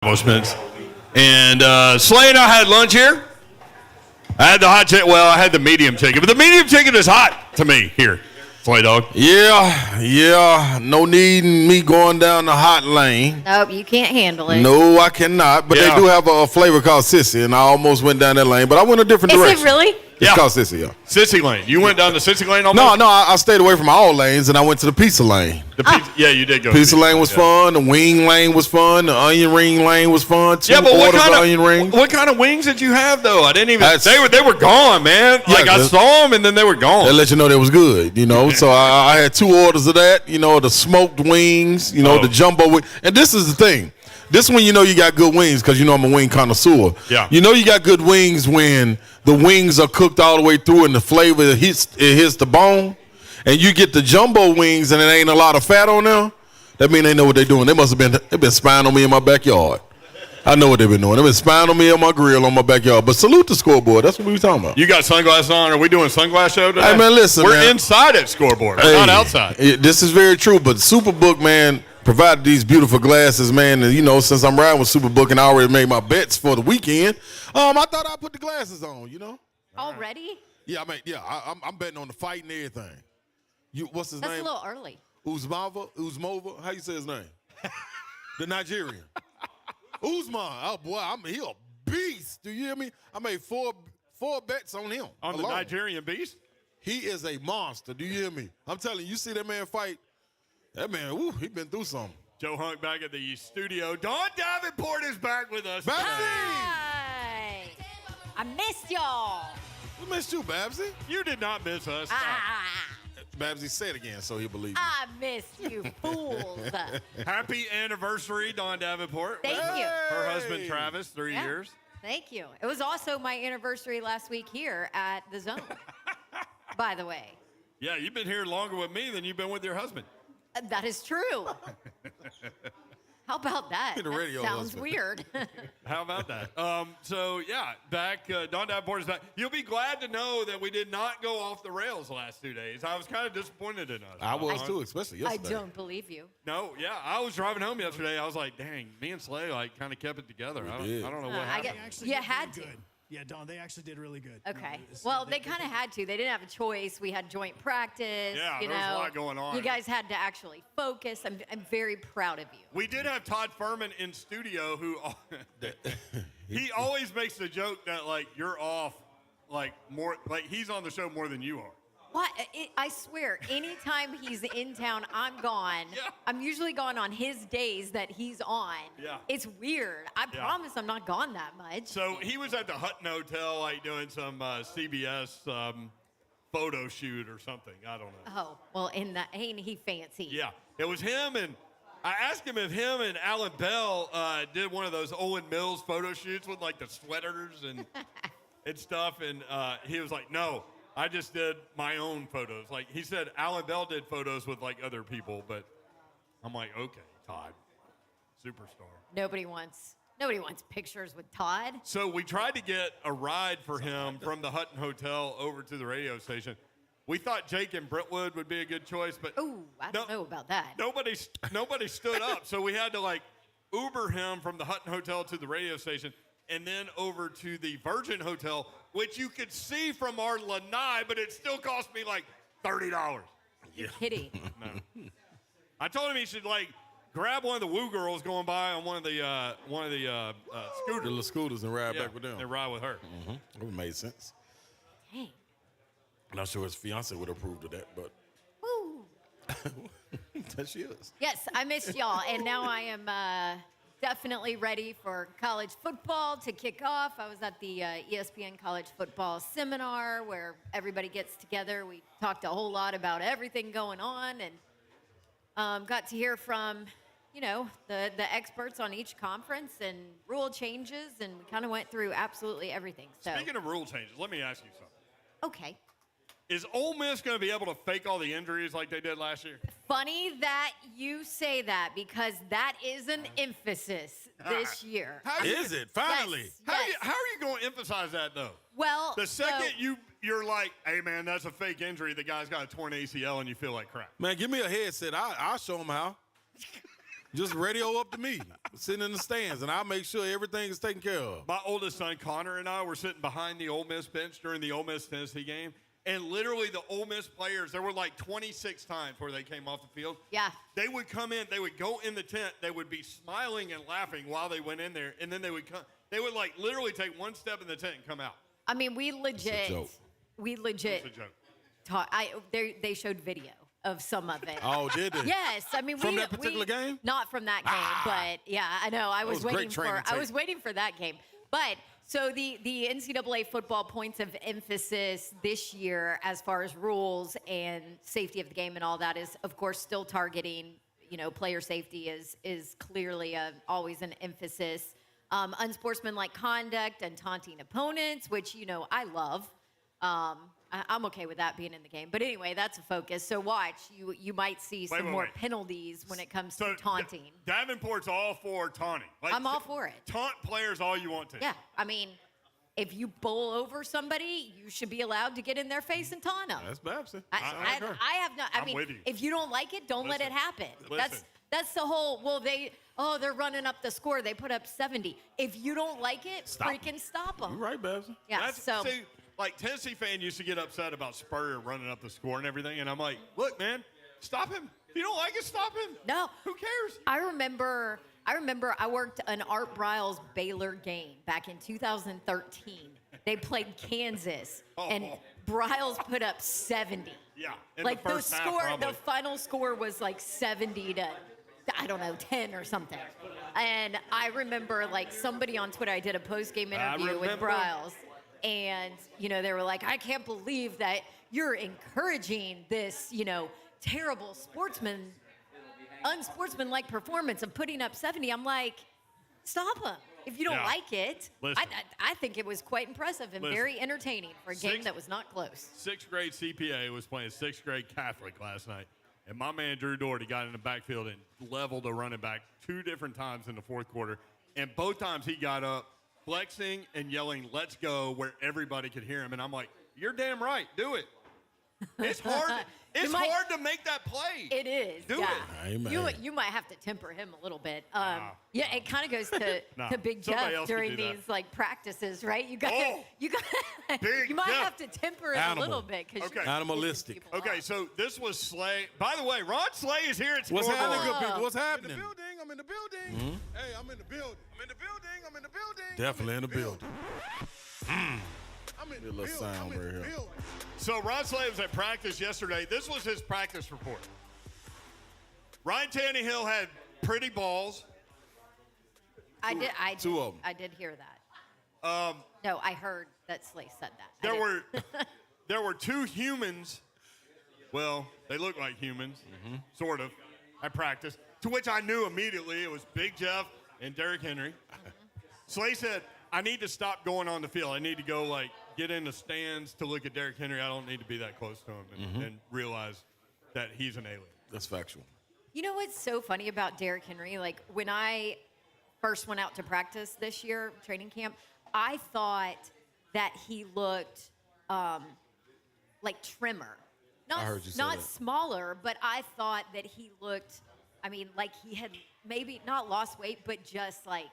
Advertisements. And Slay and I had lunch here. I had the hot chicken. Well, I had the medium chicken, but the medium chicken is hot to me here. Slay Dog. Yeah. No need in me going down the hot lane. Nope, you can't handle it. No, I cannot. But they do have a flavor called Sissy, and I almost went down that lane, but I went a different direction. Is it really? It's called Sissy, yeah. Sissy lane. You went down the Sissy lane almost? No, I stayed away from all lanes, and I went to the pizza lane. Yeah, you did go. Pizza lane was fun. The wing lane was fun. The onion ring lane was fun. But what kind of wings did you have though? I didn't even. They were gone, man. Like I saw them and then they were gone. They let you know they was good, So I had 2 orders of that. The smoked wings. The jumbo wing. And this is the thing. This one, you got good wings because I'm a wing connoisseur. Yeah. You got good wings when the wings are cooked all the way through and the flavor hits the bone. And you get the jumbo wings and it ain't a lot of fat on them. That mean they know what they're doing. They've been spying on me in my backyard. I know what they've been doing. They've been spying on me on my grill on my backyard. But salute the Scoreboard. That's what we were talking about. You got sunglasses on? Are we doing sunglass show today? Hey, man, listen, We're inside at Scoreboard. We're not outside. This is very true. But Superbook, man, provided these beautiful glasses, man. And, since I'm riding with Superbook and I already made my bets for the weekend, I thought I'd put the glasses on, Already? Yeah, I'm betting on the fight and everything. What's his name? That's a little early. Uzmova. How you say his name? The Nigerian. Usman. Oh boy, he a beast. Do you hear me? I made four bets on him. On the Nigerian beast? He is a monster. Do you hear me? I'm telling you, see that man fight. That man, he been through something. Joe Hunk back at the studio. Don Davenport is back with us. Hi. I missed y'all. We missed you, Babsy. You did not miss us. Babsy, say it again so he'll believe you. I missed you, fools. Happy anniversary, Don Davenport. Thank you. Her husband, Travis, 3 years. Thank you. It was also my anniversary last week here at the Zone, by the way. Yeah, you've been here longer with me than you've been with your husband. That is true. How about that? The radio sounds husband. Weird. How about that? Back. Don Davenport is back. You'll be glad to know that we did not go off the rails the last 2 days. I was kind of disappointed in us. I was too, especially yesterday. I don't believe you. No, yeah. I was driving home yesterday. I was like, dang, me and Slay kind of kept it together. I don't know what happened. You had to. Good. Yeah, Don, they actually did really good. Okay. Well, they kind of had to. They didn't have a choice. We had joint practice. Yeah, there was a lot going on. You guys had to actually focus. I'm very proud of you. We did have Todd Furman in studio who he always makes the joke that you're off more he's on the show more than you are. What? I swear, anytime he's in town, I'm gone. Yeah. I'm usually gone on his days that he's on. Yeah. It's weird. I promise I'm not gone that much. So he was at the Hutton Hotel, doing some CBS photo shoot or something. I don't know. Oh, well, ain't he fancy? Yeah. It was him, and I asked him if him and Alan Bell did one of those Owen Mills photo shoots with the sweaters and stuff, and he was like, no. I just did my own photos. He said Alan Bell did photos with other people, but I'm like, okay, Todd, superstar. Nobody wants pictures with Todd. So we tried to get a ride for him from the Hutton Hotel over to the radio station. We thought Jake and Brentwood would be a good choice, but I don't know about that. Nobody stood up, so we had to Uber him from the Hutton Hotel to the radio station, and then over to the Virgin Hotel, which you could see from our lanai, but it still cost me $30. You're kidding. No. I told him he should grab one of the Woo girls going by on one of the scooters. The little scooters and ride back with them. And ride with her. Mm-hmm. It would have made sense. Dang. I'm not sure his fiance would approve of that, but. Woo. There she is. Yes, I missed y'all, and now I am definitely ready for college football to kick off. I was at the ESPN College Football Seminar where everybody gets together. We talked a whole lot about everything going on and got to hear from, the experts on each conference and rule changes, and we kind of went through absolutely everything. So, speaking of rule changes, let me ask you something. Okay. Is Ole Miss going to be able to fake all the injuries like they did last year? Funny that you say that because that is an emphasis this year. Is it? Finally. Yes. How are you going to emphasize that, though? Well, the second you're like, hey, man, that's a fake injury, the guy's got a torn ACL and you feel like crap. Man, give me a headset. I'll show him how. Just radio up to me, sitting in the stands, and I'll make sure everything is taken care of. My oldest son, Connor, and I were sitting behind the Ole Miss bench during the Ole Miss-Tennessee game, and literally the Ole Miss players, there were like 26 times where they came off the field. Yeah. They would come in, they would go in the tent, they would be smiling and laughing while they went in there, and then they would come. They would like literally take one step in the tent and come out. I mean, we legit It's a joke. They showed video of some of it. Oh, did they? Yes, I mean From that particular game? Not from that game, but yeah, I know. I was was waiting great training for. I was tape. waiting for that game, but. So the NCAA football points of emphasis this year, as far as rules and safety of the game and all that, is of course still targeting. Player safety is clearly always an emphasis. Unsportsmanlike conduct and taunting opponents, which I love. I'm okay with that being in the game. But anyway, that's a focus. So watch, you might see some more penalties when it comes to taunting. Davenport's all for taunting. I'm all for it. Taunt players all you want to. Yeah, I mean, if you bowl over somebody, you should be allowed to get in their face and taunt them. That's Babson. I have not. I mean, with you. if you don't like it, don't let it happen. Listen. That's the whole. Well, they're running up the score. They put up 70. If you don't like it, freaking stop them. You're right, Babson. Yeah. See, like Tennessee fan used to get upset about Spurrier running up the score and everything, and I'm like, look, man, stop him. If you don't like it, stop him. No. Who cares? I remember I worked an Art Briles Baylor game back in 2013. They played Kansas, and Briles put up 70. Yeah. In Like the first half, score, probably. the final score was like 70 to, I don't know, 10 or something. And I remember like somebody on Twitter, I did a post-game interview with Briles. And, they were like, I can't believe that you're encouraging this, terrible unsportsmanlike performance of putting up 70. I'm like, stop them. If you don't like it, I think it was quite impressive and very entertaining for a game that was not close. Sixth grade CPA was playing sixth grade Catholic last night. And my man Drew Doherty got in the backfield and leveled a running back 2 different times in the fourth quarter. And both times he got up, flexing and yelling, let's go, where everybody could hear him. And I'm like, you're damn right. Do it. It's hard. It's hard to make that play. It is. Do it. You might have to temper him a little bit. Yeah, it kind of goes to Big Jeff during these like practices, right? You might have to temper it a little bit because Animalistic. Okay, so this was Slay. By the way, Ron Slay is here at What's Scoreboard. happening, good people? What's happening? I'm in the building. Hey, I'm in the building. I'm in the building. Definitely in the building. I'm in the Little building. sound I'm in right the here. building. So Ron Slay was at practice yesterday. This was his practice report. Ryan Tannehill had pretty balls. I did. Two of them. I did hear that. No, I heard that Slay said that. There were 2 humans. Well, they look like humans, sort of, at practice. To which I knew immediately it was Big Jeff and Derrick Henry. Slay said, I need to stop going on the field. I need to go, get in the stands to look at Derrick Henry. I don't need to be that close to him and realize that he's an alien. That's factual. You know what's so funny about Derrick Henry? Like, when I first went out to practice this year, training camp, I thought that he looked like trimmer. I heard you say Not that. smaller, but I thought that he looked, like he had maybe not lost weight, but just like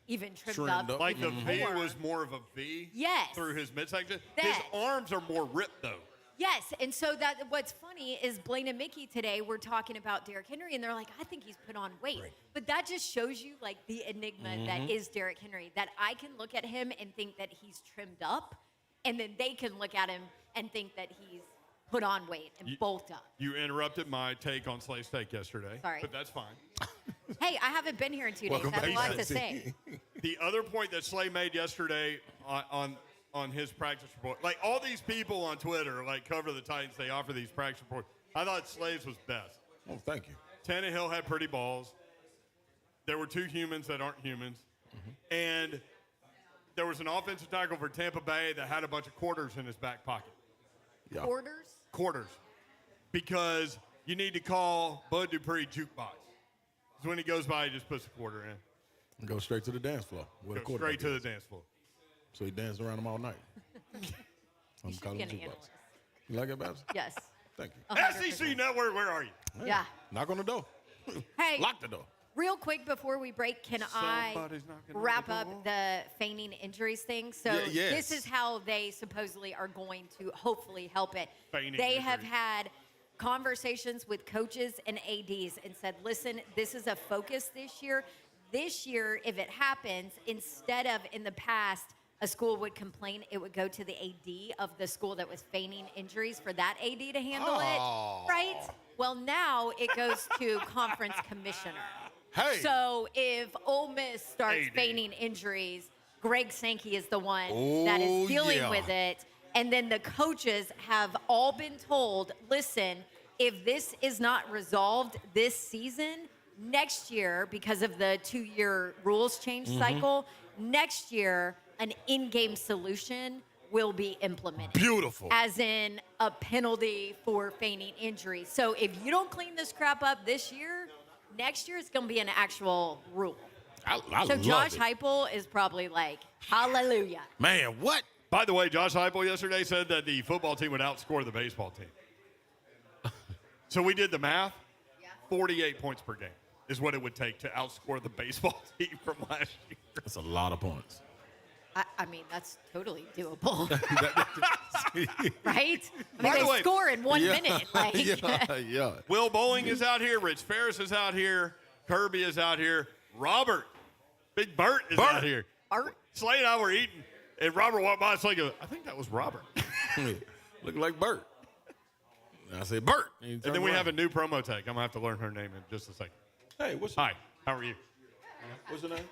even trimmed up. Like the even V more. was more of a V Yes. through his midsection. That- His arms are more ripped, though. Yes, and so what's funny is Blaine and Mickey today were talking about Derrick Henry, and they're like, I think he's put on weight. Right. But that just shows you, like, the enigma that is Derrick Henry, that I can look at him and think that he's trimmed up, and then they can look at him and think that he's put on weight and bulked up. You interrupted my take on Slay's take yesterday. Sorry. But that's fine. Hey, I haven't been here in 2 days. Welcome I have a back. lot to say. The other point that Slay made yesterday on his practice report, like all these people on Twitter, like cover the Titans, they offer these practice reports. I thought Slay's was best. Oh, thank you. Tannehill had pretty balls. There were 2 humans that aren't humans. And there was an offensive tackle for Tampa Bay that had a bunch of quarters in his back pocket. Yeah. Orders? Quarters. Because you need to call Bud Dupree jukebox. Because when he goes by, he just puts a quarter in. And go straight to the dance floor. With a Go quarterback straight to the is. dance floor. So he danced around him all night. I'm should calling be an him jukebox. analyst. You like it, Babs? Yes. Thank you. 100%. SEC Network, where are you? Yeah. Knock on the door. Hey. Lock the door. Real quick before we break, can I Somebody's knocking on wrap the up door. the feigning injuries thing? So Yes. this is how they supposedly are going to hopefully help it. Feigning They have injuries. had conversations with coaches and ADs and said, listen, this is a focus this year. This year, if it happens, instead of in the past, a school would complain, it would go to the AD of the school that was feigning injuries for that AD to handle it, right? Well, now it goes to conference commissioner. Hey. So if Ole Miss starts AD. feigning injuries, Greg Sankey is the one that Oh, is dealing yeah. with it. And then the coaches have all been told, listen, if this is not resolved this season, next year, because of the 2-year rules change Mm-hmm. cycle, next year, an in-game solution will be implemented. Beautiful. As in a penalty for feigning injuries. So if you don't clean this crap up this year, next year it's going to be an actual rule. I So love Josh it. Heupel is probably like, hallelujah. Man, what? By the way, Josh Heupel yesterday said that the football team would outscore the baseball team. So we did the math. 48 points per game is what it would take to outscore the baseball team from last year. That's a lot of points. I mean, that's totally doable, right? I mean, By the they way- score in 1 minute. Like, yeah. Will Bowling is out here. Rich Ferris is out here. Kirby is out here. Robert, Big Bert is Bert. out here. Art. Slade and I were eating, and Robert walked by. Slade goes, I think that was Robert. Look like Bert. And I said, Bert. And then we have a new promo tech. I'm going to have to learn her name in just a second. Hey, what's Hi, how are you? what's your name?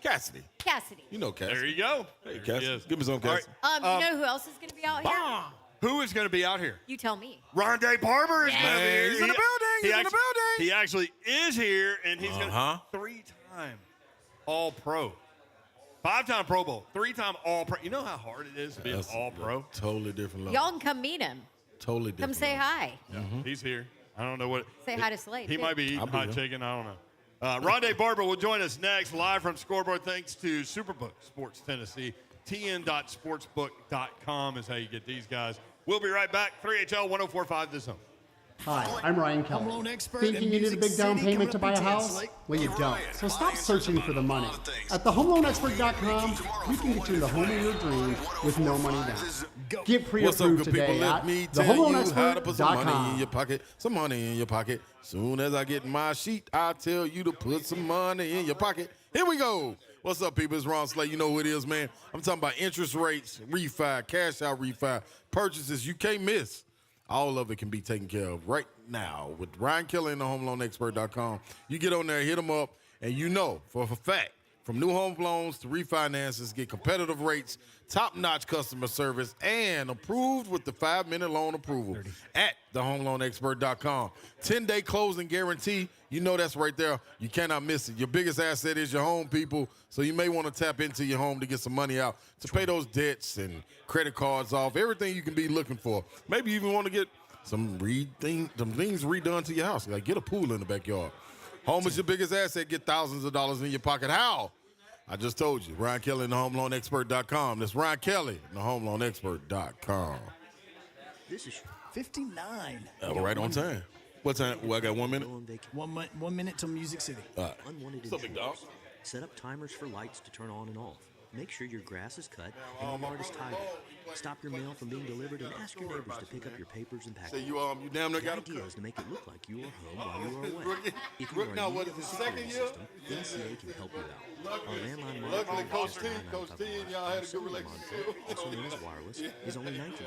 Cassidy. Cassidy. You know Cassidy. There you go. Hey, There she Cassidy. is. Give me some, All right. Cassidy. You know who else is going to be out here? Bomb. Who is going to be out here? You tell me. Rondae Barber is Yeah. going to be here. He's in the building. He's in the building. He actually is here, and he's going Uh-huh. to 3-time All-Pro. 5-time Pro Bowl. 3-time All-Pro. You know how hard it is to be an That's All-Pro? Totally different level. Y'all can come meet him. Totally different. Come say level. hi. He's here. I don't know what. Say hi to Slade, He too. might be eating I'll be hot here. chicken. I don't know. Rondae Barber will join us next, live from Scoreboard, thanks to Superbook Sports Tennessee. tn.sportsbook.com is how you get these guys. We'll be right back. 3HL 1045 The Zone. Hi, I'm Ryan Home Kelly. loan expert Thinking and you need a Music big down City payment to coming buy a up in house? Lake. Well, you Hey, don't. Ryan, So stop Ryan searching says for the about a money. lot of things. At thehomeloanexpert.com, you can get you in the home of your dreams with no money down. Get What's up, pre-approved good people? today Let at me tell you how to put some money in thehomeloanexpert.com. your pocket. Some money in your pocket. Soon as I get my sheet, I tell you to put some money in your pocket. Here we go. What's up, people? It's Ron Slay. You know who it is, man. I'm talking about interest rates, refi, cash out refi, purchases you can't miss. All of it can be taken care of right now with Ryan Kelly and the HomeLoanExpert.com. You get on there, hit them up, and you know for a fact, from new home loans to refinances, get competitive rates, top-notch customer service, and approved with the 5-minute loan approval at thehomeloanexpert.com. 10-day closing guarantee. You know that's right there. You cannot miss it. Your biggest asset is your home, people, so you may want to tap into your home to get some money out to pay those debts and credit cards off, everything you can be looking for. Maybe you even want to get some things redone to your house, like get a pool in the backyard. Home is your biggest asset. Get thousands of dollars in your pocket. How? I just told you. Ryan Kelly and the HomeLoanExpert.com. That's Ryan Kelly and the HomeLoanExpert.com. This is 59. Right on time. What time? Well, I got 1 minute. on vacation. 1 minute till Music City. Unwanted What's up, big dog? intruders. Set up timers for lights to turn on and off. Make sure your grass is cut and your yard is tidy. Stop your mail from being delivered and ask your neighbors to pick up your papers and Say packages. you damn near The got a idea is to make it look like you are home while you are away. Rookie- If you are now, in what need of is a it, second security year? system, NCAA can help you out. Our landline Luckily, monitoring Coach is T and y'all had a good relationship. Also known as wireless, is only $19.95 a month.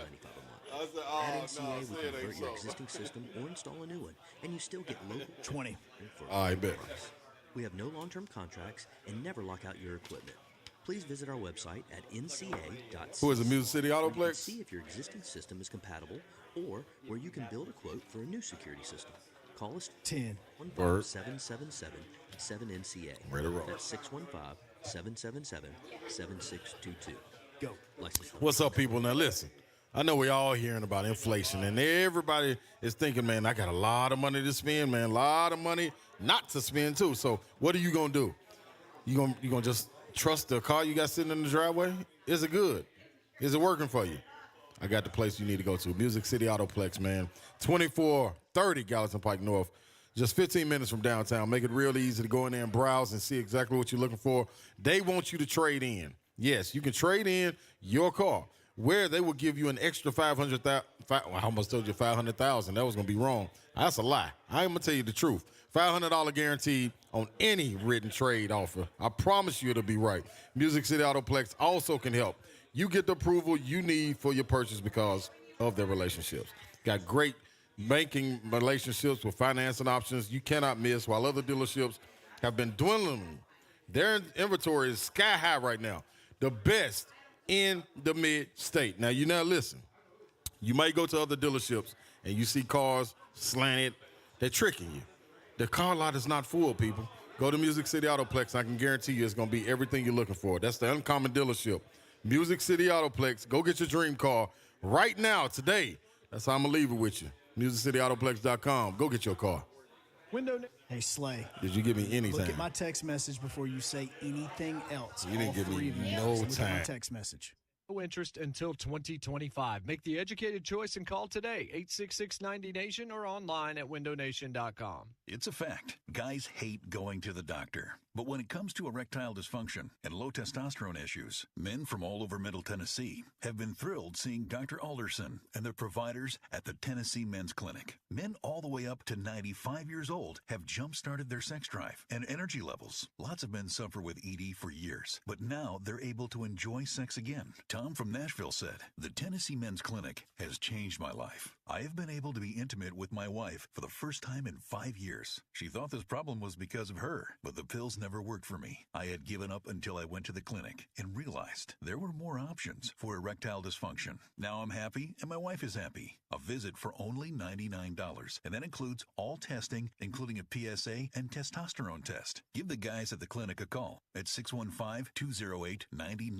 I said, At oh, NCAA, no, we say it convert ain't your so. existing system or install a new one, and you still get local 20. for All right, bet. price. We have no long-term contracts and never lock out your equipment. Please visit our website at nca.ca. Who is it, Music City where you can Autoplex? see if your existing system is compatible or where you can build a quote for a new security system. Call us 10. Word. 1-777-7NCA. Ready to roll. That's 615-777-7622. Go. License number. What's up, people? Now, listen. I know we all hearing about inflation, and everybody is thinking, man, I got a lot of money to spend, man, a lot of money not to spend, too. So what are you going to do? You gonna just trust the car you got sitting in the driveway? Is it good? Is it working for you? I got the place you need to go to. Music City Autoplex, man. 2430 Gallatin Pike North. Just 15 minutes from downtown. Make it real easy to go in there and browse and see exactly what you're looking for. They want you to trade in. Yes, you can trade in your car, where they will give you an extra $500,000. I almost told you $500,000. That was going to be wrong. That's a lie. I'm going to tell you the truth. $500 guaranteed on any written trade offer. I promise you it'll be right. Music City Autoplex also can help. You get the approval you need for your purchase because of their relationships. Got great banking relationships with financing options you cannot miss, while other dealerships have been dwindling. Their inventory is sky high right now. The best in the mid-state. Now, listen. You might go to other dealerships and you see cars slanted. They're tricking you. The car lot is not full, people. Go to Music City Autoplex. I can guarantee you it's going to be everything you're looking for. That's the uncommon dealership. Music City Autoplex. Go get your dream car right now, today. That's how I'm going to leave it with you. MusicCityAutoplex.com. Go get your car. Hey, Slay. Did you give me anything? Look at my text message before you say anything else. You didn't give me no Look at my time. text message. No interest until 2025. Make the educated choice and call today, 866-90-NATION, or online at windownation.com. It's a fact. Guys hate going to the doctor. But when it comes to erectile dysfunction and low testosterone issues, men from all over Middle Tennessee have been thrilled seeing Dr. Alderson and their providers at the Tennessee Men's Clinic. Men all the way up to 95 years old have jump-started their sex drive and energy levels. Lots of men suffer with ED for years, but now they're able to enjoy sex again. Tom from Nashville said, "The Tennessee Men's Clinic has changed my life. I have been able to be intimate with my wife for the first time in 5 years. She thought this problem was because of her, but the pills never worked for me. I had given up until I went to the clinic and realized there were more options for erectile dysfunction. Now I'm happy and my wife is happy. A visit for only $99, and that includes all testing, including a PSA and testosterone test. Give the guys at the clinic a call at 615-208-90.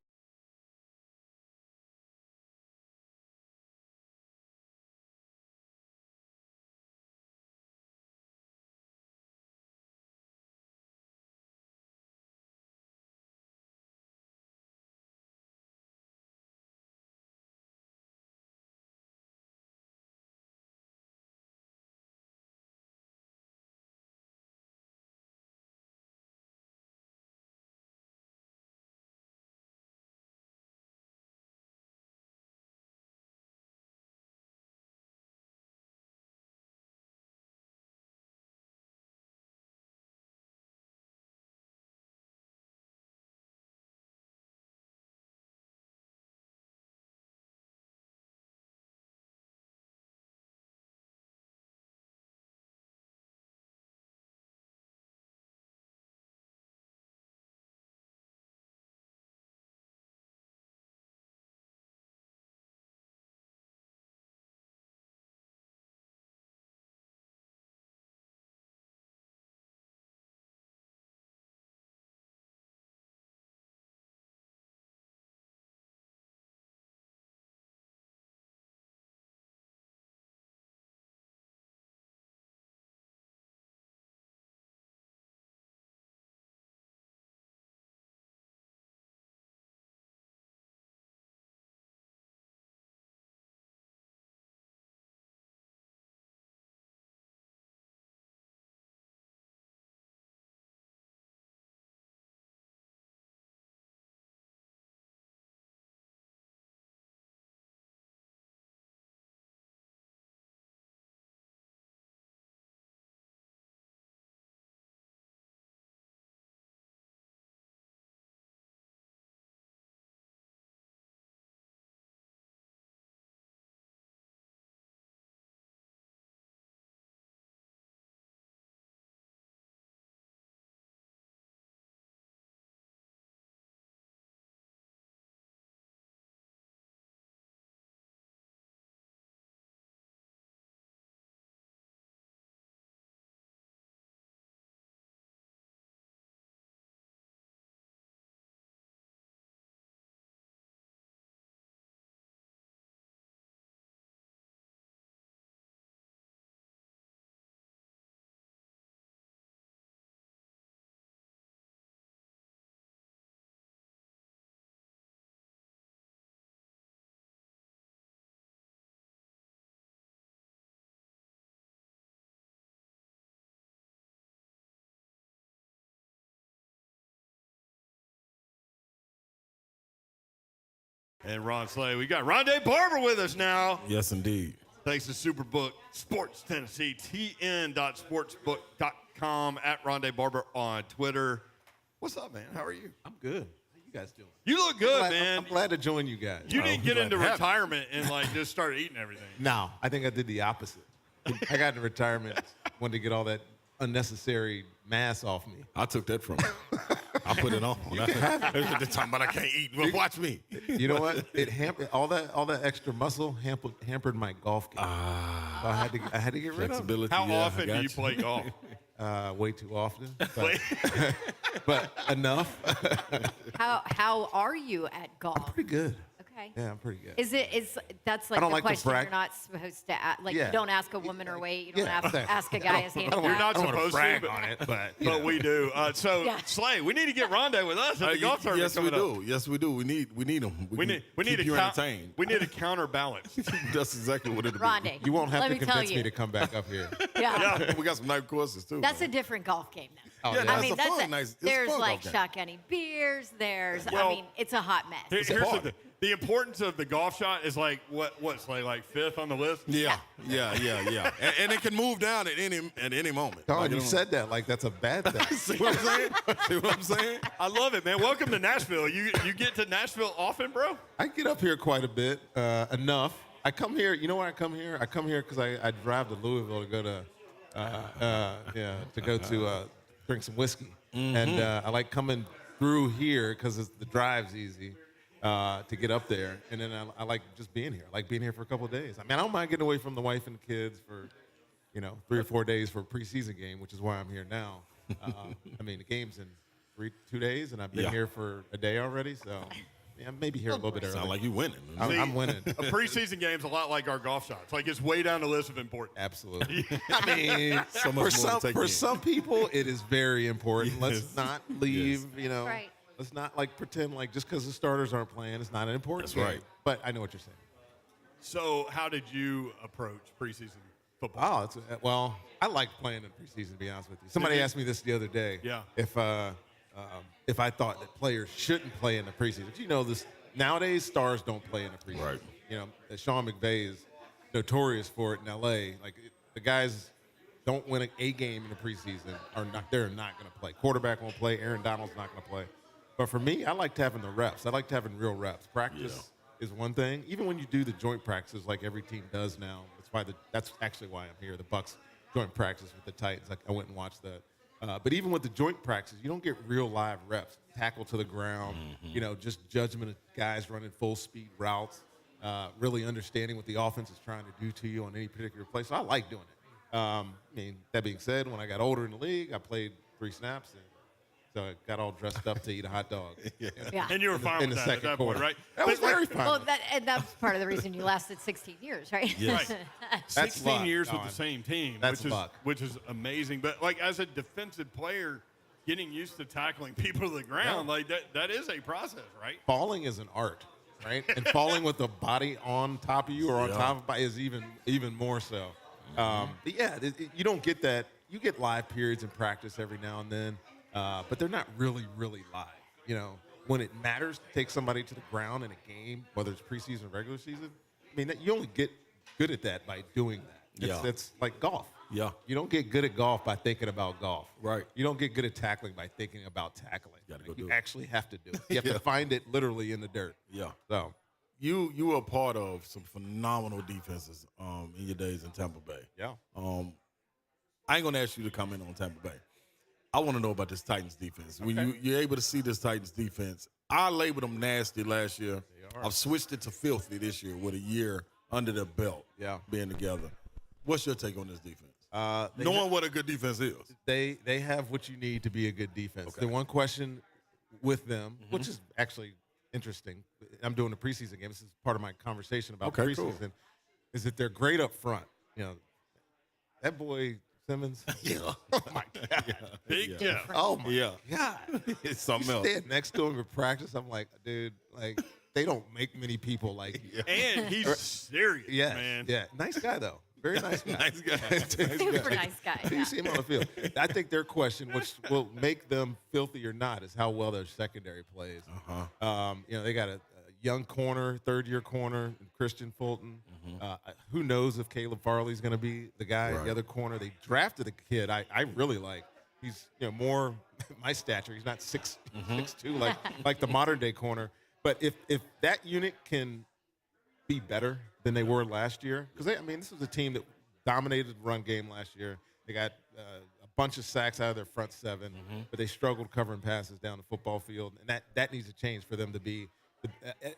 and Ron Slay. We got Rondae Barber with us now. Yes, indeed. Thanks to Superbook Sports Tennessee, tn.sportsbook.com, at Rondae Barber on Twitter. What's up, man? How are you? I'm good. How you guys doing? You look good, man. I'm glad to join you guys. You didn't get into retirement and like just start eating everything. No, I think I did the opposite. I got into retirement, wanted to get all that unnecessary mass off me. I took that from him. I put it on. They're talking about I can't eat. Well, watch me. You know what? It hampered all that extra muscle hampered my golf game. So I had to get rid of it. How often do you play golf? Way too often, but enough. How are you at golf? Pretty good. Okay. Yeah, I'm pretty good. That's like I don't the like to question brag. you're not supposed to ask. Like Yeah. you don't ask a woman her weight. You don't Yeah, ask a guy his handicap. You're not I don't wanna supposed brag to, on it, but but we do. So Yeah. Slay, we need to get Rondae with us at the golf tournament. Yes, we coming up. do. Yes, we do. We need them. We need keep you to entertained. we need to counterbalance. That's exactly what it'll be. Rondae, you won't have let to me tell convince you. me to come back up here. Yeah. We got some nice courses too. That's man. a different golf game now. Oh, Yeah, yeah. I mean, that's a fun, nice. It's there's fun like golf game. shotgunning beers. There's, Well, I mean, it's a hot mess. Here's the importance of the golf shot is like what Slay, like fifth on the list? Yeah. And it can move down at any moment. Don, Like, you said that like that's a bad thing. See what I'm saying? See what I'm saying? I love it, man. Welcome to Nashville. You get to Nashville often, bro? I get up here quite a bit, enough. I come here. You know why I come here? I come here because I drive to Louisville to go to drink some whiskey, and I like coming through here because the drive's easy to get up there, and then I like just being here. I like being here for a couple of days. I mean, I don't mind getting away from the wife and the kids for 3 or 4 days for a preseason game, which is why I'm here now. I mean, the game's in 2 days, and I've been here for a day already, so. Yeah, maybe here a little bit early. Sound like you winning. I'm winning. A preseason game's a lot like our golf shots. Like it's way down the list of importance. Absolutely. I mean, So much more to take for in. some people, it is very important. Let's not leave, Right. let's not like pretend like just because the starters aren't playing, it's not an important That's game. right. But I know what you're saying. So how did you approach preseason football? Well, I like playing in preseason, to be honest with you. Somebody asked me this the other day. Yeah. If I thought that players shouldn't play in the preseason. This nowadays stars don't play in the preseason. Right. Sean McVay is notorious for it in LA. Like the guys don't win a game in the preseason they're not going to play. Quarterback won't play. Aaron Donald's not going to play. But for me, I liked having the reps. I liked having real reps. Practice is one thing. Even when you do the joint practices like every team does now, that's actually why I'm here. The Bucs joint practice with the Titans. I went and watched that. But even with the joint practices, you don't get real live reps. Tackle to the ground, just judgment of guys running full speed routes, really understanding what the offense is trying to do to you on any particular play. So I like doing it. That being said, when I got older in the league, I played 3 snaps, and so I got all dressed up to eat a hot dog. Yeah. And you were fine in with the that at second that point, quarter. right? That was very fun. Well, that's part of the reason you lasted 16 years, right? Yes. Right. That's 16 luck, years with Don. the same team, That's luck. which is amazing. But like as a defensive player, getting used to tackling people to the ground, like that is a process, right? Falling is an art, right? And falling with the body on top of you or on top of is even more so. But you don't get that. You get live periods in practice every now and then, but they're not really live. When it matters to take somebody to the ground in a game, whether it's preseason or regular season, you only get good at that by doing that. It's like golf. Yeah. You don't get good at golf by thinking about golf. Right. You don't get good at tackling by thinking about tackling. You actually have to do it. You have to find it literally in the dirt. Yeah. So You were a part of some phenomenal defenses in your days in Tampa Bay. yeah. I ain't gonna ask you to comment on Tampa Bay. I want to know about this Titans defense. When you're able to see this Titans defense, I labeled them nasty last year. I've switched it to filthy this year with a year under their belt. Yeah. Being together. What's your take on this defense? They Knowing what a good defense is. They have what you need to be a good defense. Okay. The one question with them, which is actually interesting, I'm doing a preseason game. This is part of my conversation about preseason. Cool. Is that they're great up front. That boy Simmons. Yeah. Oh my God. Big Jeff. Oh my Yeah. God. It's something else. Stand next to him in practice. I'm like, dude, they don't make many people like you. And he's serious, man. Yeah. Nice guy though. Very nice guy. Nice guy. Super nice guy. You see him on the field. I think their question, which will make them filthy or not, is how well their secondary plays. Uh-huh. They got a young corner, third-year corner, Christian Fulton. Who knows if Caleb Farley's going to be the guy at the other corner? They drafted a kid I really like. He's more my stature. He's not 6'2", like the modern day corner. But if that unit can be better than they were last year, because this was a team that dominated the run game last year. They got a bunch of sacks out of their front seven, but they struggled covering passes down the football field, and that needs to change for them to be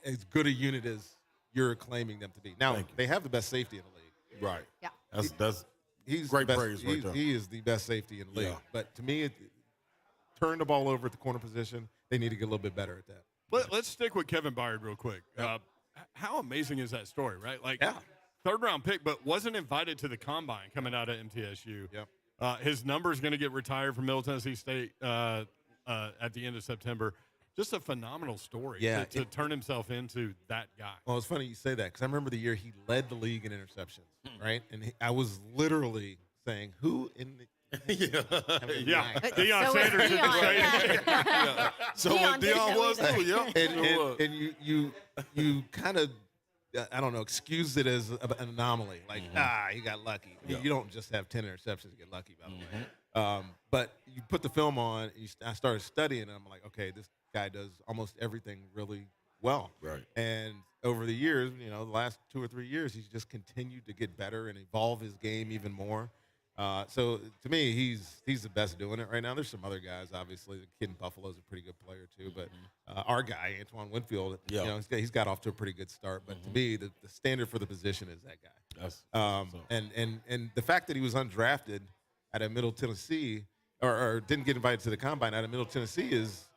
as good a unit as you're claiming them to be. Now they have the best safety in the league. Right. Yeah. He's Great praise right there. He is the best safety in the league. Yeah. But to me, turn the ball over at the corner position. They need to get a little bit better at that. Let's stick with Kevin Byard real quick. How amazing is that story, right? Like, Yeah. third-round pick, but wasn't invited to the combine coming out of MTSU. Yep. His number's going to get retired from Middle Tennessee State at the end of September. Just a phenomenal story to turn himself into that guy. Well, it's funny you say that because I remember the year he led the league in interceptions, right? And I was literally saying, who in the Deion So Sanders is did the same. Deion. So Deion what didn't Deion know was either. too, yeah. and you kind of I don't know, excuse it as an anomaly. Like, he got lucky. You don't just have 10 interceptions to get lucky, by the way. But you put the film on, and I started studying, and I'm like, okay, this guy does almost everything really well. Right. And over the years, the last 2 or 3 years, he's just continued to get better and evolve his game even more. So to me, he's the best doing it right now. There's some other guys, obviously. The kid in Buffalo's a pretty good player too, but our guy, Antoine Winfield, he's got off to a pretty good start. But to me, the standard for the position is that guy. And the fact that he was undrafted out of Middle Tennessee, or didn't get invited to the combine out of Middle Tennessee is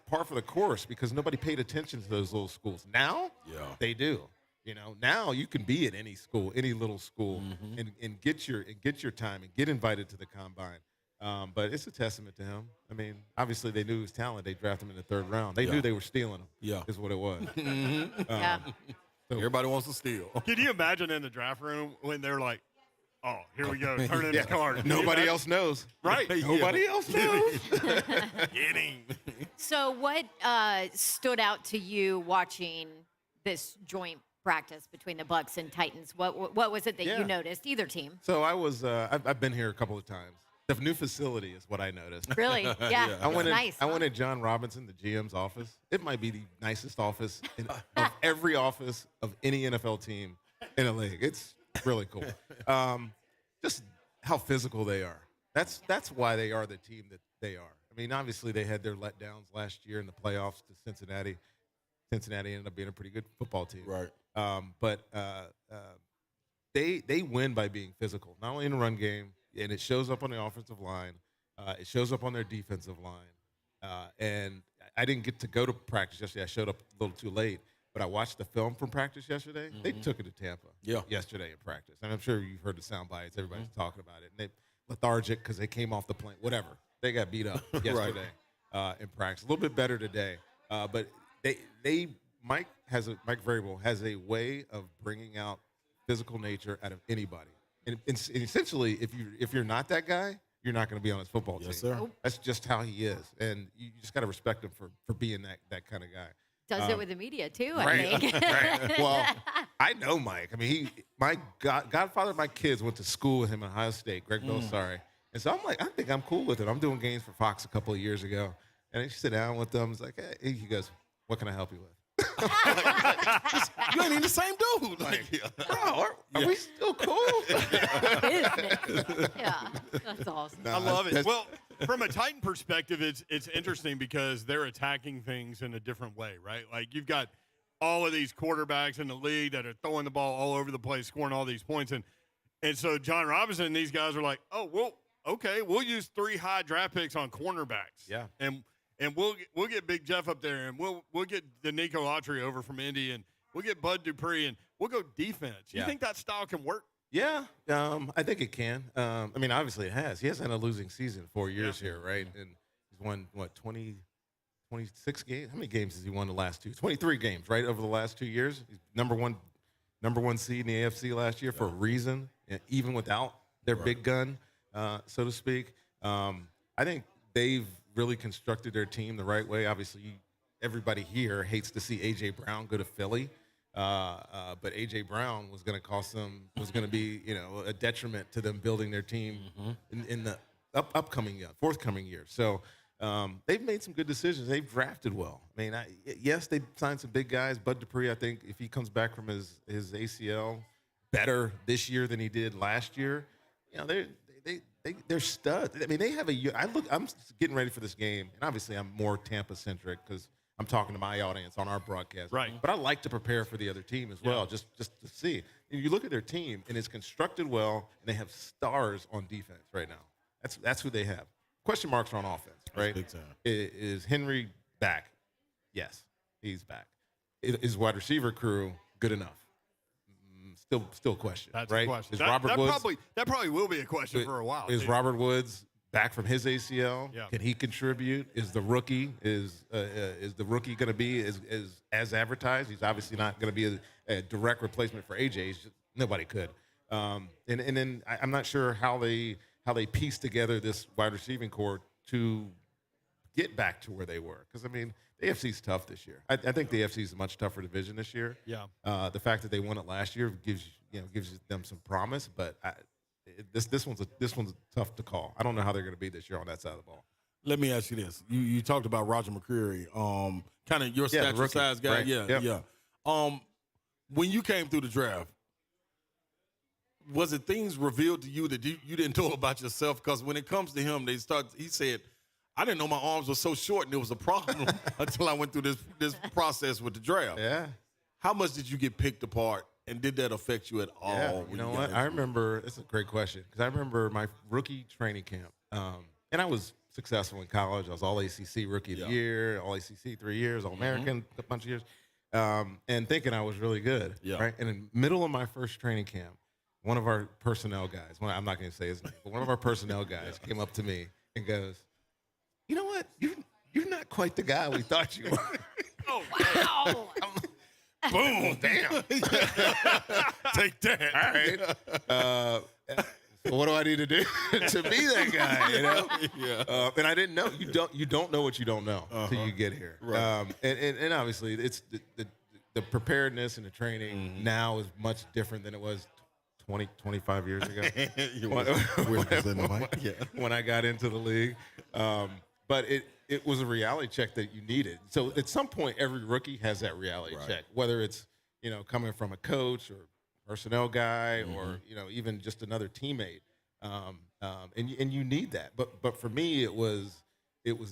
par for the course because nobody paid attention to those little schools. Now, they do. Now you can be at any school, any little school, and get your time and get invited to the combine. But it's a testament to him. Obviously they knew his talent. They drafted him in the third round. They knew they were stealing him. Yeah. Is what it was. Everybody wants to steal. Can you imagine in the draft room when they're like, oh, here we go, turn in the card. Nobody else knows. Right. Nobody else knows. Get him. So what stood out to you watching this joint practice between the Bucks and Titans? What was it that you noticed, either team? So I've been here a couple of times. The new facility is what I noticed. Really? Yeah. I went nice. I went to John Robinson, the GM's office. It might be the nicest office of every office of any NFL team in the league. It's really cool. Just how physical they are. That's why they are the team that they are. Obviously they had their letdowns last year in the playoffs to Cincinnati. Cincinnati ended up being a pretty good football team. Right. But they win by being physical, not only in the run game, and it shows up on the offensive line. It shows up on their defensive line. And I didn't get to go to practice yesterday. I showed up a little too late. But I watched the film from practice yesterday. They took it to Tampa yesterday in practice. And I'm sure you've heard the sound bites. Everybody's talking about it. And they lethargic because they came off the plane. Whatever. They got beat up yesterday in practice. A little bit better today. But Mike Vrabel has a way of bringing out physical nature out of anybody. And essentially, if you're not that guy, you're not going to be on his football team. Yes, sir. That's just how he is. And you just got to respect him for being that kind of guy. Does it with the media too, I Right. think. Right. Well, I know Mike. My godfather of my kids went to school with him in Ohio State, Greg Cosell. And so I'm like, I think I'm cool with it. I'm doing games for Fox a couple of years ago. And I sit down with them. It's like, hey, he goes, what can I help you with? You ain't even the same dude. Like, Bro, are we still cool? Yeah, that's awesome. I love it. Well, from a Titan perspective, it's interesting because they're attacking things in a different way, right? Like you've got all of these quarterbacks in the league that are throwing the ball all over the place, scoring all these points. And so John Robinson and these guys are like, oh, well, okay, we'll use 3 high draft picks on cornerbacks. Yeah. And we'll get Big Jeff up there, and we'll get Danico Autry over from Indy, and we'll get Bud Dupree, and we'll go defense. You think that style can work? Yeah, I think it can. Obviously it has. He hasn't had a losing season 4 years here, right? And he's won, 26 games? How many games has he won the last 2? 23 games, right, over the last 2 years. He's number one seed in the AFC last year for a reason, even without their big gun, so to speak. I think they've really constructed their team the right way. Obviously, everybody here hates to see A.J. Brown go to Philly. But A.J. Brown was going to be, a detriment to them building their team in the forthcoming year. So they've made some good decisions. They've drafted well. I mean, yes, they signed some big guys. Bud Dupree, I think, if he comes back from his ACL better this year than he did last year, they're studs. I mean, they have a year. I'm getting ready for this game, and obviously I'm more Tampa-centric because I'm talking to my audience on our broadcast. Right. But I like to prepare for the other team as well, just to see. If you look at their team, and it's constructed well, and they have stars on defense right now. That's who they have. Question marks are on offense, right? Big time. Is Henry back? Yes, he's back. Is wide receiver crew good enough? Still a question. That's right? a question. Is That Robert Woods probably will be a question for a while. Is too. Robert Woods back from his ACL? Yeah. Can he contribute? Is the rookie going to be as advertised? He's obviously not going to be a direct replacement for AJ. Nobody could. And then I'm not sure how they piece together this wide receiving core to get back to where they were. Because, I mean, the AFC's tough this year. I think the AFC is a much tougher division this year. Yeah. The fact that they won it last year gives them some promise, but this one's tough to call. I don't know how they're going to be this year on that side of the ball. Let me ask you this: you talked about Roger McCreary, kind of your stature rookie, size guy. right? Yeah, Yep. yeah. When you came through the draft, was it things revealed to you that you didn't know about yourself? Because when it comes to him, he said, I didn't know my arms were so short and it was a problem until I went through this process with the draft. Yeah. How much did you get picked apart, and did that affect you at all? Yeah, you know what? I remember, it's a great question, because I remember my rookie training camp, and I was successful in college. I was All-ACC Rookie of the Year, All-ACC 3 years, All-American a bunch of years, and thinking I was really good. Yeah. Right? And in the middle of my first training camp, one of our personnel guys, I'm not going to say his name, but one of our personnel guys came up to me and goes, you know what? You're not quite the guy we thought you were. Oh, wow. Boom, damn. Take that. All right. So what do I need to do to be that guy? You know? Yeah. And I didn't know. You don't know what you don't know until you get here. Right. And obviously, it's the preparedness and the training now is much different than it was 20, 25 years ago. When I got into the league. But it was a reality check that you needed. So at some point, every rookie has that reality check, whether it's, coming from a coach or personnel guy or, even just another teammate. And you need that. But for me, it was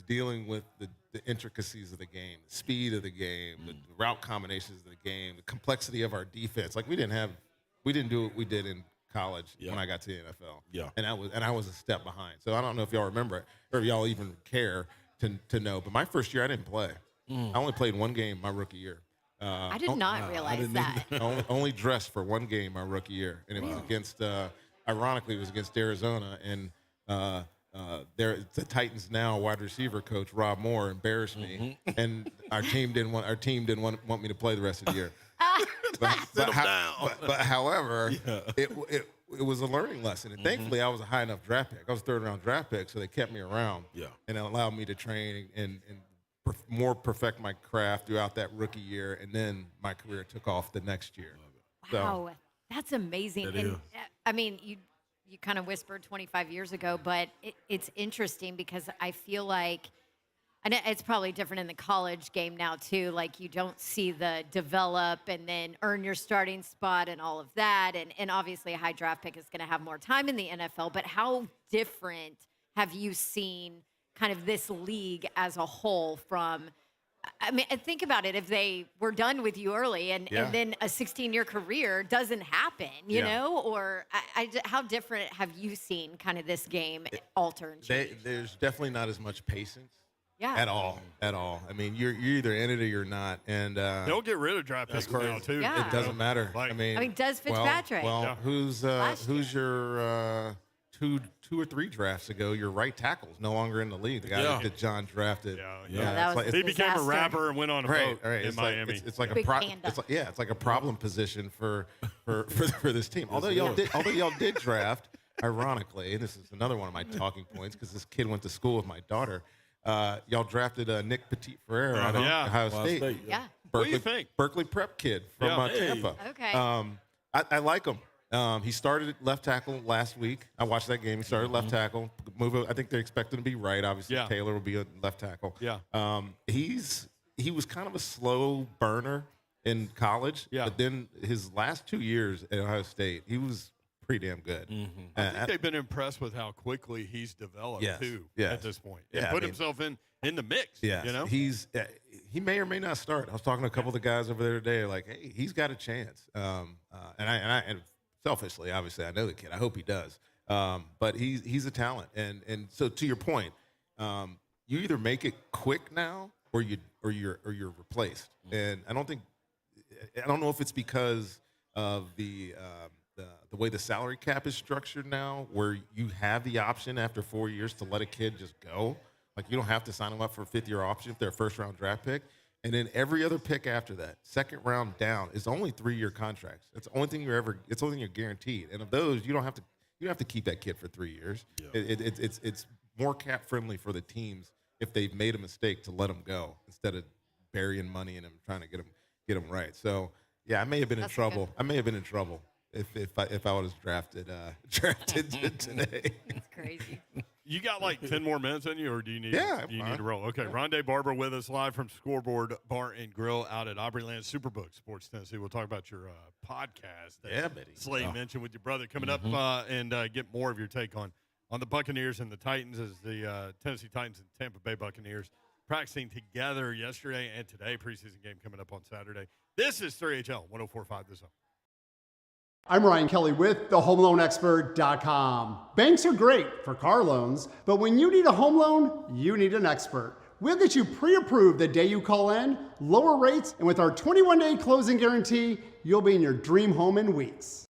dealing with the intricacies of the game, the speed of the game, the route combinations of the game, the complexity of our defense. Like we didn't do what we did in college when I got to the NFL. Yeah. And I was a step behind. So I don't know if y'all remember it or if y'all even care to know. But my first year I didn't play. I only played one game my rookie year. I did not realize that. only dressed for one game my rookie year, and it was against. Ironically, it was against Arizona, and the Titans now wide receiver coach Rob Moore embarrassed me, and our team didn't want me to play the rest of the year. But however, it was a learning lesson, and thankfully I was a high enough draft pick. I was a third-round draft pick, so they kept me around, and it allowed me to train and more perfect my craft throughout that rookie year, and then my career took off the next year. Wow, that's amazing. And I mean, you kind of whispered 25 years ago, but it's interesting because I feel like, and it's probably different in the college game now too. Like you don't see the develop and then earn your starting spot and all of that. And obviously a high draft pick is going to have more time in the NFL, but how different have you seen kind of this league as a whole from, I mean, think about it. If they were done with you early and then a 16-year career doesn't happen, you know, or how different have you seen kind of this game alter and change? There's definitely not as much patience. Yeah. At all. I mean, you're either in it or you're not, and they'll get rid of draft picks now too. Yeah. it doesn't matter. Like, I mean, does Fitzpatrick? Who's your 2 or 3 drafts ago? Your right tackle's no longer in the league. The guy that John drafted. That was he became a rapper and went on a boat in Miami. It's like Big a panda. it's like a problem position for this team. Although y'all did draft, ironically, and this is another one of my talking points because this kid went to school with my daughter. y'all drafted Nick Petit-Frere out of Yeah. Ohio Ohio State. State, Yeah. What do you think? Berkeley prep kid from Yeah. Tampa. Okay. I like him. He started at left tackle last week. I watched that game. He started left tackle. I think they're expecting to be right. Obviously, Yeah. Taylor will be a left tackle. Yeah. He was kind of a slow burner in college. Yeah. But then his last 2 years at Ohio State, he was pretty damn good. I think they've been impressed with how quickly he's developed Yes. too Yes. at this point. And Yeah, I put mean- himself in the mix. Yeah, You know? he may or may not start. I was talking to a couple of the guys over there today. Like, hey, he's got a chance. And selfishly, obviously, I know the kid. I hope he does. But he's a talent. And so to your point, you either make it quick now or you're replaced. And I don't know if it's because of the way the salary cap is structured now, where you have the option after 4 years to let a kid just go. Like, you don't have to sign them up for a fifth-year option if they're a first-round draft pick. And then every other pick after that, second round down, is only 3-year contracts. It's the only thing you're guaranteed. And of those, you don't have to keep that kid for 3 years. Yeah. It's more cap friendly for the teams if they've made a mistake to let them go instead of burying money in them trying to get them right. So yeah, I may have been in trouble. I may have been in trouble if I was drafted today. That's crazy. You got like 10 more minutes in you, or do you need I'm to roll? Okay, Rondae Barber with us live from Scoreboard Bar and Grill out at Aubreyland Superbook, Sports Tennessee. We'll talk about your podcast that Slade mentioned with your brother coming up and get more of your take on the Buccaneers and the Titans as the Tennessee Titans and Tampa Bay Buccaneers practicing together yesterday and today. Preseason game coming up on Saturday. This is 3HL 104.5 The Zone. I'm Ryan Kelly with thehomeloanexpert.com. Banks are great for car loans, but when you need a home loan, you need an expert. We'll get you pre-approved the day you call in, lower rates, and with our 21-day closing guarantee, you'll be in your dream home in weeks.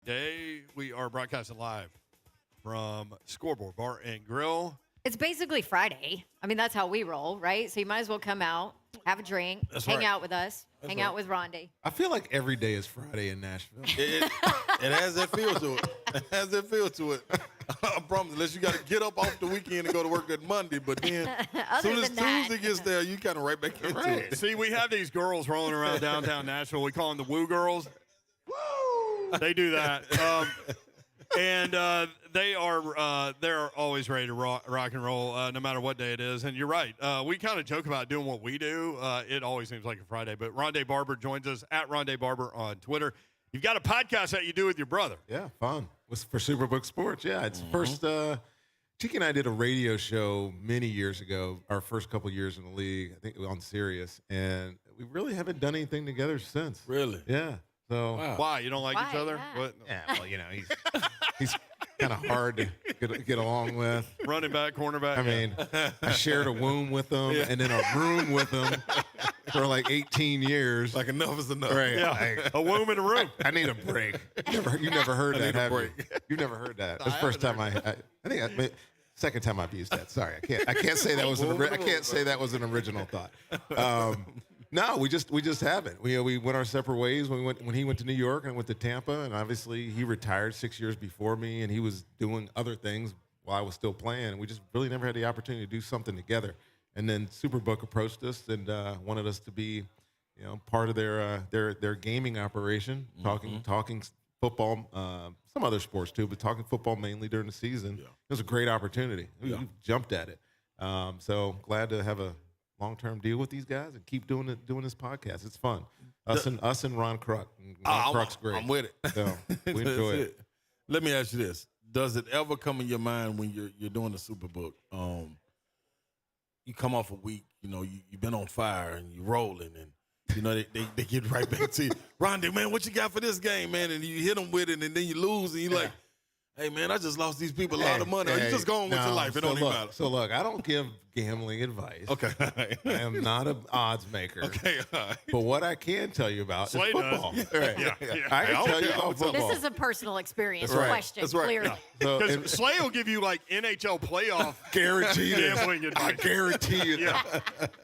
Today we are broadcasting live from Scoreboard Bar and Grill. It's basically Friday. I mean, that's how we roll, right? So you might as well come out, have a drink, hang out with us, hang out with Rondae. I feel like every day is Friday in Nashville. It has that feel to it. It has that feel to it. I promise. Unless you got to get up off the weekend and go to work at Monday, but then as soon as Tuesday gets there, you kind of right back into it. See, we have these girls rolling around downtown Nashville. We call them the Woo Girls. Woo! They do that. And they're always ready to rock and roll no matter what day it is. And you're right. We kind of joke about doing what we do. It always seems like a Friday. But Rondae Barber joins us at Rondae Barber on Twitter. You've got a podcast that you do with your brother. Yeah, fun. Was for Superbook Sports. Yeah, it's first. Cheeky and I did a radio show many years ago. Our first couple years in the league, I think it was on Sirius, and we really haven't done anything together since. Really? Yeah. So Why? You don't like each other? Yeah. What? yeah, well, he's kind of hard to get along with. Running back, cornerback. I mean, I shared a womb with him and then a room with him for like 18 years. Like enough is enough. Right. Yeah, Like, a womb in a room. I need a break. You never heard that, need a have you? break. You've never heard that. That's the first time I think second time I've used that. Sorry, I can't say that was I can't say that was an original thought. No, we just haven't. We went our separate ways. When he went to New York and I went to Tampa, and obviously he retired 6 years before me, and he was doing other things while I was still playing. And we just really never had the opportunity to do something together. And then Superbook approached us and wanted us to be, part of their gaming operation, talking football, some other sports too, but talking football mainly during the season. Yeah. It was a great opportunity. We jumped at it. So glad to have a long-term deal with these guys and keep doing this podcast. It's fun. Us and Ron Kruk. Ron Kruk's great. I'm with it. So we enjoy it. Let me ask you this: does it ever come in your mind when you're doing the Superbook? You come off a week, you've been on fire and you're rolling, and they get right back to you. Rondae, man, what you got for this game, man? And you hit them with it, and then you lose, and you're like, hey, man, I just lost these people a lot of money. Or you just going with your life. It don't even matter. So, look, I don't give gambling advice. Okay. I am not an odds maker. Okay. All right. But what I can tell you about Slay is football. does. Right. Yeah. I can tell you about football. This is a personal experience That's right. question, That's right. clearly. Yeah. So, Because Slay will give you like NHL playoff guaranteed gambling advice. I guarantee you. Yeah.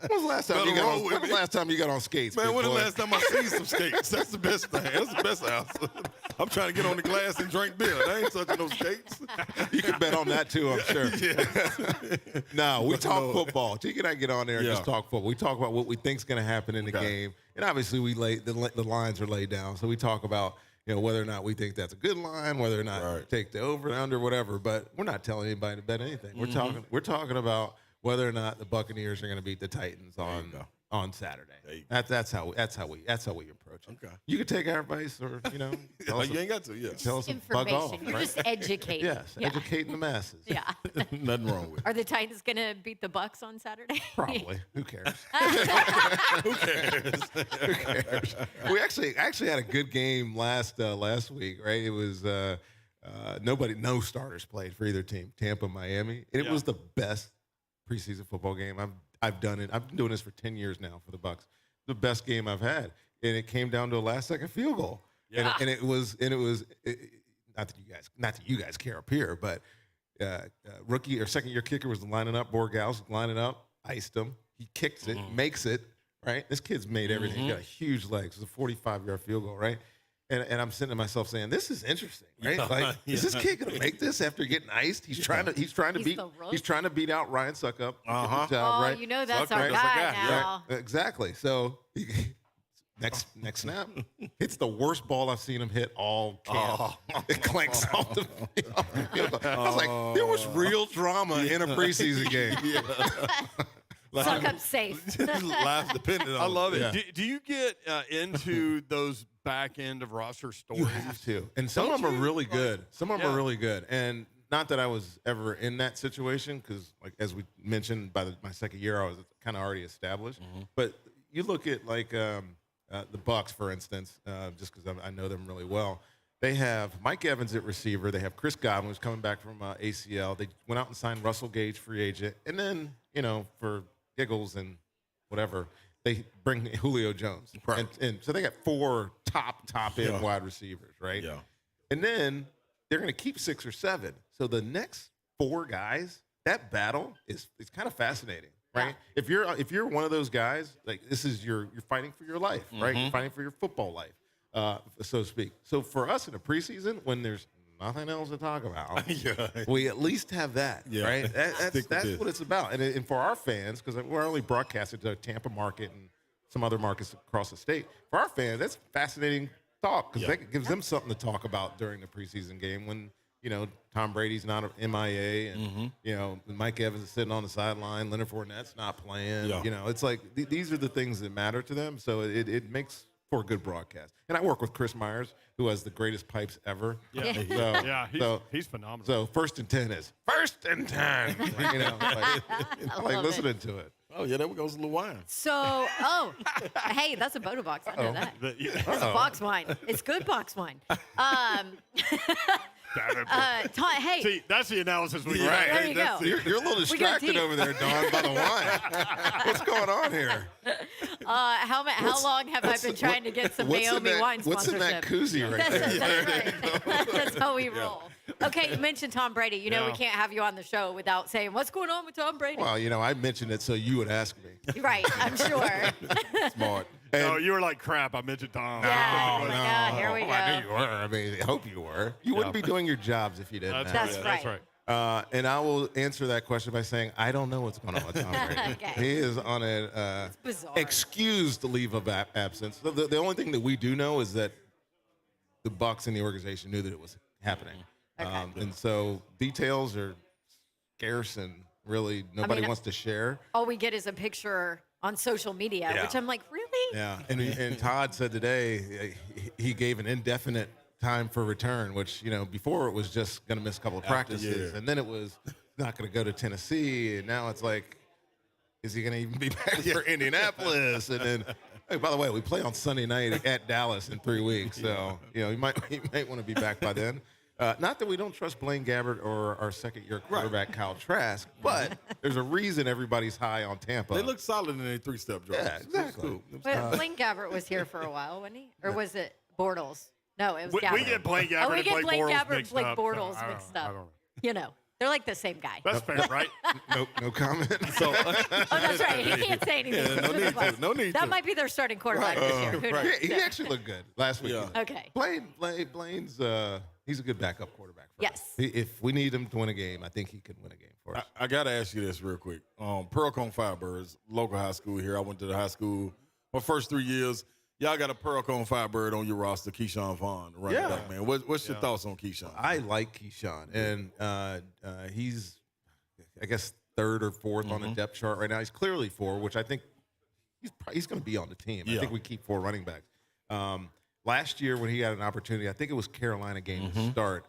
When was the last time you got on skates? Man, big when the boy? last time I seen some skates? That's the best thing. That's the best answer. I'm trying to get on the glass and drink beer. I ain't touching no skates. You can bet on that too, I'm sure. No, we talk football. Jake and I get on there and just talk football. We talk about what we think's going to happen in the game, and obviously we the lines are laid down. So we talk about whether or not we think that's a good line, whether or not take the over and under, whatever. But we're not telling anybody to bet anything. We're talking about whether or not the Buccaneers are going to beat the Titans on Saturday. That's how we approach it. Okay. You can take our advice, or You ain't got to. Yeah. tell us to bug off. Information. You're right? just educating. Yes, educating the masses. Yeah. Nothing wrong with it. Are the Titans going to beat the Bucks on Saturday? Probably. Who cares? Who cares? We actually had a good game last week, right? It was no starters played for either team. Tampa, Miami. And it was the best preseason football game I've done it. I've been doing this for 10 years now for the Bucks. The best game I've had, and it came down to a last-second field goal. Yeah. And it was not that you guys care up here, but rookie or second-year kicker was lining up. Borgals lining up, iced him. He kicks it, makes it. Right, this kid's made everything. He got huge legs. It was a 45-yard field goal. Right. And I'm sitting to myself saying, "This is interesting, right? Like, is this kid gonna make this after getting iced? He's trying to beat out Ryan Suckup. Oh, right? That's our guy now. Right? Exactly. So next snap, hits the worst ball I've seen him hit all camp. It clanks off the field. I was like, there was real drama in a preseason game. Suck up safe. Lives dependent on I love it. Yeah. Do you get into those back end of roster stories? You have to. And some of them are really good. Some of them are really good. And not that I was ever in that situation because, like as we mentioned, by my second year, I was kind of already established. But you look at like the Bucks, for instance, just because I know them really well. They have Mike Evans at receiver. They have Chris Godwin, who's coming back from ACL. They went out and signed Russell Gage, free agent. And then, for giggles and whatever, they bring Julio Jones. Right. And so they got four top end wide receivers, right? Yeah. And then they're going to keep 6 or 7. So the next 4 guys, that battle is kind of fascinating, right? Yeah. If you're one of those guys, like this is you're fighting for your life, right? You're fighting for your football life, so to speak. So for us in the preseason, when there's nothing else to talk about, we at least have that, right? That's what it's about. And for our fans, because we're only broadcasted to Tampa market and some other markets across the state, for our fans, that's fascinating talk because that gives them something to talk about during the preseason game when, Tom Brady's not an MIA and, Mike Evans is sitting on the sideline, Leonard Fournette's not playing. It's like these are the things that matter to them. So it makes for a good broadcast. And I work with Chris Myers, who has the greatest pipes ever. He's phenomenal. So 1st and 10 is 1st and 10. like listening to it. Oh, yeah, there goes a little wine. So, hey, that's a Boda box. I know that. It's a box wine. It's good box wine. Hey. See, that's the analysis we Right. There you go. You're a little distracted over there, Dawn, by the wine. What's going on here? How long have I been trying to get some Naomi wine sponsorship? What's in that koozie right there? That's right. That's how we roll. Okay, you mentioned Tom Brady. We can't have you on the show without saying, what's going on with Tom Brady? Well, I mentioned it so you would ask me. Right, I'm sure. Smart. No, you were like, crap, I mentioned Tom. Yeah, you're like, here we go. I knew you were. I mean, I hope you were. You wouldn't be doing your jobs if you didn't. That's right. That's right. And I will answer that question by saying I don't know what's going on with Tom Brady. Okay. He is on an excused leave of absence. So the only thing that we do know is that the Bucs and the organization knew that it was happening. Okay. And so details are scarce and really nobody wants to share. All we get is a picture on social media, which I'm like, really? Yeah. And Todd said today he gave an indefinite time for return, which, before it was just going to miss a couple of practices. And then it was not going to go to Tennessee. And now it's like, is he going to even be back for Indianapolis? And then, hey, by the way, we play on Sunday night at Dallas in 3 weeks. So, he might want to be back by then. Not that we don't trust Blaine Gabbert or our second-year quarterback, Kyle Trask, but there's a reason everybody's high on Tampa. They look solid in their 3-step drives. Yeah, exactly. But Blaine Gabbert was here for a while, wasn't he? Or was it Bortles? No, it was Gabbert. We get Blaine Gabbert we and get Blaine Bortles Gabbert and mixed Blake up. Bortles mixed up. I don't know. They're like the same guy. That's fair, right? No comment. So, That's right. He can't say anything. no need That to. might be their starting quarterback this year. Who knows? He actually looked good last week. Yeah. Okay. Blaine's he's a good backup quarterback for us. Yes. If we need him to win a game, I think he could win a game for us. I got to ask you this real quick. Pearl-Cone Firebirds, local high school here. I went to the high school my first 3 years. Y'all got a Pearl-Cone Firebird on your roster, Keyshawn Vaughn, running back, man. What's your thoughts on Keyshawn? I like Keyshawn, and he's, I guess, 3rd or 4th on the depth chart right now. He's clearly 4, which I think he's going to be on the team. I think we keep 4 running backs. Last year when he had an opportunity, I think it was Carolina game to start,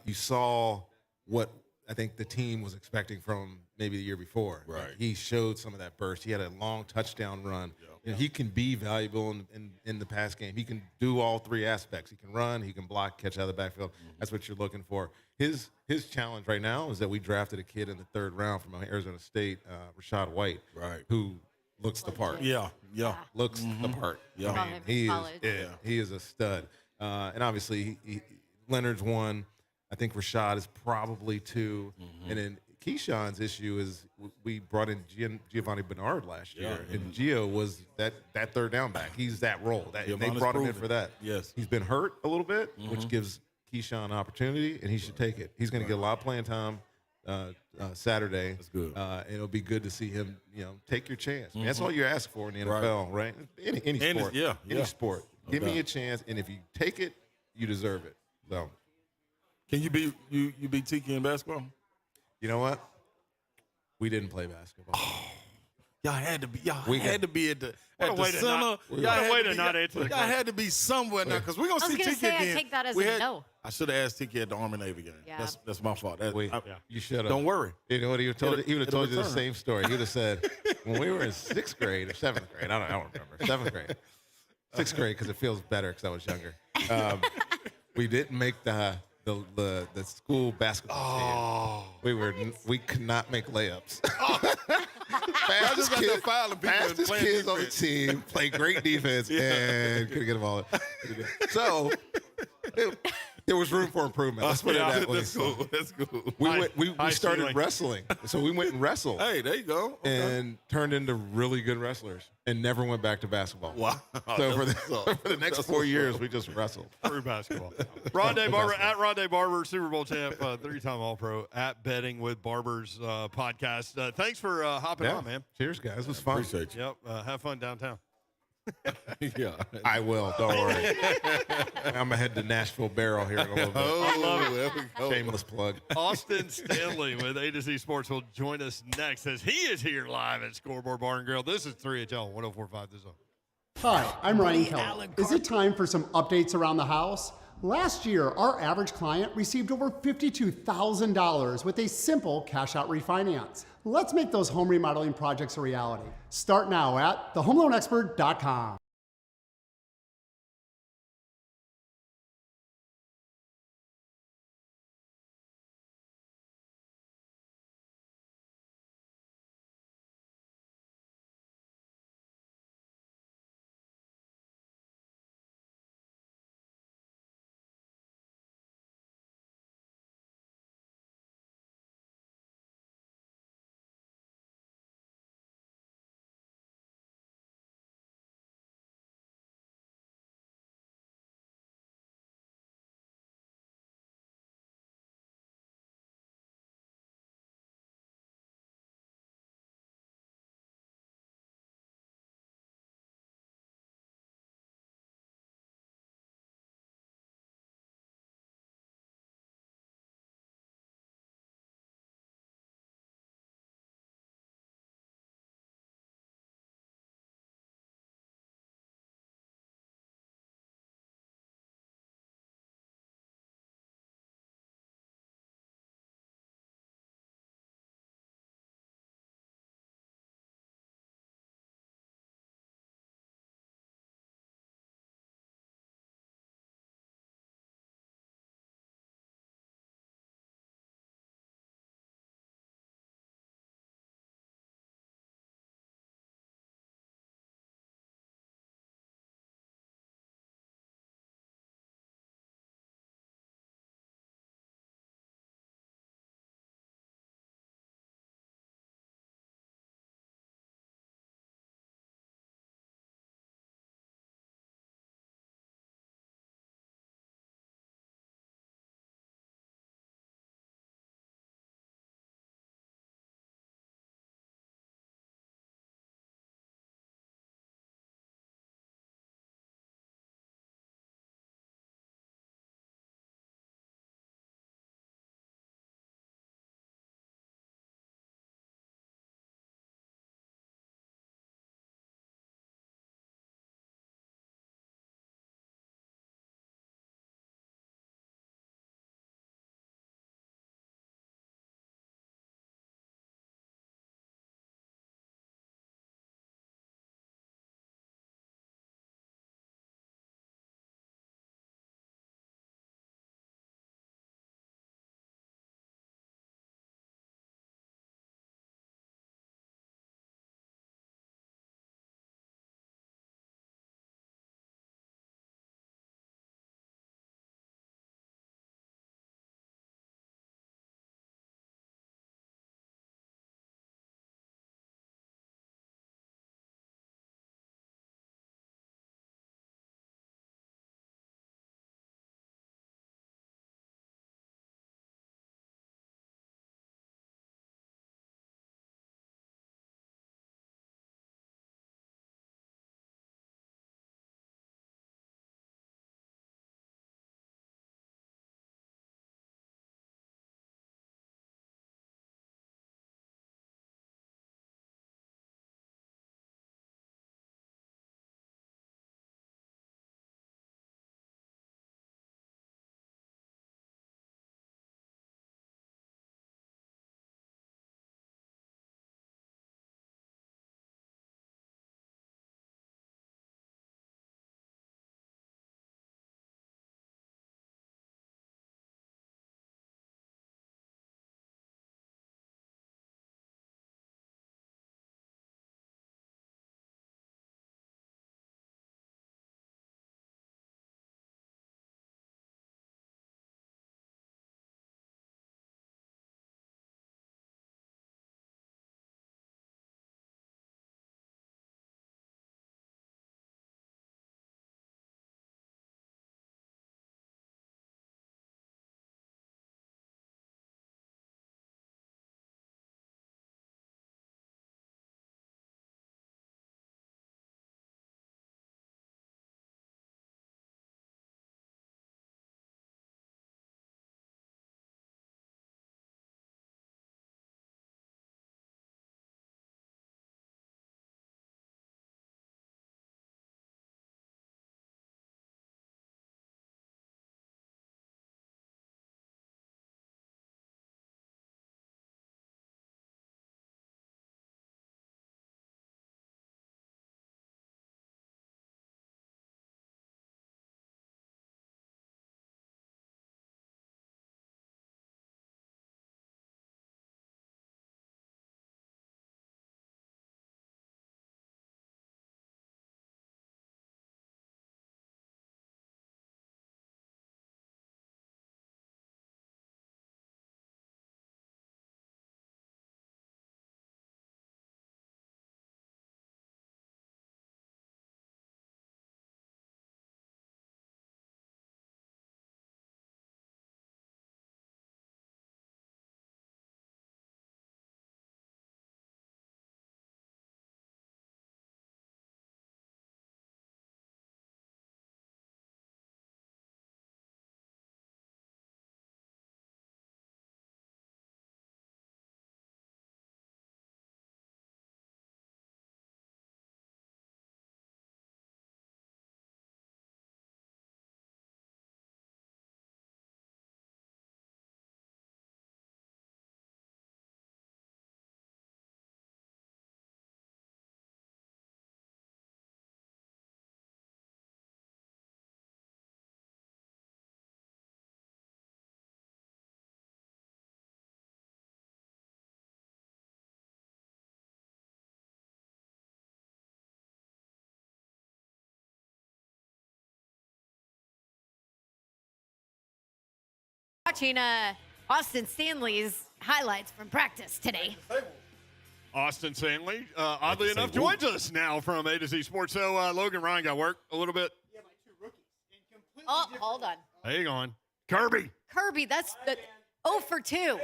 you saw what I think the team was expecting from maybe the year before. Right. He showed some of that burst. He had a long touchdown run. He can be valuable in the pass game. He can do all 3 aspects. He can run, he can block, catch out of the backfield. That's what you're looking for. His challenge right now is that we drafted a kid in the 3rd round from Arizona State, Rashad White, who looks the part. Looks the part. I mean, he is a stud. And obviously, Leonard's 1. I think Rashad is probably 2. And then Keyshawn's issue is we brought in Giovanni Bernard last year, and Gio was that 3rd down back. He's that role. They brought him in for that. Yes. He's been hurt a little bit, which gives Keyshawn an opportunity, and he should take it. He's going to get a lot of playing time Saturday. That's good. And it'll be good to see him, take your chance. I mean, that's all you ask for in the NFL, right? Any sport. Any sport. Give me a chance, and if you take it, you deserve it. So. Can you beat Tiki in basketball? You know what? We didn't play basketball. Y'all had to be. Y'all had to be at the center. Y'all had to be somewhere now because we're gonna see Tiki again. I take that as a no. I should have asked Tiki at the Army Navy game. Yeah. That's my fault. You should have. Don't worry. You know what he would have told you the same story. He would have said, when we were in 6th grade or 7th grade, I don't remember, 7th grade, 6th grade because it feels better because I was younger. We didn't make the school basketball team. We could not make layups. Fastest kids on the team, play great defense, and couldn't get them all. So There was room for improvement. Let's put it that way. That's cool. That's cool. We high started ceiling. wrestling, so we went and wrestled. Hey, there you go. Okay. And turned into really good wrestlers, and never went back to basketball. Wow. So for That's what's up. the next That's 4 what's years, up. we just wrestled. Through basketball. Rondae Barber at Rondae Barber, Super Bowl champ, 3-time All-Pro at Betting with Barbers podcast. Thanks for hopping on, man. Cheers, guys. It was fun. Appreciate you. Yep. Have fun downtown. Yeah. I will. Don't worry. I'm gonna head to Nashville Barrel here in a little bit. I love it. There we go. Shameless plug. Austin Stanley with A to Z Sports will join us next as he is here live at Scoreboard Bar and Grill. This is 3HL 104.5 The Zone. Hi, I'm Ryan Kelly. Is it time for some updates around the house? Last year, our average client received over $52,000 with a simple cash-out refinance. Let's make those home remodeling projects a reality. Start now at thehomeloanexpert.com. watching Austin Stanley's highlights from practice today. Austin Stanley, oddly enough, joins us now from A to Z Sports. So Logan Ryan got work a little bit. Yeah, my 2 rookies. Oh, hold on. Hang on. Kirby. Kirby, that's the 0 for 2.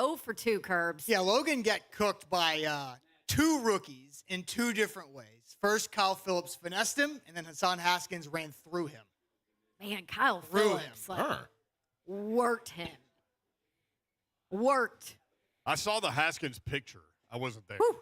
0 for 2, Curbs. Yeah, Logan got cooked by 2 rookies in 2 different ways. First, Kyle Phillips finessed him, and then Hassan Haskins ran through him. Man, Kyle Through Phillips worked him. Worked. I saw the Haskins picture. I wasn't there. Whew.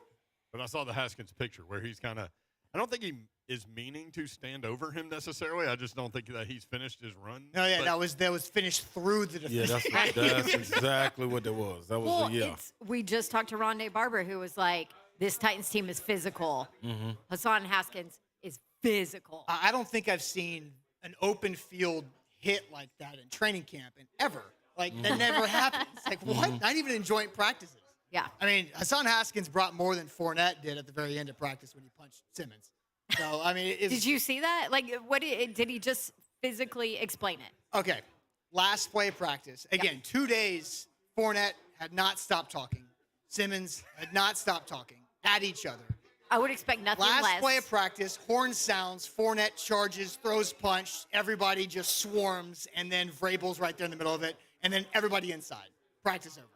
But I saw the Haskins picture where he's kind of – I don't think he is meaning to stand over him necessarily. I just don't think that he's finished his run. No, yeah, But that was finished through the defense. Yeah, that's exactly what that was. That was we just talked to Rondae Barber, who was like, this Titans team is physical. Mm-hmm. Hassan Haskins is physical. I don't think I've seen an open field hit like that in training camp and ever. Like, that never happens. Like, what? Not even in joint practices. Yeah. I mean, Hassan Haskins brought more than Fournette did at the very end of practice when he punched Simmons. So, I mean, Did you see that? Like, what did he just physically explain it? Okay. Last play of practice. Again, 2 days, Fournette had not stopped talking. Simmons had not stopped talking at each other. I would expect nothing less. Last play of practice, horn sounds, Fournette charges, throws punch, everybody just swarms, and then Vrabel's right there in the middle of it, and then everybody inside. Practice over.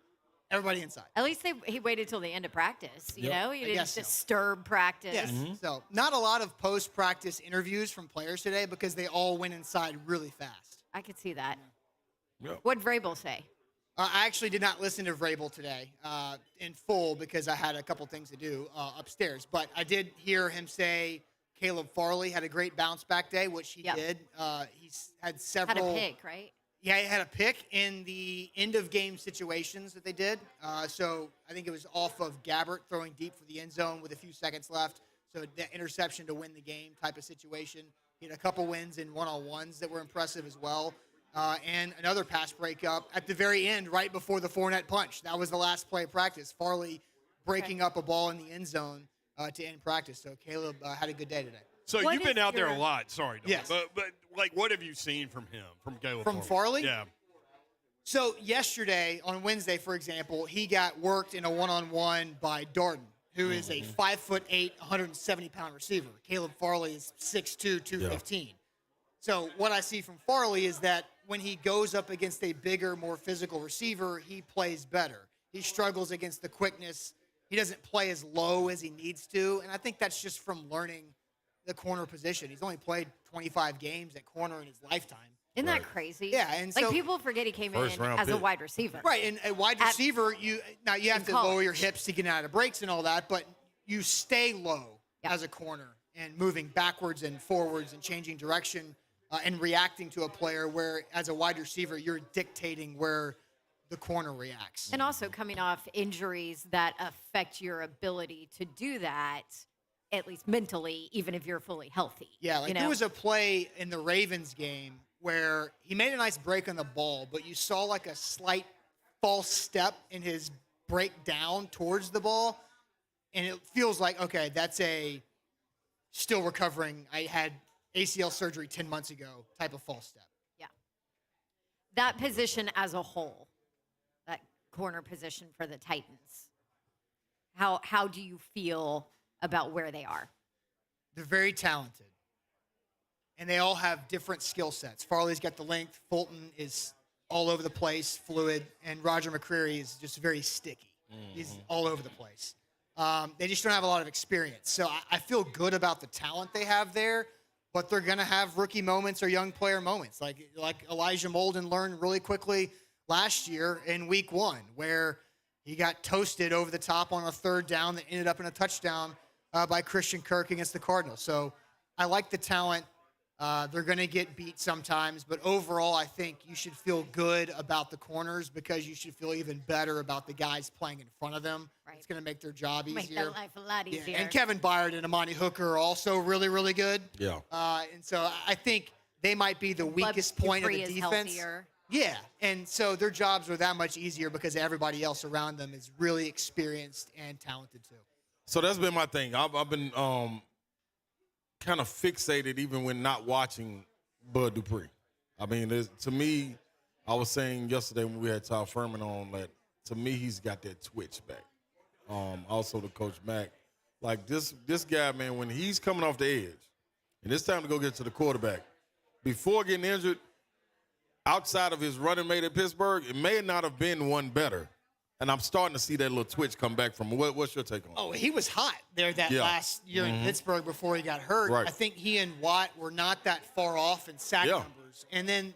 Everybody inside. At least he waited till the end of practice. You know, he didn't guess so. disturb practice. Yes. So not a lot of post-practice interviews from players today because they all went inside really fast. I could see that. Yep. What'd Vrabel say? I actually did not listen to Vrabel today in full because I had a couple things to do upstairs. But I did hear him say Caleb Farley had a great bounce-back day, which he did. He's had several. Had a pick, right? Yeah, he had a pick in the end-of-game situations that they did. So I think it was off of Gabbert throwing deep for the end zone with a few seconds left. So that interception to win the game type of situation. He had a couple wins in one-on-ones that were impressive as well. And another pass breakup at the very end, right before the Fournette punch. That was the last play of practice. Farley breaking up a ball in the end zone to end practice. So Caleb had a good day today. So you've been out there a lot. Sorry. Don. Yes. But like, what have you seen from him, from Caleb From Farley? Yeah. So yesterday, on Wednesday, for example, he got worked in a one-on-one by Darden, who is a 5'8", 170-pound receiver. Caleb Farley is 6'2", 215. Yeah. So what I see from Farley is that when he goes up against a bigger, more physical receiver, he plays better. He struggles against the quickness. He doesn't play as low as he needs to, and I think that's just from learning the corner position. He's only played 25 games at corner in his lifetime. Isn't that crazy? Yeah, and like so people forget he came in as a wide receiver. Right, and a wide receiver, you have to lower your hips to get out of breaks and all that, but you stay low as a corner and moving backwards and forwards and changing direction and reacting to a player where, as a wide receiver, you're dictating where the corner reacts. And also coming off injuries that affect your ability to do that, at least mentally, even if you're fully healthy. Yeah, like there was a play in the Ravens game where he made a nice break on the ball, but you saw like a slight false step in his breakdown towards the ball, and it feels like, okay, that's a still recovering. I had ACL surgery 10 months ago type of false step. Yeah. That position as a whole, that corner position for the Titans, how do you feel about where they are? They're very talented, and they all have different skill sets. Farley's got the length. Fulton is all over the place, fluid, and Roger McCreary is just very sticky. He's all over the place. They just don't have a lot of experience. So I feel good about the talent they have there, but they're going to have rookie moments or young player moments, like Elijah Molden learned really quickly last year in week 1, where he got toasted over the top on a third down that ended up in a touchdown by Christian Kirk against the Cardinals. So I like the talent. They're going to get beat sometimes, but overall, I think you should feel good about the corners because you should feel even better about the guys playing in front of them. Right. It's going to make their job easier. Make their life a lot easier. Yeah. And Kevin Byard and Amani Hooker are also really, really good. Yeah. And so I think they might be the weakest point of the defense. Healthier. Yeah, and so their jobs are that much easier because everybody else around them is really experienced and talented too. So that's been my thing. I've been kind of fixated even when not watching Bud Dupree. I mean, to me, I was saying yesterday when we had Todd Furman on that to me he's got that twitch back. Also the Coach Mack. Like this guy, man, when he's coming off the edge, and it's time to go get to the quarterback, before getting injured, outside of his running mate at Pittsburgh, it may not have been one better. And I'm starting to see that little twitch come back from him. What's your take on it? Oh, he was hot there that last year in Pittsburgh before he got hurt. Right. I think he and Watt were not that far off in sack numbers. And then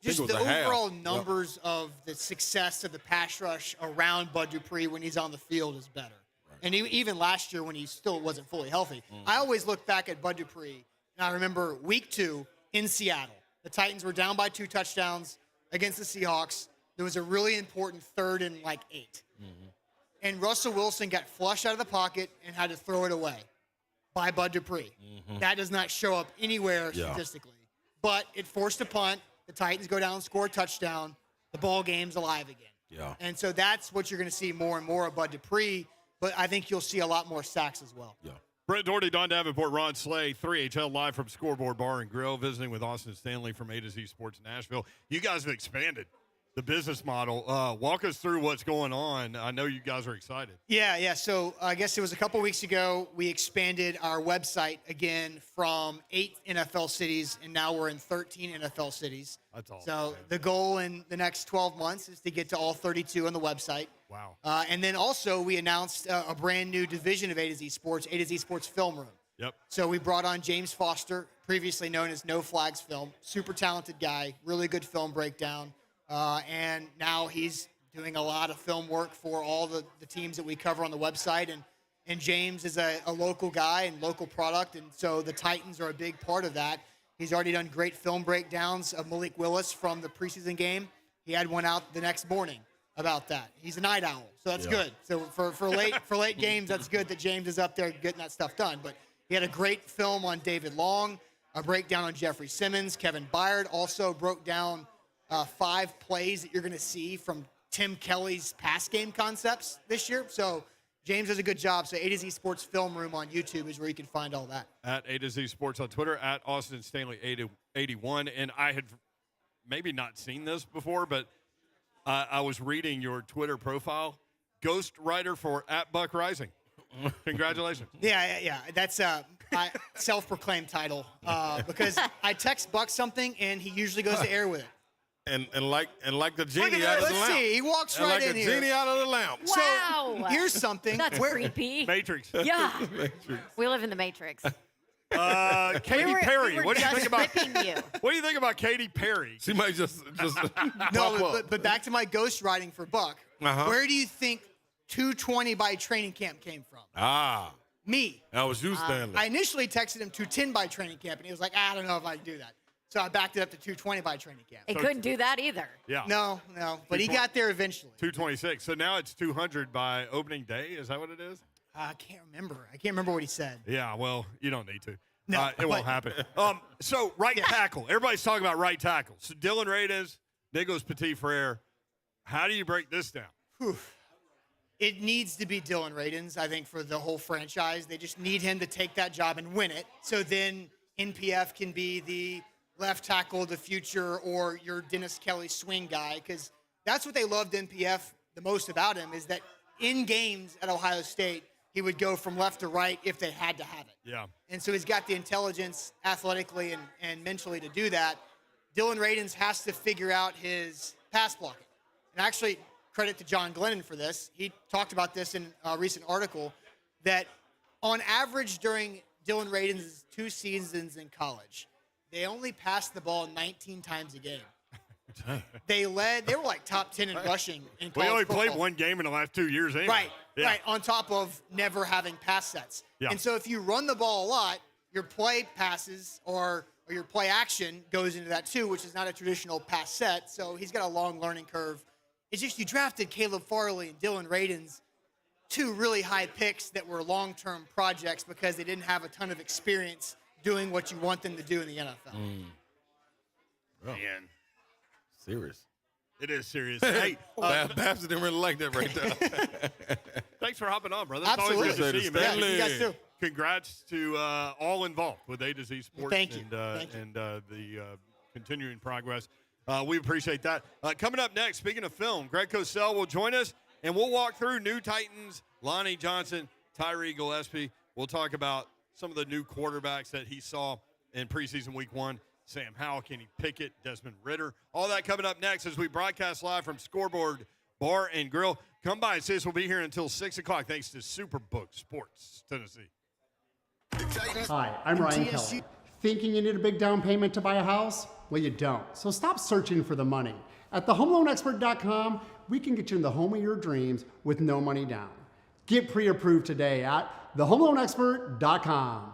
just the overall numbers of the success of the pass rush around Bud Dupree when he's on the field is better. Right. And even last year when he still wasn't fully healthy. I always look back at Bud Dupree, and I remember week 2 in Seattle. The Titans were down by 2 touchdowns against the Seahawks. There was a really important 3rd and 8. And Russell Wilson got flushed out of the pocket and had to throw it away by Bud Dupree. That does not show up anywhere statistically. But it forced a punt. The Titans go down and score a touchdown. The ball game's alive again. Yeah. And so that's what you're going to see more and more of Bud Dupree. But I think you'll see a lot more sacks as well. Yeah. Brett Doherty, Don Davenport, Ron Slay, 3HL live from Scoreboard Bar and Grill, visiting with Austin Stanley from A to Z Sports Nashville. You guys have expanded the business model. Walk us through what's going on. I know you guys are excited. Yeah. So I guess it was a couple weeks ago we expanded our website again from 8 NFL cities, and now we're in 13 NFL cities. That's awesome. So the goal in the next 12 months is to get to all 32 on the website. Wow. And then also we announced a brand new division of A to Z Sports, A to Z Sports Film Room. Yep. So we brought on James Foster, previously known as No Flags Film. Super talented guy, really good film breakdown. And now he's doing a lot of film work for all the teams that we cover on the website. And James is a local guy and local product, and so the Titans are a big part of that. He's already done great film breakdowns of Malik Willis from the preseason game. He had one out the next morning about that. He's a night owl, so that's good. So for late games, that's good that James is up there getting that stuff done. But he had a great film on David Long, a breakdown on Jeffrey Simmons. Kevin Byard also broke down 5 plays that you're going to see from Tim Kelly's pass game concepts this year. So James does a good job. So A to Z Sports Film Room on YouTube is where you can find all that. At A to Z Sports on Twitter, at Austin Stanley 81. And I had maybe not seen this before, but I was reading your Twitter profile. Ghost writer for at Buck Rising. Congratulations. Yeah. That's my self-proclaimed title because I text Buck something and he usually goes to air with it. And like the genie out of the lamp. Let's see. He walks right in here. Like the genie out of the lamp. Wow. So here's something. That's creepy. Matrix. Yeah. We live in the Matrix. Katy Perry. What do you think about? You. What do you think about Katy Perry? She might just No, but back to my ghost writing for Buck. Where do you think 220 by training camp came from? Me. That was you, Stanley. I initially texted him 210 by training camp, and he was like, I don't know if I can do that. So I backed it up to 220 by training camp. It couldn't do that either. Yeah. No. But he got there eventually. 226. So now it's 200 by opening day. Is that what it is? I can't remember what he said. Yeah, well, you don't need to. No, it won't happen. So right tackle. Everybody's talking about right tackle. So Dylan Radez, Nicholas Petit-Frere. How do you break this down? Whew. It needs to be Dylan Radens, I think, for the whole franchise. They just need him to take that job and win it. So then NPF can be the left tackle of the future or your Dennis Kelly swing guy, because that's what they loved NPF the most about him, is that in games at Ohio State, he would go from left to right if they had to have it. Yeah. And so he's got the intelligence athletically and mentally to do that. Dylan Radens has to figure out his pass blocking. And actually, credit to John Glennon for this. He talked about this in a recent article, that on average during Dylan Radens' 2 seasons in college, they only passed the ball 19 times a game. They were like top 10 in rushing in college We only football. played one game in the last 2 years anyway. Right, on top of never having pass sets. Yeah. And so if you run the ball a lot, your play passes or your play action goes into that too, which is not a traditional pass set. So he's got a long learning curve. It's just you drafted Caleb Farley and Dylan Radens, 2 really high picks that were long-term projects because they didn't have a ton of experience doing what you want them to do in the NFL. Man. Serious. It is serious. Hey, Babs didn't really like that right there. thanks for hopping on, brother. Absolutely. It's always good to see you, man. Yeah, you guys too. Congrats to all involved with A to Z Sports Thank you. and the continuing progress. We appreciate that. Coming up next, speaking of film, Greg Cosell will join us, and we'll walk through new Titans, Lonnie Johnson, Tyree Gillespie. We'll talk about some of the new quarterbacks that he saw in preseason week 1. Sam Howell, Kenny Pickett, Desmond Ritter. All that coming up next as we broadcast live from Scoreboard Bar and Grill. Come by and see us. We'll be here until 6 o'clock thanks to Superbook Sports Tennessee. Hi, I'm Ryan Kelly. Thinking you need a big down payment to buy a house? Well, you don't. So stop searching for the money. At thehomeloanexpert.com, we can get you in the home of your dreams with no money down. Get pre-approved today at thehomeloanexpert.com.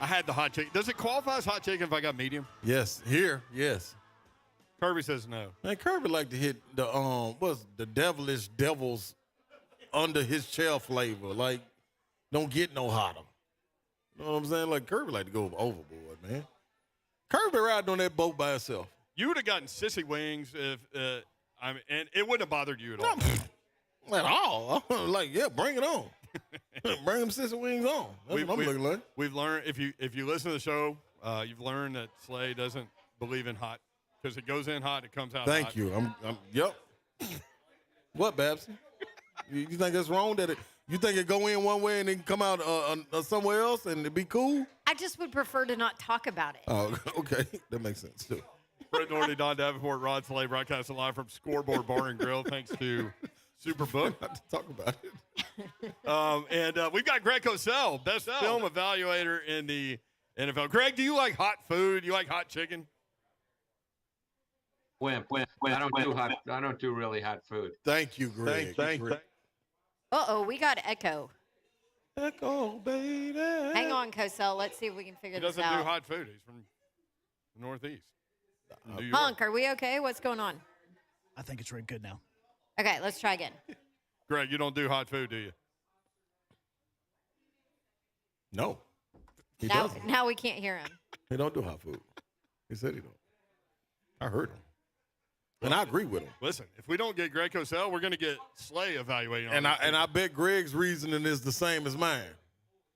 I had the hot chicken. Does it qualify as hot chicken if I got medium? Yes, here, yes. Kirby says no. Man, Kirby like to hit the what's the devilish devils under his chair flavor. Like, don't get no hotter. You know what I'm saying? Like Kirby like to go overboard, man. Kirby riding on that boat by himself. You would have gotten sissy wings if and it wouldn't have bothered you at all. At all. Like, yeah, bring it on. Bring them sissy wings on. That's what I'm looking like. We've learned if you listen to the show, you've learned that Slay doesn't believe in hot because it goes in hot, it comes out. Thank hot. you. I'm yep. What, Babs? You think that's wrong? That you think it go in one way and then come out somewhere else and it be cool? I just would prefer to not talk about it. Oh, okay. That makes sense too. Fred Norty, Don Davenport, Rod Slay, broadcasting live from Scoreboard Bar and Grill. Thanks to Superbook. Not to talk about it. And we've got Greg Cosell, best film evaluator in the NFL. Greg, do you like hot food? You like hot chicken? I don't do really hot food. Thank you, Greg. Thank you. Uh-oh, we got echo. Echo, baby. Hang on, Cosell. Let's see if we can figure He this doesn't out. do hot food. He's from the Northeast. New York. Hunk, are we okay? What's going on? I think it's really good now. Okay, let's try again. Greg, you don't do hot food, do you? No. He Now, doesn't. now we can't hear him. He don't do hot food. He said he don't. I heard him. And I agree with him. Listen, if we don't get Greg Cosell, we're going to get Slay evaluating. And I bet Greg's reasoning is the same as mine.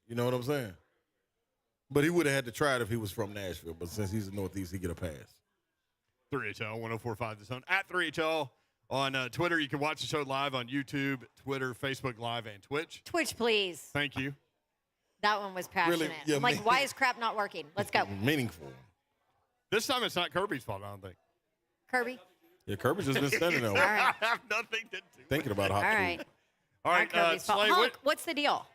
You know what I'm saying? But he would have had to try it if he was from Nashville. But since he's in the Northeast, he get a pass. 3HL 1045 The Zone at 3HL on Twitter. You can watch the show live on YouTube, Twitter, Facebook Live, and Twitch. Twitch, please. Thank you. That one was passionate. yeah, I'm like, why is crap not working? Let's go. Meaningful. This time it's not Kirby's fault, I don't think. Kirby. Yeah, Kirby's just been standing there All right. I have nothing to do. thinking about hot All food. right. All right, Not Kirby's fault. Slay, Hunk, what's the deal?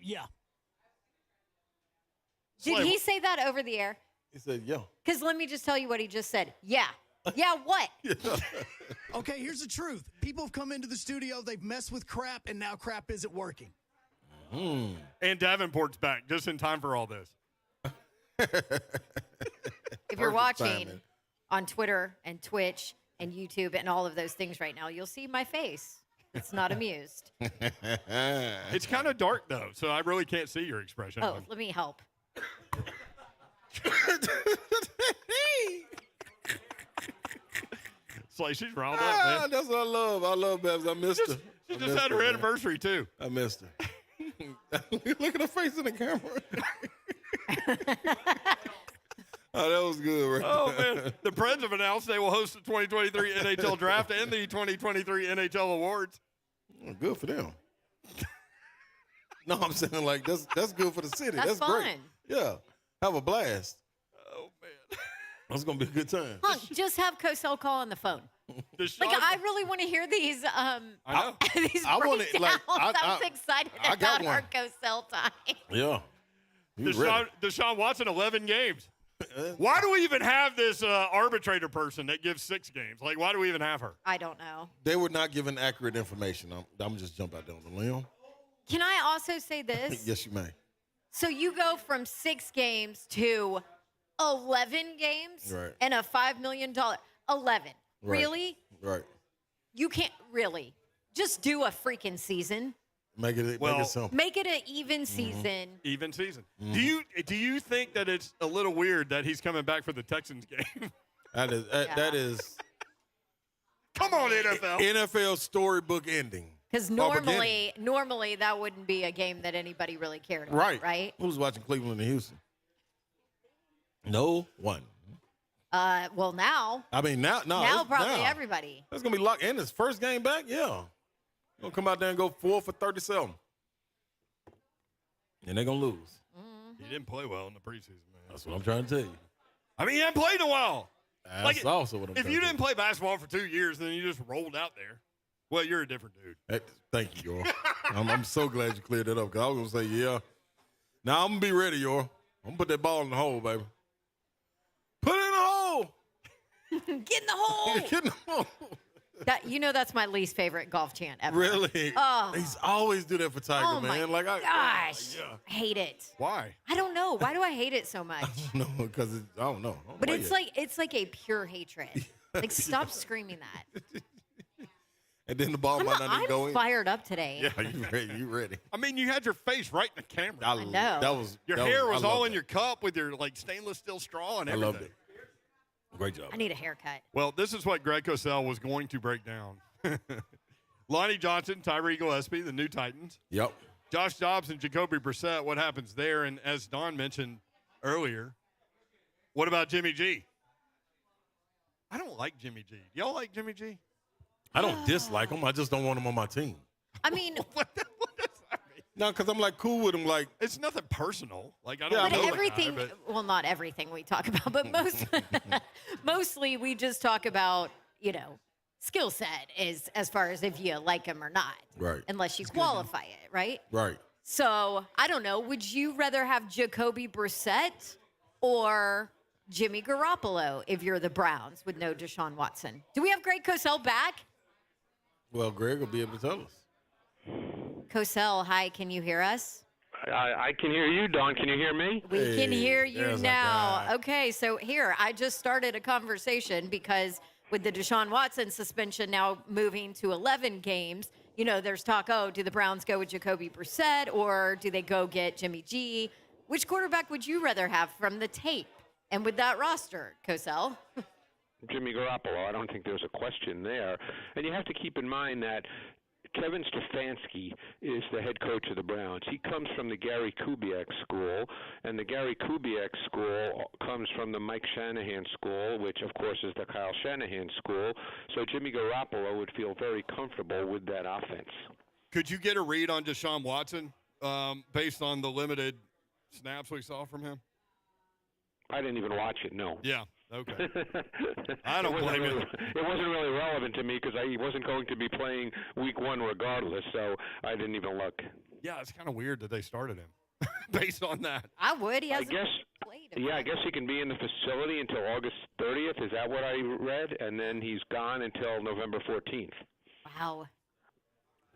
Yeah. Did Slay, he say that over the air? He said, yeah. Because let me just tell you what he just said. Yeah. Yeah, what? Okay, here's the truth. People have come into the studio, they've messed with crap, and now crap isn't working. And Davenport's back just in time for all this. If you're Perfect watching timing. on Twitter and Twitch and YouTube and all of those things right now, you'll see my face. It's not amused. It's kind of dark, though, so I really can't see your expression. Oh, let me help. Slay, she's riled up, man. That's what I love. I love Babs. I missed her. She I just missed had her man. anniversary, too. I missed her. Look at her face in the camera. Oh, that was good, right? Oh, man. The Preds have announced they will host the 2023 NHL Draft and the 2023 NHL Awards. Oh, good for them. No, I'm saying like that's good for the city. That's great. fun. Yeah, have a blast. Oh, man. That's gonna be a good time. Hunk, just have Cosell call on the phone. Deshaun, Like, I really want to hear these I know. these I wanna, breakdowns. like, I I- was excited I got about our one. Cosell time. Yeah. You ready. Deshaun Watson, 11 games. Why do we even have this arbitrator person that gives 6 games? Like, why do we even have her? I don't know. They were not given accurate information. I'm just jump out there on the limb. Can I also say this? Yes, you may. So you go from 6 games to 11 games Right. and a $5 million. 11. Right. Really? Right. You can't really. Just do a freaking season. Make it simple. Make it an even season. Even season. Do you think that it's a little weird that he's coming back for the Texans game? That is Come on, NFL. NFL storybook ending. Because normally that wouldn't be a game that anybody really cared about, right? Who was watching Cleveland and Houston? No one. Well, now. I mean, now Probably everybody. That's gonna be locked in his first game back. Yeah, gonna come out there and go 4 for 37, and they're gonna lose. He didn't play well in the preseason, man. That's what I'm trying to tell you. I mean, he hadn't played in a while. That's also what I'm If trying you to didn't play basketball for 2 years, then you just rolled out there. Well, you're a different dude. Hey, thank you, Yor. I'm so glad you cleared that up because I was gonna say yeah. Now I'm gonna be ready, Yor. I'm gonna put that ball in the hole, baby. Put it in the hole. Get in the hole. Get in the hole. That's my least favorite golf chant ever. Really? Oh. He's always do that for Tiger, Oh my man. gosh. I hate it. Why? I don't know. Why do I hate it so much? No, because I don't know. But it's like a pure hatred. Like, stop screaming that. And then the ball might not even go I'm in. fired up today. Yeah, you ready? You ready? I mean, you had your face right in the camera. I know. Your hair was all in your cup with your stainless steel straw and I everything. loved it. Great job. I need a haircut. Well, this is what Greg Cosell was going to break down. Lonnie Johnson, Tyree Gillespie, the new Titans. Yep. Josh Dobbs and Jacoby Brissett, what happens there? And as Don mentioned earlier, what about Jimmy G? I don't like Jimmy G. Y'all like Jimmy G? I don't dislike him. I just don't want him on my team. I mean, what does that mean? No, because I'm like cool with him. Like it's nothing personal. Like I don't but know everything. the guy, but Well, not everything we talk about, but mostly we just talk about skill set is as far as if you like him or not. Right. Unless you qualify it, right? Right. So I don't know. Would you rather have Jacoby Brissett or Jimmy Garoppolo if you're the Browns with no Deshaun Watson? Do we have Greg Cosell back? Well, Greg will be able to tell us. Cosell, hi. Can you hear us? I can hear you, Don. Can you hear me? We can hear you there's our now. guy. Okay, so here, I just started a conversation because with the Deshaun Watson suspension now moving to 11 games, there's talk, do the Browns go with Jacoby Brissett or do they go get Jimmy G? Which quarterback would you rather have from the tape and with that roster, Cosell? Jimmy Garoppolo. I don't think there's a question there. And you have to keep in mind that Kevin Stefanski is the head coach of the Browns. He comes from the Gary Kubiak school, and the Gary Kubiak school comes from the Mike Shanahan school, which, of course, is the Kyle Shanahan school. So Jimmy Garoppolo would feel very comfortable with that offense. could you get a read on Deshaun Watson based on the limited snaps we saw from him? I didn't even watch it, no. Yeah. Okay. I don't blame you. It wasn't really relevant to me because he wasn't going to be playing week 1 regardless, so I didn't even look. Yeah, it's kind of weird that they started him based on that. I would. He hasn't guess, played him. Yeah, I guess he can be in the facility until August 30th. Is that what I read? And then he's gone until November 14th. Wow.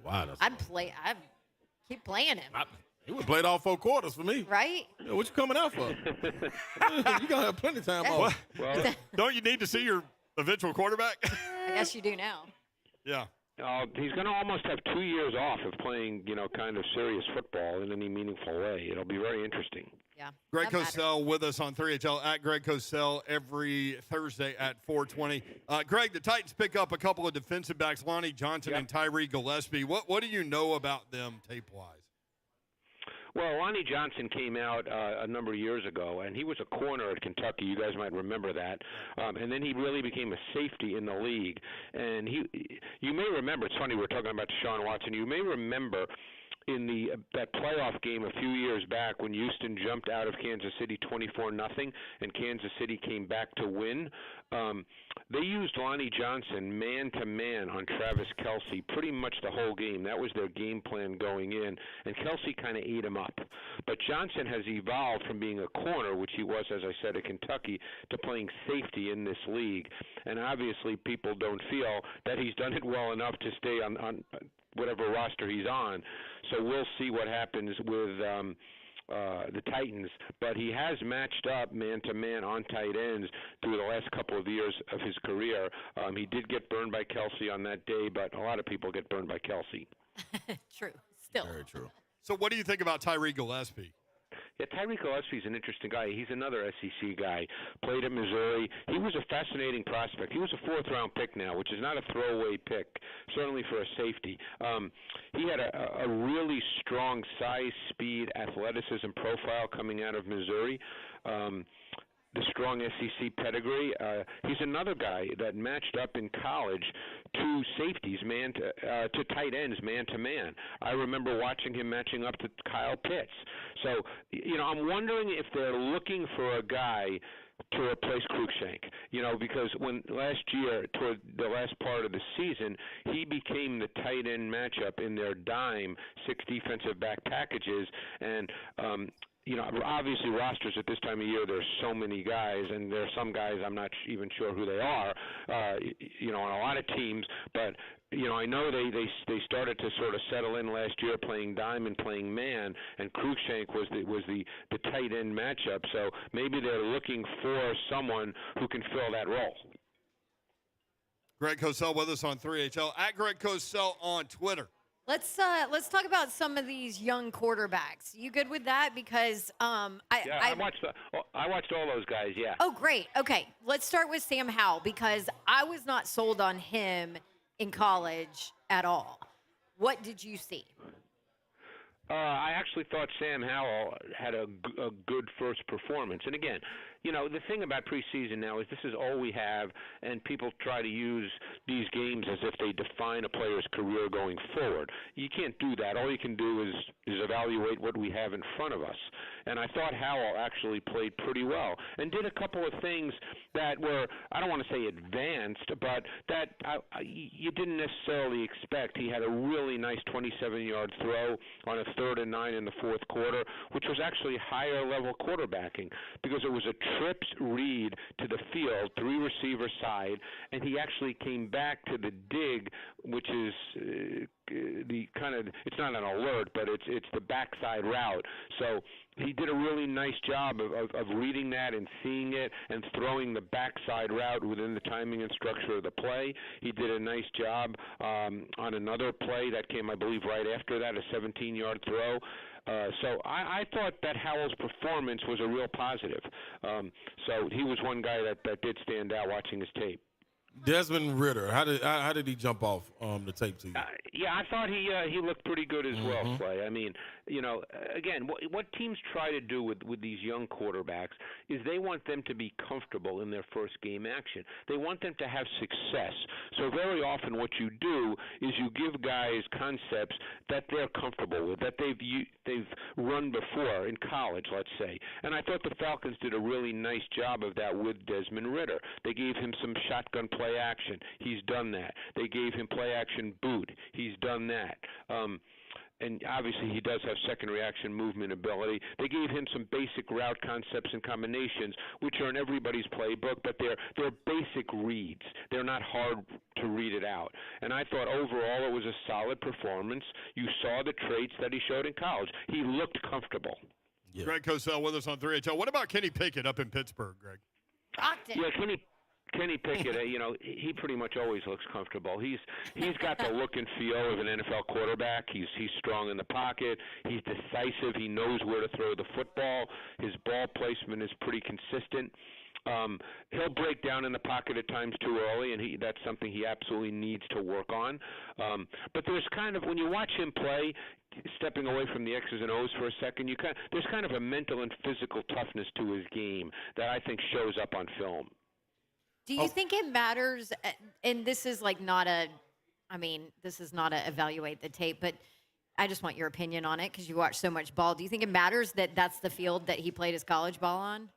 Wow. That's I'd keep playing him. he would played all 4 quarters for me. Right? Yeah, what you coming out for? You gonna have plenty of time off. Well, Don't you need to see your eventual quarterback? I guess you do now. Yeah. he's going to almost have 2 years off of playing, kind of serious football in any meaningful way. It'll be very interesting. Yeah. Greg that matters. Cosell with us on 3HL at Greg Cosell every Thursday at 4:20. Greg, the Titans pick up a couple of defensive backs, Lonnie Johnson and Tyree Gillespie. What do you know about them tape-wise? Well, Lonnie Johnson came out a number of years ago, and he was a corner at Kentucky. You guys might remember that. And then he really became a safety in the league. And you may remember, it's funny, we're talking about Deshaun Watson. You may remember in that playoff game a few years back when Houston jumped out of Kansas City 24-0 and Kansas City came back to win. They used Lonnie Johnson man-to-man on Travis Kelce pretty much the whole game. That was their game plan going in, and Kelce kind of ate him up. But Johnson has evolved from being a corner, which he was, as I said, at Kentucky, to playing safety in this league. And obviously people don't feel that he's done it well enough to stay on whatever roster he's on. So we'll see what happens with the Titans. But he has matched up man-to-man on tight ends through the last couple of years of his career. He did get burned by Kelce on that day, but a lot of people get burned by Kelce. True. Still. Very true. So what do you think about Tyree Gillespie? Yeah, Tyreek Gillespie's an interesting guy. He's another SEC guy. Played at Missouri. He was a fascinating prospect. He was a 4th-round pick now, which is not a throwaway pick, certainly for a safety. He had a really strong size, speed, athleticism profile coming out of Missouri. The strong SEC pedigree. He's another guy that matched up in college to safeties, to tight ends, man-to-man. I remember watching him matching up to Kyle Pitts. So, I'm wondering if they're looking for a guy to replace Cruikshank, because when last year, toward the last part of the season, he became the tight end matchup in their dime 6 defensive back packages, and obviously rosters at this time of year, there's so many guys, and there are some guys I'm not even sure who they are, on a lot of teams. But, I know they started to sort of settle in last year playing dime and playing man, and Cruikshank was the tight end matchup. So maybe they're looking for someone who can fill that role. Greg Cosell with us on 3HL, at Greg Cosell on Twitter. Let's talk about some of these young quarterbacks. You good with that? Because I watched all those guys. Yeah. Oh, great. Okay, let's start with Sam Howell because I was not sold on him in college at all. What did you see? I actually thought Sam Howell had a good first performance. And again, the thing about preseason now is this is all we have, and people try to use these games as if they define a player's career going forward. You can't do that. All you can do is evaluate what we have in front of us. And I thought Howell actually played pretty well and did a couple of things that were, I don't want to say advanced, but that you didn't necessarily expect. He had a really nice 27-yard throw on a 3rd and 9 in the fourth quarter, which was actually higher level quarterbacking because it was a trips read to the field, 3 receiver side, and he actually came back to the dig, which is the kind of, it's not an alert, but it's the backside route. So he did a really nice job of reading that and seeing it and throwing the backside route within the timing and structure of the play. He did a nice job on another play that came, I believe, right after that, a 17-yard throw. So I thought that Howell's performance was a real positive. So he was one guy that did stand out watching his tape. Desmond Ridder, how did he jump off the tape to you? Yeah, I thought he looked pretty good as well, Slay. I mean, again, what teams try to do with these young quarterbacks is they want them to be comfortable in their first game action. They want them to have success. So very often what you do is you give guys concepts that they're comfortable with, that they've run before in college, let's say. And I thought the Falcons did a really nice job of that with Desmond Ridder. They gave him some shotgun play action. He's done that. They gave him play action boot. He's done that. And obviously he does have second reaction movement ability. They gave him some basic route concepts and combinations, which are in everybody's playbook, but they're basic reads. They're not hard to read it out. And I thought overall it was a solid performance. You saw the traits that he showed in college. He looked comfortable. Yeah. Greg Cosell with us on 3HL. What about Kenny Pickett up in Pittsburgh, Greg? Yeah, Kenny Pickett, he pretty much always looks comfortable. He's got the look and feel of an NFL quarterback. He's strong in the pocket. He's decisive. He knows where to throw the football. His ball placement is pretty consistent. He'll break down in the pocket at times too early, and that's something he absolutely needs to work on. But there's kind of, when you watch him play, stepping away from the X's and O's for a second, there's kind of a mental and physical toughness to his game that I think shows up on film. Do you think it matters, and this is this is not a evaluate the tape, but I just want your opinion on it because you watch so much ball. Do you think it matters that that's the field that he played his college ball on?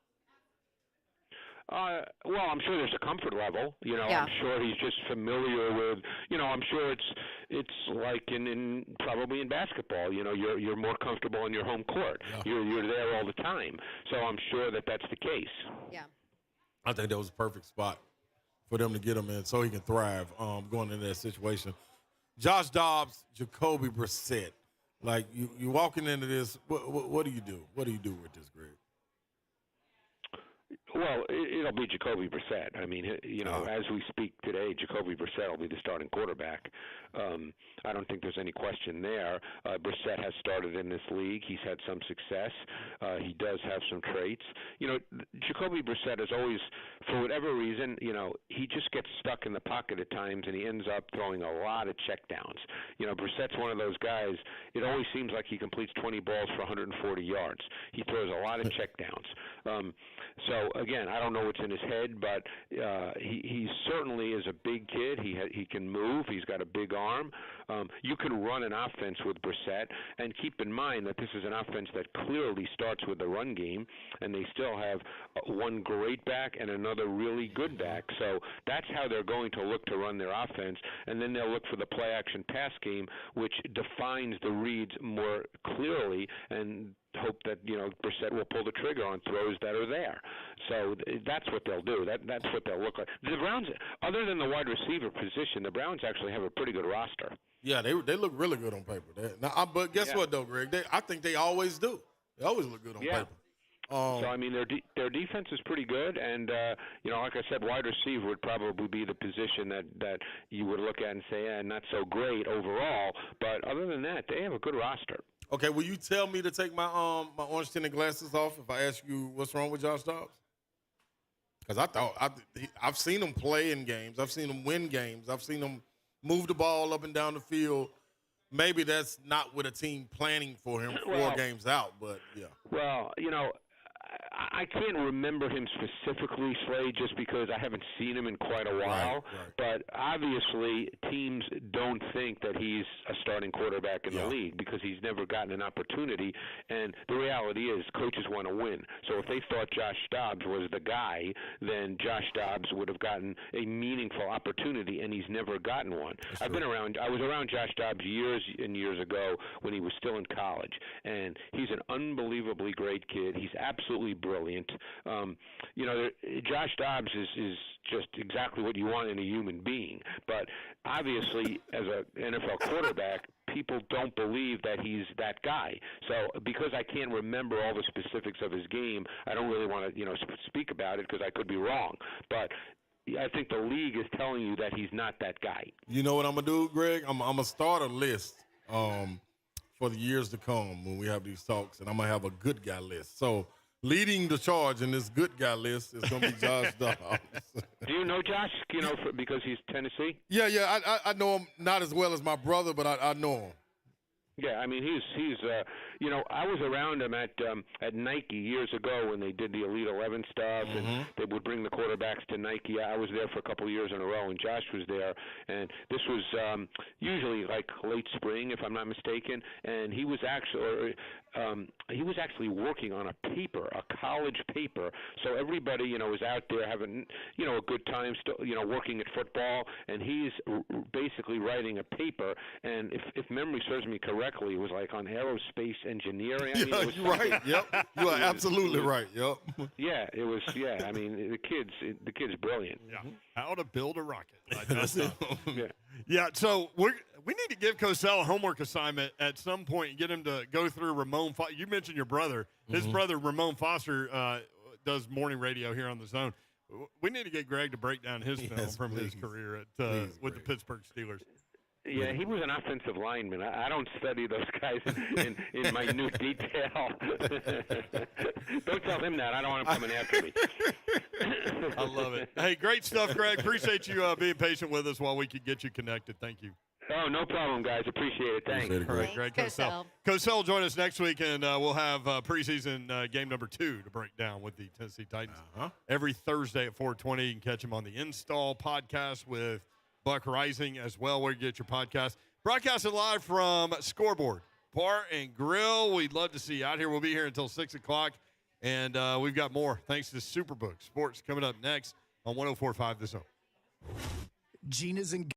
Well, I'm sure there's a comfort level. Yeah. I'm sure he's just familiar with. I'm sure it's like in probably in basketball. You're more comfortable in your home court. Yeah. You're there all the time. So I'm sure that's the case. Yeah. I think that was a perfect spot for them to get him in so he can thrive going into that situation. Josh Dobbs, Jacoby Brissett. Like, you're walking into this, what do you do? What do you do with this, Greg? Well, it'll be Jacoby Brissett. I mean, as we speak today, Jacoby Brissett will be the starting quarterback. I don't think there's any question there. Brissett has started in this league. He's had some success. He does have some traits. Jacoby Brissett is always, for whatever reason, he just gets stuck in the pocket at times, and he ends up throwing a lot of checkdowns. Brissett's one of those guys, it always seems like he completes 20 balls for 140 yards. He throws a lot of checkdowns. So, again, I don't know what's in his head, but he certainly is a big kid. He can move. He's got a big arm. You can run an offense with Brissett, and keep in mind that this is an offense that clearly starts with the run game, and they still have one great back and another really good back. So that's how they're going to look to run their offense, and then they'll look for the play-action pass game, which defines the reads more clearly, and hope that Brissett will pull the trigger on throws that are there. So that's what they'll do. That's what they'll look like. The Browns, other than the wide receiver position, the Browns actually have a pretty good roster. Yeah, they look really good on paper. But guess what though, Greg? I think they always do. They always look good on paper. So I mean, their defense is pretty good, and like I said, wide receiver would probably be the position that you would look at and say, not so great overall. But other than that, they have a good roster. Okay, will you tell me to take my my orange tinted glasses off if I ask you what's wrong with Josh Dobbs? Because I've seen him play in games, I've seen him win games, I've seen him move the ball up and down the field. Maybe that's not with a team planning for him 4 games out, but yeah. Well, I can't remember him specifically, Slade, just because I haven't seen him in quite a while. Right. But obviously, teams don't think that he's a starting quarterback in the league because he's never gotten an opportunity. And the reality is, coaches want to win. So if they thought Josh Dobbs was the guy, then Josh Dobbs would have gotten a meaningful opportunity, and he's never gotten one. I was around Josh Dobbs years and years ago when he was still in college, and he's an unbelievably great kid. He's absolutely brilliant. Josh Dobbs is just exactly what you want in a human being. But obviously, as an NFL quarterback, people don't believe that he's that guy. So because I can't remember all the specifics of his game, I don't really want to speak about it because I could be wrong. But I think the league is telling you that he's not that guy. You know what I'm gonna do, Greg? I'm gonna start a list for the years to come when we have these talks, and I'm gonna have a good guy list. So leading the charge in this good guy list is gonna be Josh Dobbs. Do you know Josh? Because he's Tennessee. Yeah. I know him not as well as my brother, but I know him. Yeah, I mean he's I was around him at Nike years ago when they did the Elite 11 stuff, and they would bring the quarterbacks to Nike. I was there for a couple of years in a row, and Josh was there, and this was usually like late spring, if I'm not mistaken, and he was actually working on a paper, a college paper, so everybody was out there having a good time, working at football, and he's basically writing a paper, and if memory serves me correctly, it was like on aerospace engineering. I mean, it was you're right. Yep, you are absolutely right. Yep. Yeah, it was. Yeah, I mean, the kid's brilliant. Yeah, how to build a rocket. Yeah. So we need to give Cosell a homework assignment at some point and get him to go through Ramon. You mentioned your brother. His brother Ramon Foster does morning radio here on the Zone. We need to get Greg to break down his film from his career with the Pittsburgh Steelers. Yeah, he was an offensive lineman. I don't study those guys in minute detail. Don't tell him that. I don't want him coming after me. I love it. Hey, great stuff, Greg. Appreciate you being patient with us while we could get you connected. Thank you. Oh, no problem, guys. Appreciate it. Thanks. All right, Greg Cosell. Cosell will join us next week, and we'll have preseason game number 2 to break down with the Tennessee Titans. Every Thursday at 4:20. You can catch him on the Install podcast with Buck Rising as well, where you get your podcast. Broadcasted live from Scoreboard Bar and Grill. We'd love to see you out here. We'll be here until 6 o'clock, and we've got more thanks to Superbook Sports coming up next on 104.5 The Zone. Gina's in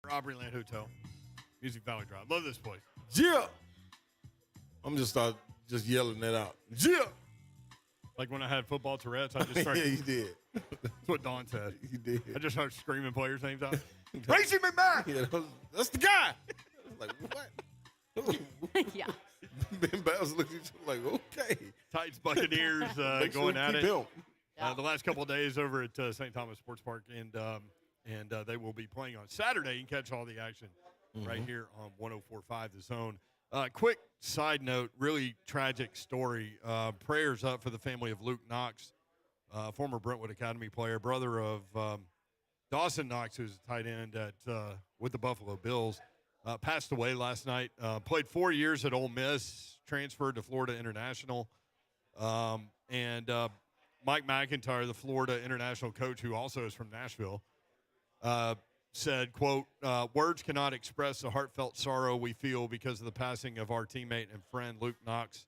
Opryland Hotel, Music Valley Drive. Love this place. Yeah. I'm just yelling that out. Yeah. Like when I had football Tourette's, I just started. Yeah, you did. That's what Don said. You did. I just started screaming players' names out. Racing McMahon! Yeah, that's the guy. I was like, what? Yeah. Ben Bowers looked at each other like, okay. Titans Buccaneers Make sure going we at keep it. him. The last couple of days over at St. Thomas Sports Park, and they will be playing on Saturday. You can catch all the action right here on 104.5 The Zone. Quick side note, really tragic story. Prayers up for the family of Luke Knox, former Brentwood Academy player, brother of Dawson Knox, who's a tight end with the Buffalo Bills. Passed away last night. Played 4 years at Ole Miss, transferred to Florida International. And Mike McIntyre, the Florida International coach, who also is from Nashville, said, quote, words cannot express the heartfelt sorrow we feel because of the passing of our teammate and friend, Luke Knox.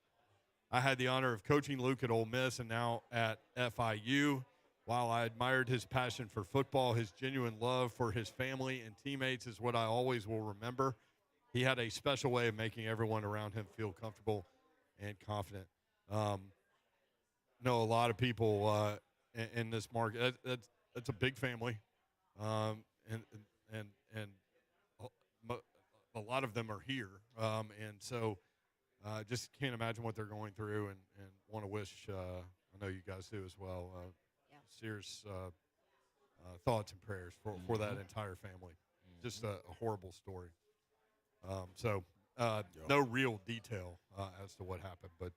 I had the honor of coaching Luke at Ole Miss and now at FIU. While I admired his passion for football, his genuine love for his family and teammates is what I always will remember. He had a special way of making everyone around him feel comfortable and confident. Know a lot of people in this market. That's a big family, and a lot of them are here, and so just can't imagine what they're going through, and want to wish. I know you guys do as well. Serious thoughts and prayers for that entire family. Just a horrible story. No real detail as to what happened, but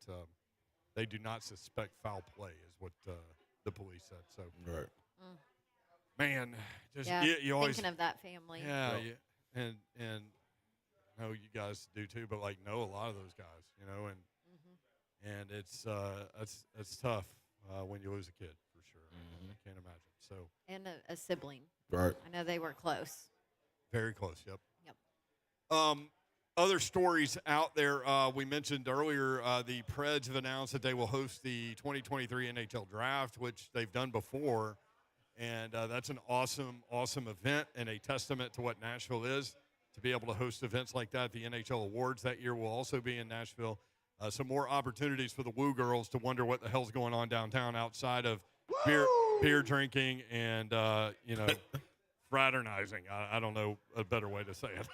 they do not suspect foul play, is what the police said. So, right, man, just Yeah, you always thinking of that family. Yeah, and I know you guys do too, but like know a lot of those guys, and it's that's tough when you lose a kid for sure. I can't imagine. So And a sibling. Right. I know they were close. very close. Yep. Yep. Other stories out there. We mentioned earlier the Preds have announced that they will host the 2023 NHL Draft, which they've done before. And that's an awesome event and a testament to what Nashville is, to be able to host events like that. The NHL Awards that year will also be in Nashville. Some more opportunities for the Woo girls to wonder what the hell's going on downtown outside of beer drinking and, fraternizing. I don't know a better way to say it.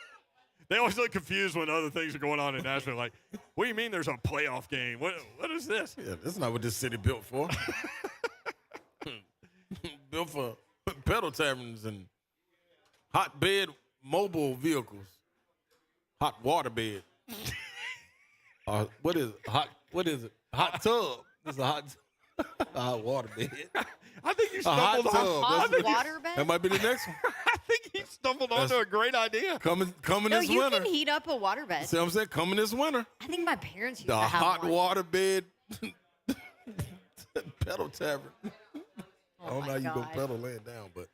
They always look confused when other things are going on in Nashville. Like, what do you mean there's a playoff game? What is this? Yeah, that's not what this city built for. Built for pedal taverns and hot bed mobile vehicles. Hot water bed. What is it? What is it? Hot tub. This is a hot water bed. I think you stumbled hot on water bed? That might be the next one. I think he stumbled onto a great idea. Coming No, this you winter. can heat up a water bed. See what I'm saying? Coming this winter. I think my parents used The to have hot one. water bed pedal tavern. I don't know my how you go God. pedal laying down, but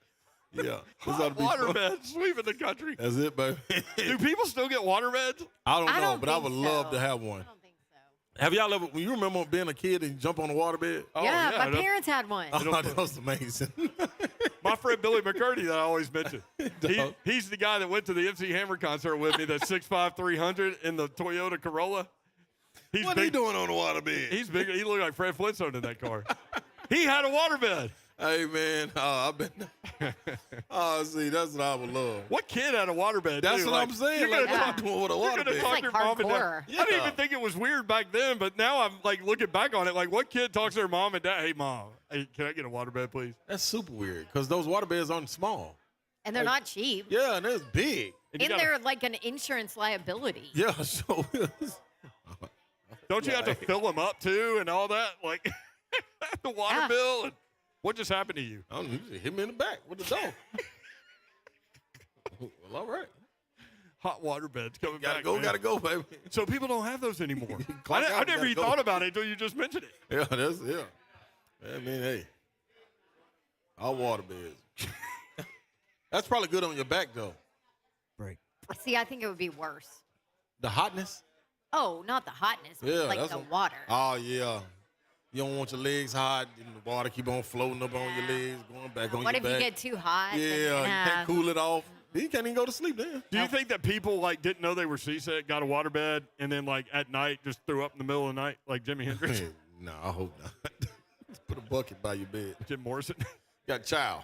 yeah. This ought to Hot be water fun. beds sweeping the country. That's it, baby. Do people still get water beds? I don't know, don't but I think would love so. to have one. I don't think so. Have y'all ever, when you remember being a kid and you jump on a water bed? Oh, yeah, yeah, my that's- parents had one. Oh, that was amazing. My friend Billy McCurdy that I always mention. He's the guy that went to the MC Hammer concert with me, that 6'5", 300 in the Toyota Corolla. He's What big. are you doing on a water bed? He's big. He looked like Fred Flintstone in that car. He had a water bed. Hey, man. I've been. See, that's what I would love. What kid had a water bed? That's too? what I'm saying. you're Like, gonna what talk- you doing with a you're water gonna bed? talk It's your like mom and dad. hardcore. I didn't even think it was weird back then, but now I'm like looking back on it. Like, what kid talks to their mom and dad? Hey, mom, hey, can I get a water bed, please? That's super weird because those water beds aren't small. And they're not cheap. Yeah, and it's big. And you And gotta- they're like an insurance liability. Yeah, so Don't you have to fill them up too and all that? Like the water Yeah. bill? And what just happened to you? I don't know, you just hit me in the back with the dog. Well, all right. Hot water beds coming Gotta back. go, man. gotta go, baby. So people don't have those anymore. Clock I out, never gotta even go. thought about it until you just mentioned it. Yeah, I mean, hey. Our water beds. That's probably good on your back, though. Break. See, I think it would be worse. The hotness? Oh, not the hotness, but Yeah. like that's the what- water. Oh, yeah. You don't want your legs hot, and the water keep on floating up on your legs, going back on What your if back. you get too hot? Yeah, Then, you can't cool it off. He can't even go to sleep then. Do you think that people like didn't know they were seasick, got a waterbed, and then like at night just threw up in the middle of the night like Jimi Hendrix? No, I hope not. Just put a bucket by your bed. Jim Morrison. Got chow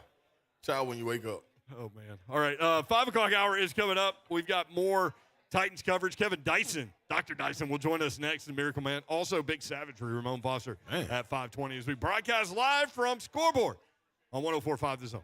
when you wake up. Oh man! All right, 5 o'clock hour is coming up. We've got more Titans coverage. Kevin Dyson, Dr. Dyson, will join us next in Miracle Man. Also, Big Savagery, Ramon Foster at 5:20 as we broadcast live from Scoreboard on 104.5 The Zone.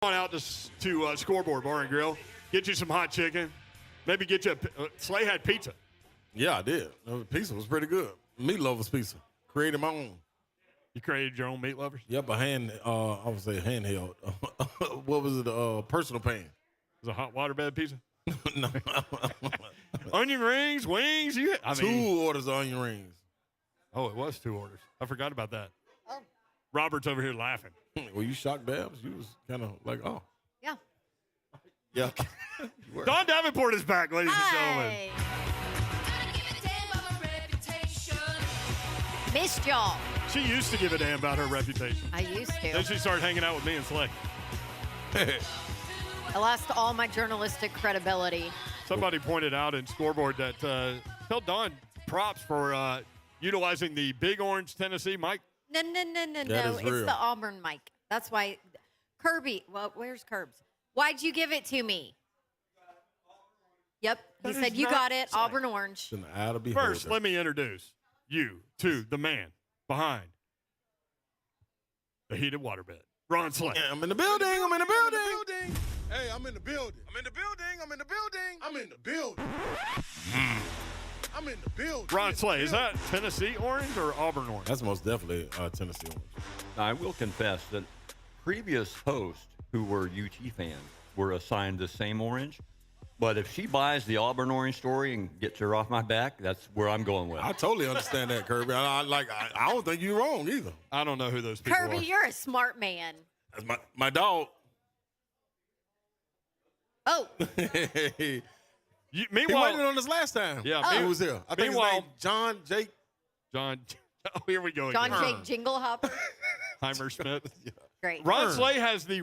on out to Scoreboard Bar and Grill. Get you some hot chicken. Maybe get you Slay had pizza. Yeah, I did. The pizza was pretty good. Meat lovers pizza. Created my own. You created your own meat lovers? Yep, I would say handheld. What was it? Personal pan. Was it a hot water bed pizza? No. Onion rings, wings. Two orders of onion rings. Oh, it was 2 orders. I forgot about that. Oh. Robert's over here laughing. Were you shocked, Babs? You was kind of like, oh. Yeah. Yeah. Don Davenport is back, ladies and gentlemen. Missed y'all. She used to give a damn about her reputation. I used to. Then she started hanging out with me and Slay. I lost all my journalistic credibility. Somebody pointed out in Scoreboard that tell Don props for utilizing the Big Orange Tennessee mic. No. It's real. the Auburn mic. That's why. Kirby. Well, where's Curbs? Why'd you give it to me? Yep. He That said is you not- got it. Auburn Orange. First, let me introduce you to the man behind the heated waterbed, Ron Slay. Yeah, I'm in the building. I'm in the building. Hey, I'm in the building. I'm in the building. I'm in the building. I'm in the building. I'm in the building. Ron Slay, is that Tennessee orange or Auburn orange? That's most definitely Tennessee orange. I will confess that previous hosts who were UT fans were assigned the same orange. But if she buys the Auburn orange story and gets her off my back, that's where I'm going with. I totally understand that, Kirby. I don't think you're wrong either. I don't know who those people Kirby, are. you're a smart man. That's my dog. Oh. He Meanwhile, waited on us last time. Yeah, He was here. I think meanwhile, his name John Jake. John. Oh, here we go John again. Jake Jinglehopper. Heimer Smith. Great. Ron Slay has the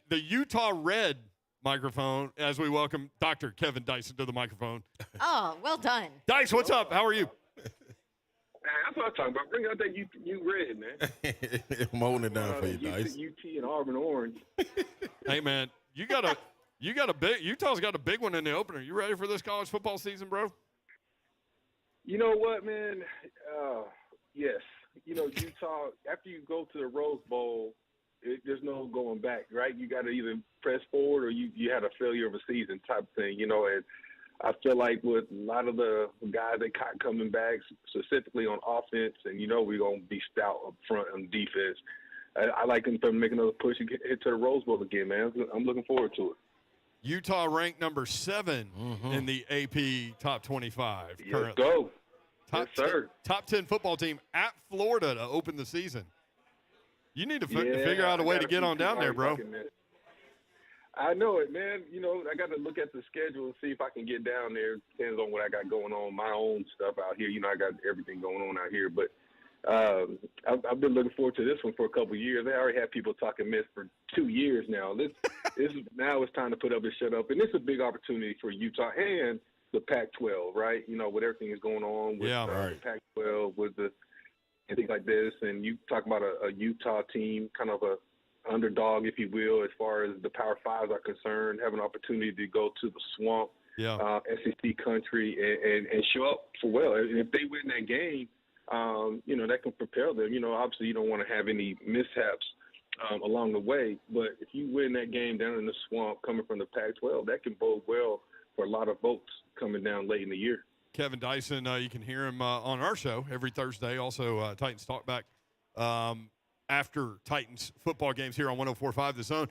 Utah Red microphone as we welcome Dr. Kevin Dyson to the microphone. Oh, well done. Dice, what's up? How are you? That's what I'm talking about. Bring out that you red, man. I'm holding it down for you, Dice. UT and Auburn Orange. Hey, man, Utah's got a big one in the opener. You ready for this college football season, bro? You know what, man? Yes. You know, Utah, after you go to the Rose Bowl, there's no going back, right? You got to either press forward or you had a failure of a season type thing, you know. And I feel like with a lot of the guys that caught coming back, specifically on offense, and you know we're going to be stout up front on defense, I like them to make another push and hit to the Rose Bowl again, man. I'm looking forward to it. Utah ranked number 7 in the AP Top 25 currently. Let's go. Top yes, sir. Top 10 football team at Florida to open the season. You need to figure out a way to get on down there, bro. I know it, man. You know, I got to look at the schedule and see if I can get down there. Depends on what I got going on, my own stuff out here. You know, I got everything going on out here. But I've been looking forward to this one for a couple of years. I already had people talking mess for 2 years now. Now it's time to put up and shut up. And this is a big opportunity for Utah and the Pac-12, right? You know, with everything that's going on with the Pac-12, with the and things like this. And you talk about a Utah team, kind of a underdog, if you will, as far as the Power Fives are concerned, have an opportunity to go to the swamp, SEC country, and show up for well. And if they win that game, you know, that can propel them. You know, obviously you don't want to have any mishaps along the way, but if you win that game down in the swamp coming from the Pac-12, that can bode well for a lot of votes coming down late in the year. Kevin Dyson, you can hear him on our show every Thursday. Also, Titans Talk Back after Titans football games here on 104.5 The Zone.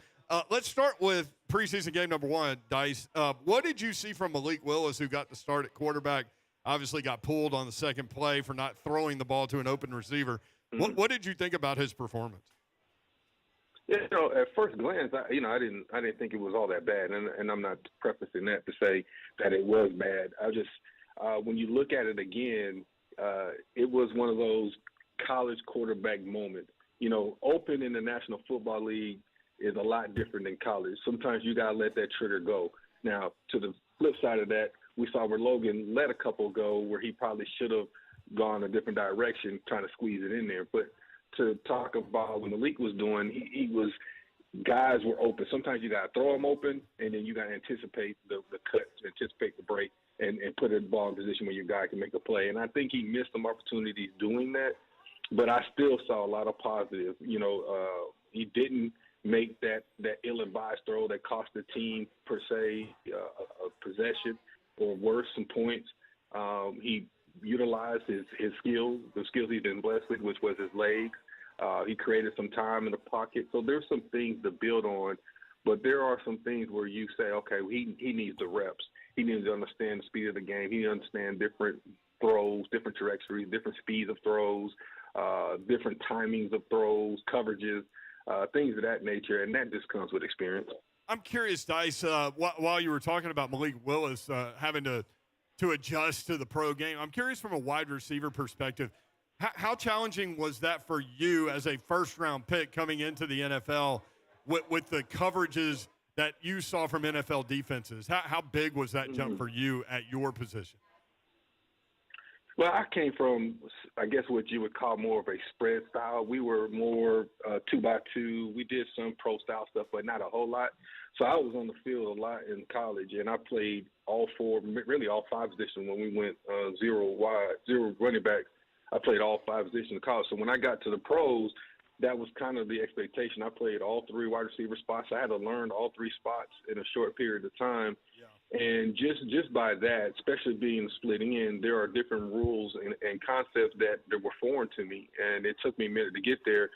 Let's start with preseason game number 1, Dice. What did you see from Malik Willis, who got the start at quarterback, obviously got pulled on the second play for not throwing the ball to an open receiver? Mm-hmm. What did you think about his performance? Yeah, you know, at first glance, I didn't think it was all that bad, and I'm not prefacing that to say that it was bad. I just when you look at it again, it was one of those college quarterback moments. You know, open in the National Football League is a lot different than college. Sometimes you got to let that trigger go. Now, to the flip side of that, we saw where Logan let a couple go where he probably should have gone a different direction trying to squeeze it in there. But to talk about what Malik was doing, he was – guys were open. Sometimes you got to throw them open, and then you got to anticipate the cut, anticipate the break, and put the ball in position where your guy can make a play. And I think he missed some opportunities doing that. But I still saw a lot of positive. You know, he didn't make that ill-advised throw that cost the team, per se, a possession or worse, some points. He utilized his skills, the skills he's been blessed with, which was his legs. He created some time in the pocket. So there's some things to build on, but there are some things where you say, okay, he needs the reps. He needs to understand the speed of the game. He needs to understand different throws, different trajectories, different speeds of throws, different timings of throws, coverages, things of that nature, and that just comes with experience. I'm curious, Dice, while you were talking about Malik Willis having to adjust to the pro game, I'm curious from a wide receiver perspective, how challenging was that for you as a first-round pick coming into the NFL with the coverages that you saw from NFL defenses? How big was that jump for you at your position? Well, I came from, I guess, what you would call more of a spread style. We were more 2x2. We did some pro-style stuff, but not a whole lot. So I was on the field a lot in college, and I played all five positions when we went zero running backs. I played all five positions in college. So when I got to the pros, that was kind of the expectation. I played all three wide receiver spots. I had to learn all three spots in a short period of time. Yeah. And just by that, especially being splitting in, there are different rules and concepts that were foreign to me. And it took me a minute to get there.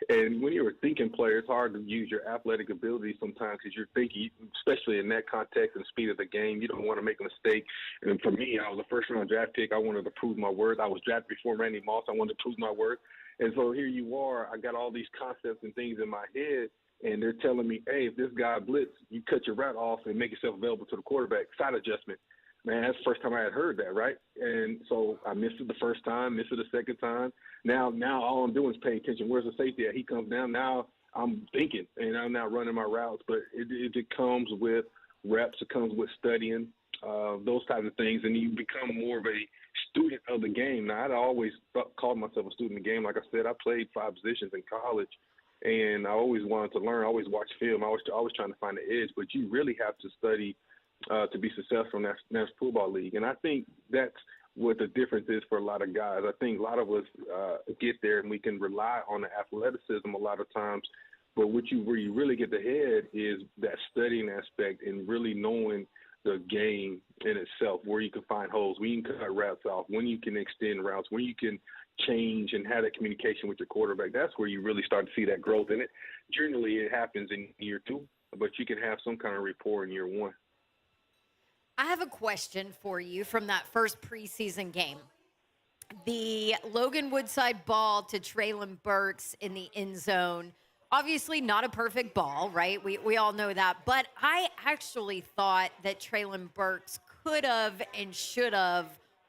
And when you're a thinking player, it's hard to use your athletic ability sometimes because you're thinking, especially in that context and speed of the game, you don't want to make a mistake. And for me, I was a first-round draft pick. I wanted to prove my worth. I was drafted before Randy Moss. I wanted to prove my worth. And so here you are. I got all these concepts and things in my head, and they're telling me, hey, if this guy blitz, you cut your route off and make yourself available to the quarterback. Side adjustment. Man, that's the first time I had heard that, right? And so I missed it the first time, missed it the second time. Now all I'm doing is paying attention. Where's the safety at? He comes down. Now I'm thinking, and I'm not running my routes. But it comes with reps. It comes with studying, those types of things. And you become more of a student of the game. Now, I'd always called myself a student of the game. Like I said, I played five positions in college, and I always wanted to learn. I always watched film. I was always trying to find the edge. But you really have to study to be successful in that National Football League. And I think that's what the difference is for a lot of guys. I think a lot of us get there and we can rely on the athleticism a lot of times. But where you really get the head is that studying aspect and really knowing the game in itself, where you can find holes, when you can cut routes off, when you can extend routes, when you can change and have that communication with your quarterback. That's where you really start to see that growth in it. Generally, it happens in year two, but you can have some kind of rapport in year one. I have a question for you from that first preseason game. The Logan Woodside ball to Treylon Burks in the end zone. Obviously not a perfect ball, right? We all know that. But I actually thought that Treylon Burks could have and should have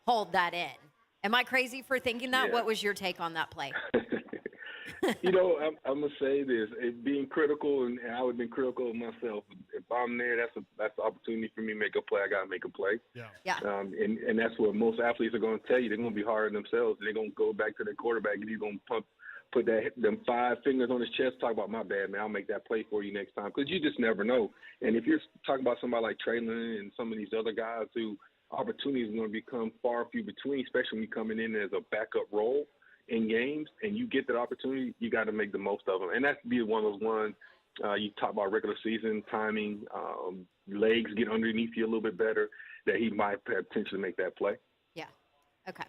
hauled that in. Am I crazy for thinking that? Yeah. What was your take on that play? You know, I'm going to say this. Being critical, and I would have been critical of myself. If I'm there, that's an opportunity for me to make a play. I got to make a play. Yeah. And that's what most athletes are going to tell you. They're going to be hard on themselves. They're going to go back to their quarterback, and he's going to put them 5 fingers on his chest, talk about, my bad, man, I'll make that play for you next time. Because you just never know. And if you're talking about somebody like Treylon and some of these other guys who opportunities are going to become far few between, especially when you're coming in as a backup role in games, and you get that opportunity, you got to make the most of them. And that's be one of those ones you talk about regular season, timing, legs get underneath you a little bit better, that he might potentially make that play. Yeah. Okay.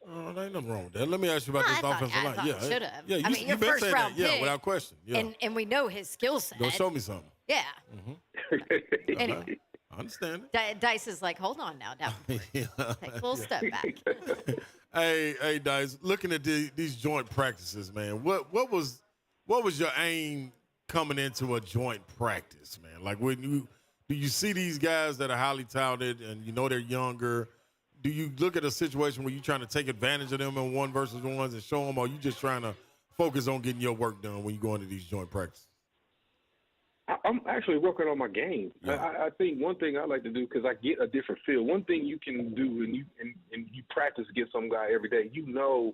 There ain't nothing wrong with that. Let me ask you about this offensive line. Yeah, should have. Yeah, I mean, your been first saying round that. pick. Yeah, without question. Yeah. And we know his skill set. Go show me something. Yeah. Mm-hmm. Anyway. I understand it. Dice is like, hold on now. Take a little step back. Hey, Dice, looking at these joint practices, man, what was your aim coming into a joint practice, man? Like, do you see these guys that are highly talented and you know they're younger? Do you look at a situation where you're trying to take advantage of them in 1-versus-1s and show them, or are you just trying to focus on getting your work done when you go into these joint practices? I'm actually working on my game. Yeah. I think one thing I like to do, because I get a different feel. One thing you can do, and you practice against some guy every day, you know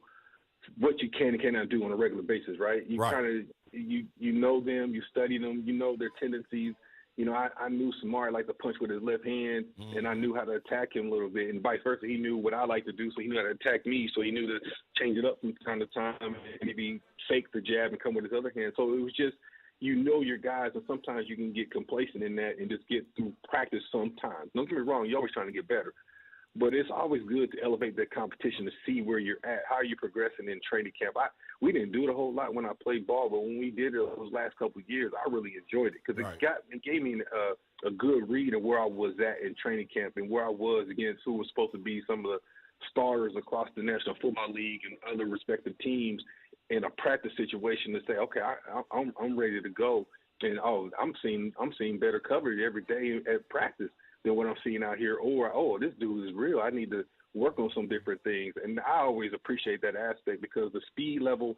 what you can and cannot do on a regular basis, right? You kind of you know them, you study them, you know their tendencies. You know, I knew Samari liked to punch with his left hand, and I knew how to attack him a little bit, and vice versa. He knew what I like to do, so he knew how to attack me, so he knew to change it up from time to time and maybe fake the jab and come with his other hand. So it was just, you know your guys, and sometimes you can get complacent in that and just get through practice sometimes. Don't get me wrong, you're always trying to get better. But it's always good to elevate that competition to see where you're at, how you're progressing in training camp. We didn't do it a whole lot when I played ball, but when we did it those last couple of years, I really enjoyed it because it gave me a good read of where I was at in training camp and where I was against who was supposed to be some of the starters across the National Football League and other respective teams in a practice situation to say, okay, I'm ready to go, and I'm seeing better coverage every day at practice than what I'm seeing out here, or this dude is real. I need to work on some different things. And I always appreciate that aspect because the speed level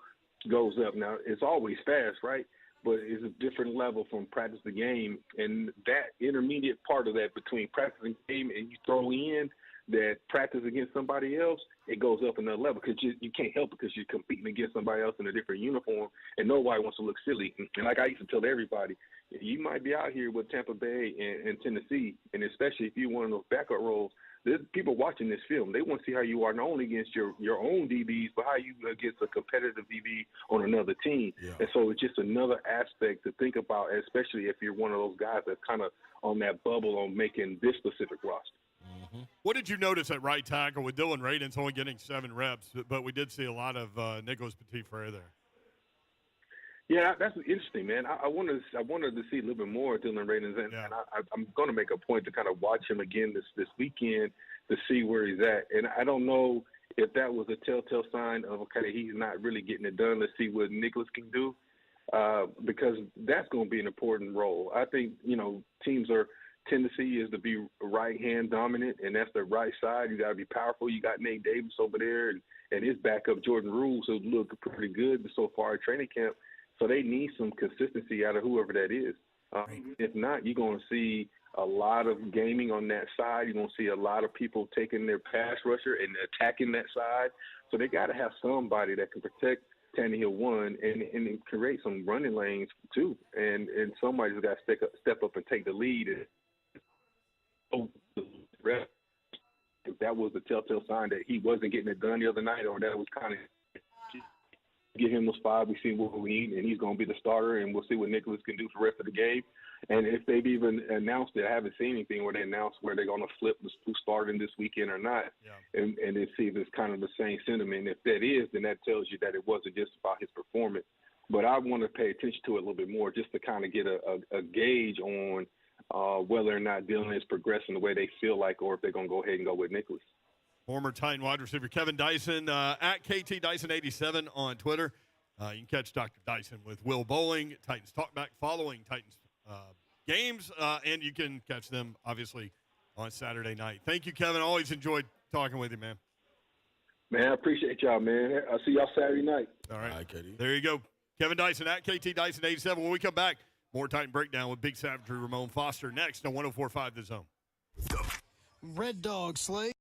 goes up. Now, it's always fast, right? But it's a different level from practice to game. And that intermediate part of that between practice and game, and you throw in that practice against somebody else, it goes up another level because you can't help it because you're competing against somebody else in a different uniform, and nobody wants to look silly. And like I used to tell everybody, you might be out here with Tampa Bay and Tennessee, and especially if you're one of those backup roles, there's people watching this film. They want to see how you are not only against your own DBs, but how you against a competitive DB on another team. Yeah. And so it's just another aspect to think about, especially if you're one of those guys that's kind of on that bubble on making this specific roster. Mm-hmm. What did you notice at right tackle with Dylan Radins only getting 7 reps, but we did see a lot of Nicholas Petit-Frere there? Yeah, that's interesting, man. I wanted to see a little bit more of Dylan Radins, and I'm going to make a point to kind of watch him again this weekend to see where he's at. And I don't know if that was a telltale sign of, okay, he's not really getting it done. Let's see what Nicholas can do, because that's going to be an important role. I think, teams tendency is to be right-hand dominant, and that's the right side. You got to be powerful. You got Nate Davis over there and his backup, Jordan Rules, who look pretty good so far at training camp. So they need some consistency out of whoever that is. If not, you're going to see a lot of gaming on that side. You're going to see a lot of people taking their pass rusher and attacking that side. So they got to have somebody that can protect Tannehill one and create some running lanes too. And somebody's got to step up and take the lead. If that was the telltale sign that he wasn't getting it done the other night, or that was kind of give him those 5, we see what we need, and he's going to be the starter, and we'll see what Nicholas can do for the rest of the game. And if they've even announced it, I haven't seen anything where they announced where they're going to flip who's starting this weekend or not, and then see if it's kind of the same sentiment. If that is, then that tells you that it wasn't just about his performance. But I want to pay attention to it a little bit more just to kind of get a gauge on whether or not Dylan is progressing the way they feel like, or if they're going to go ahead and go with Nicholas. Former Titan wide receiver Kevin Dyson at KT Dyson87 on Twitter. You can catch Dr. Dyson with Will Bowling, Titans Talkback, following Titans games, and you can catch them, obviously, on Saturday night. Thank you, Kevin. Always enjoyed talking with you, man. Man, I appreciate y'all, man. I'll see y'all Saturday night. All right. There you go. Kevin Dyson at KT Dyson87. When we come back, more Titan Breakdown with Big Savagery Ramon Foster next on 104.5 The Zone. Red Dog Slade.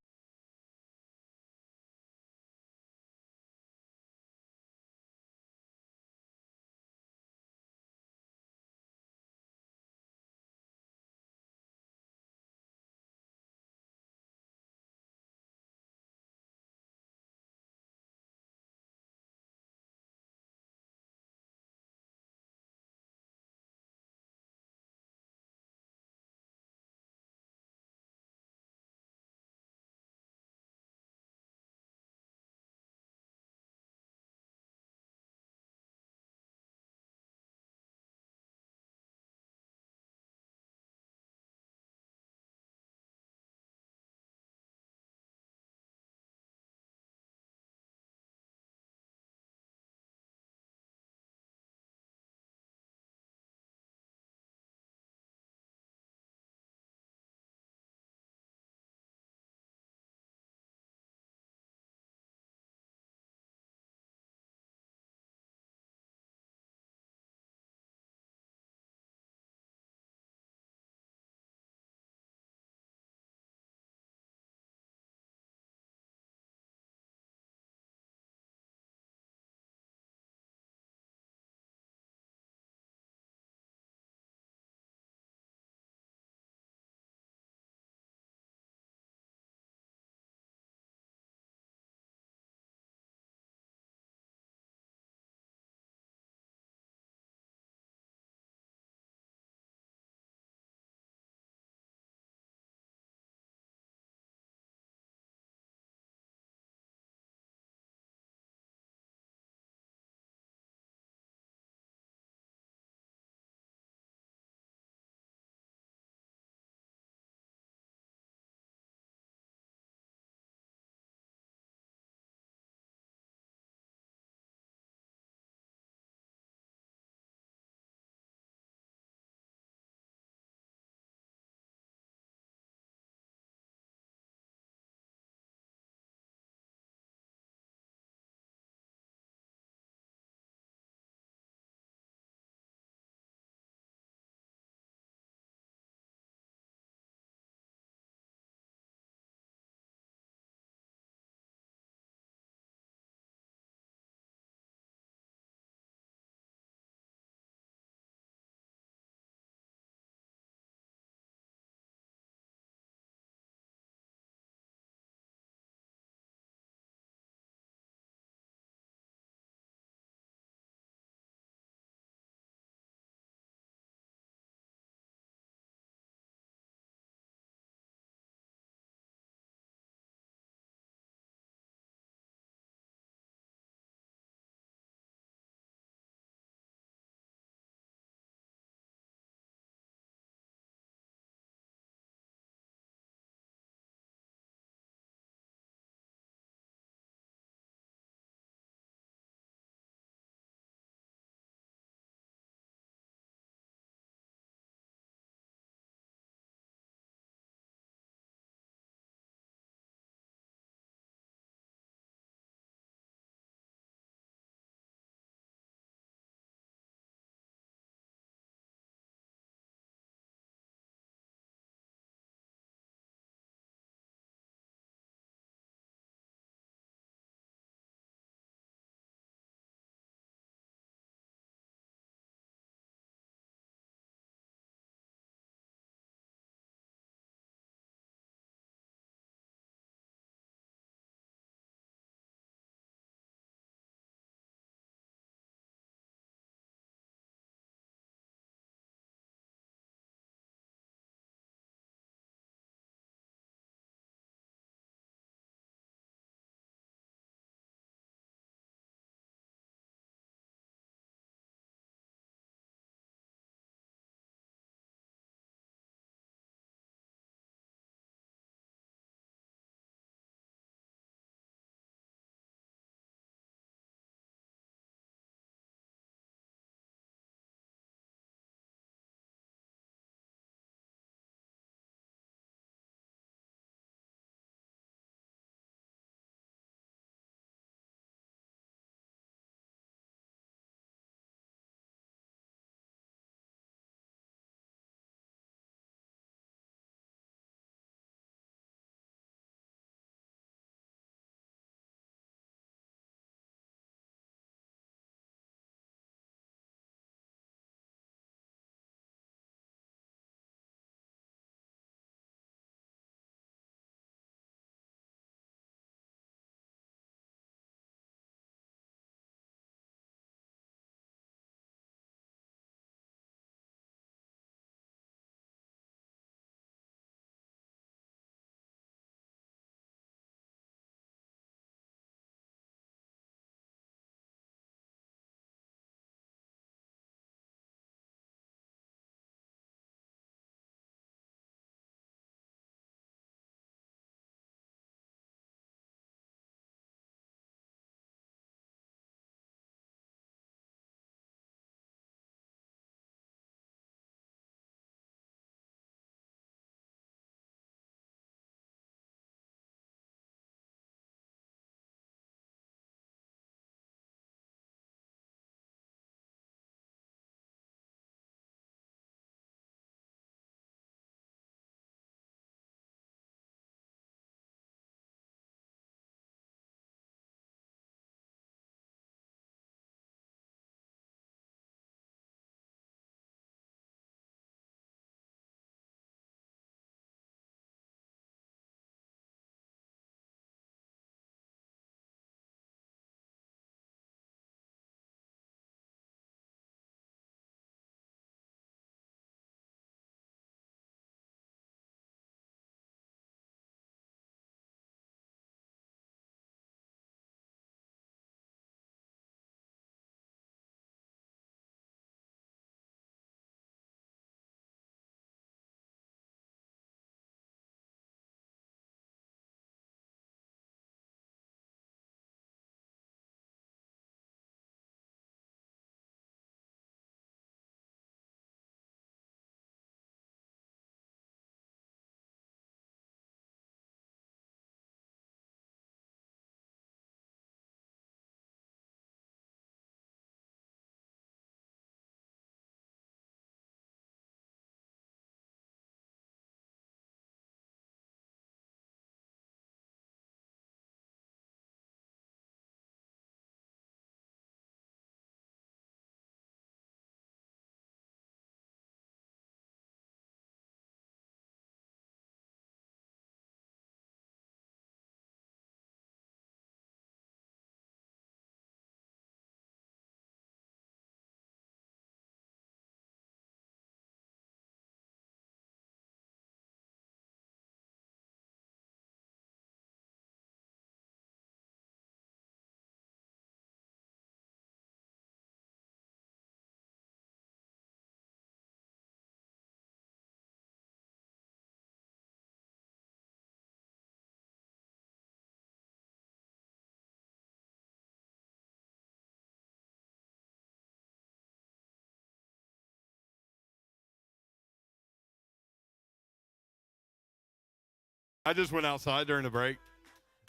I just went outside during the break.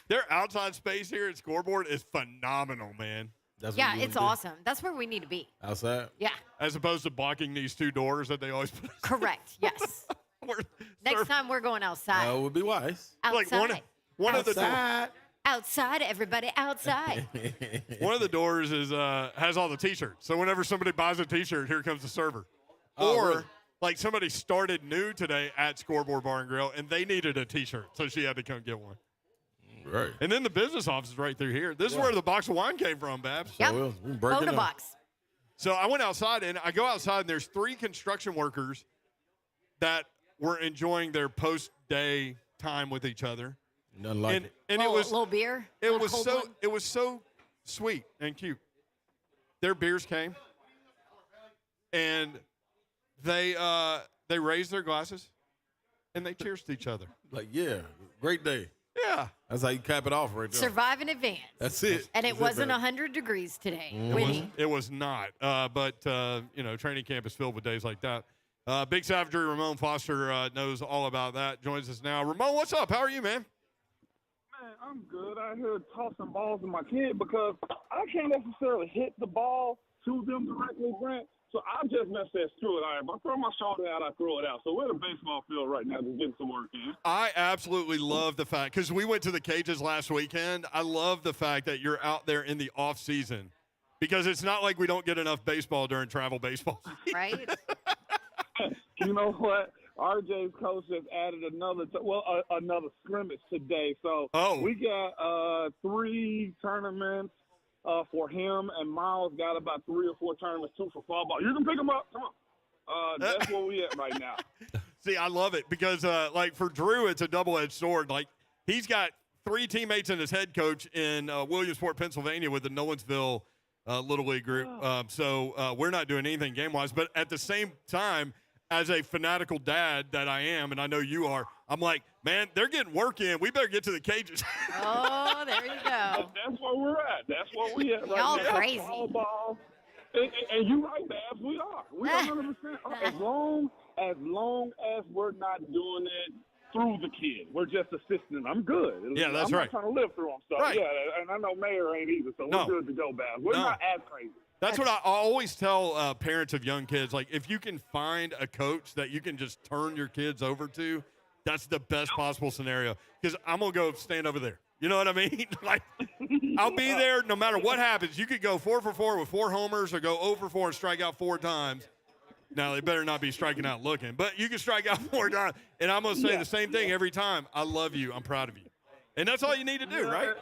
Their outside space here at Scoreboard is phenomenal, man. Yeah, it's awesome. That's where we need to be. Outside? Yeah. As opposed to blocking these two doors that they always put. Correct. Yes. Next time we're going outside. That would be wise. Outside. Like one of the doors. Outside, everybody outside. One of the doors is has all the T-shirts. So whenever somebody buys a T-shirt, here comes the server. Or really? like somebody started new today at Scoreboard Bar and Grill, and they needed a T-shirt, so she had to come get one. Right. And then the business office is right through here. This is where the box of wine came from, Babs. Yep. Photo box. So I went outside, and I go outside, and there's 3 construction workers that were enjoying their post-day time with each other. Nothing like it. And it was a little beer. It was so sweet and cute. Their beers came, and they raised their glasses, and they cheers to each other. Like, yeah, great day. Yeah. That's how you cap it off right there. Survive in advance. That's it. And it That's wasn't baby. 100 degrees today. It was not. But training camp is filled with days like that. Big Savagery Ramon Foster knows all about that. Joins us now. Ramon, what's up? How are you, man? Man, I'm good. I hear tossing balls to my kid because I can't necessarily hit the ball to them directly, Brent. So I just messed that screw it. All right, if I throw my shoulder out, I throw it out. So we're at a baseball field right now just getting some work in. I absolutely love the fact, because we went to the cages last weekend, I love the fact that you're out there in the off season, because it's not like we don't get enough baseball during travel baseball. Right? You know what? RJ's coach just added another scrimmage today. So we got 3 tournaments for him, and Miles got about 3 or 4 tournaments too for fall ball. You can pick them up. Come on. That's where we at right now. See, I love it because, like, for Drew, it's a double-edged sword. Like, he's got 3 teammates and his head coach in Williamsport, Pennsylvania with the Nolensville Little League group. So we're not doing anything game-wise. But at the same time, as a fanatical dad that I am, and I know you are, I'm like, man, they're getting work in. We better get to the cages. Oh, there you go. That's where we're at. That's where we at right Y'all now. crazy. Ball. And you're right, Babs. We are. We 100%. As long as we're not doing it through the kid, we're just assisting. I'm good. Yeah, that's I'm right. not trying to live through them. So, Right. yeah, and I know Mayor ain't either, so No. we're good to go, Babs. We're not as crazy. That's what I always tell parents of young kids. Like, if you can find a coach that you can just turn your kids over to, that's the best possible scenario. Because I'm going to go stand over there. You know what I mean? Like, I'll be there no matter what happens. You could go 4 for 4 with 4 homers or go 0 for 4 and strike out 4 times. Now, they better not be striking out looking. But you can strike out 4 times. And I'm going to say the same thing every time. I love you. I'm proud of you. And that's all you need to do, right?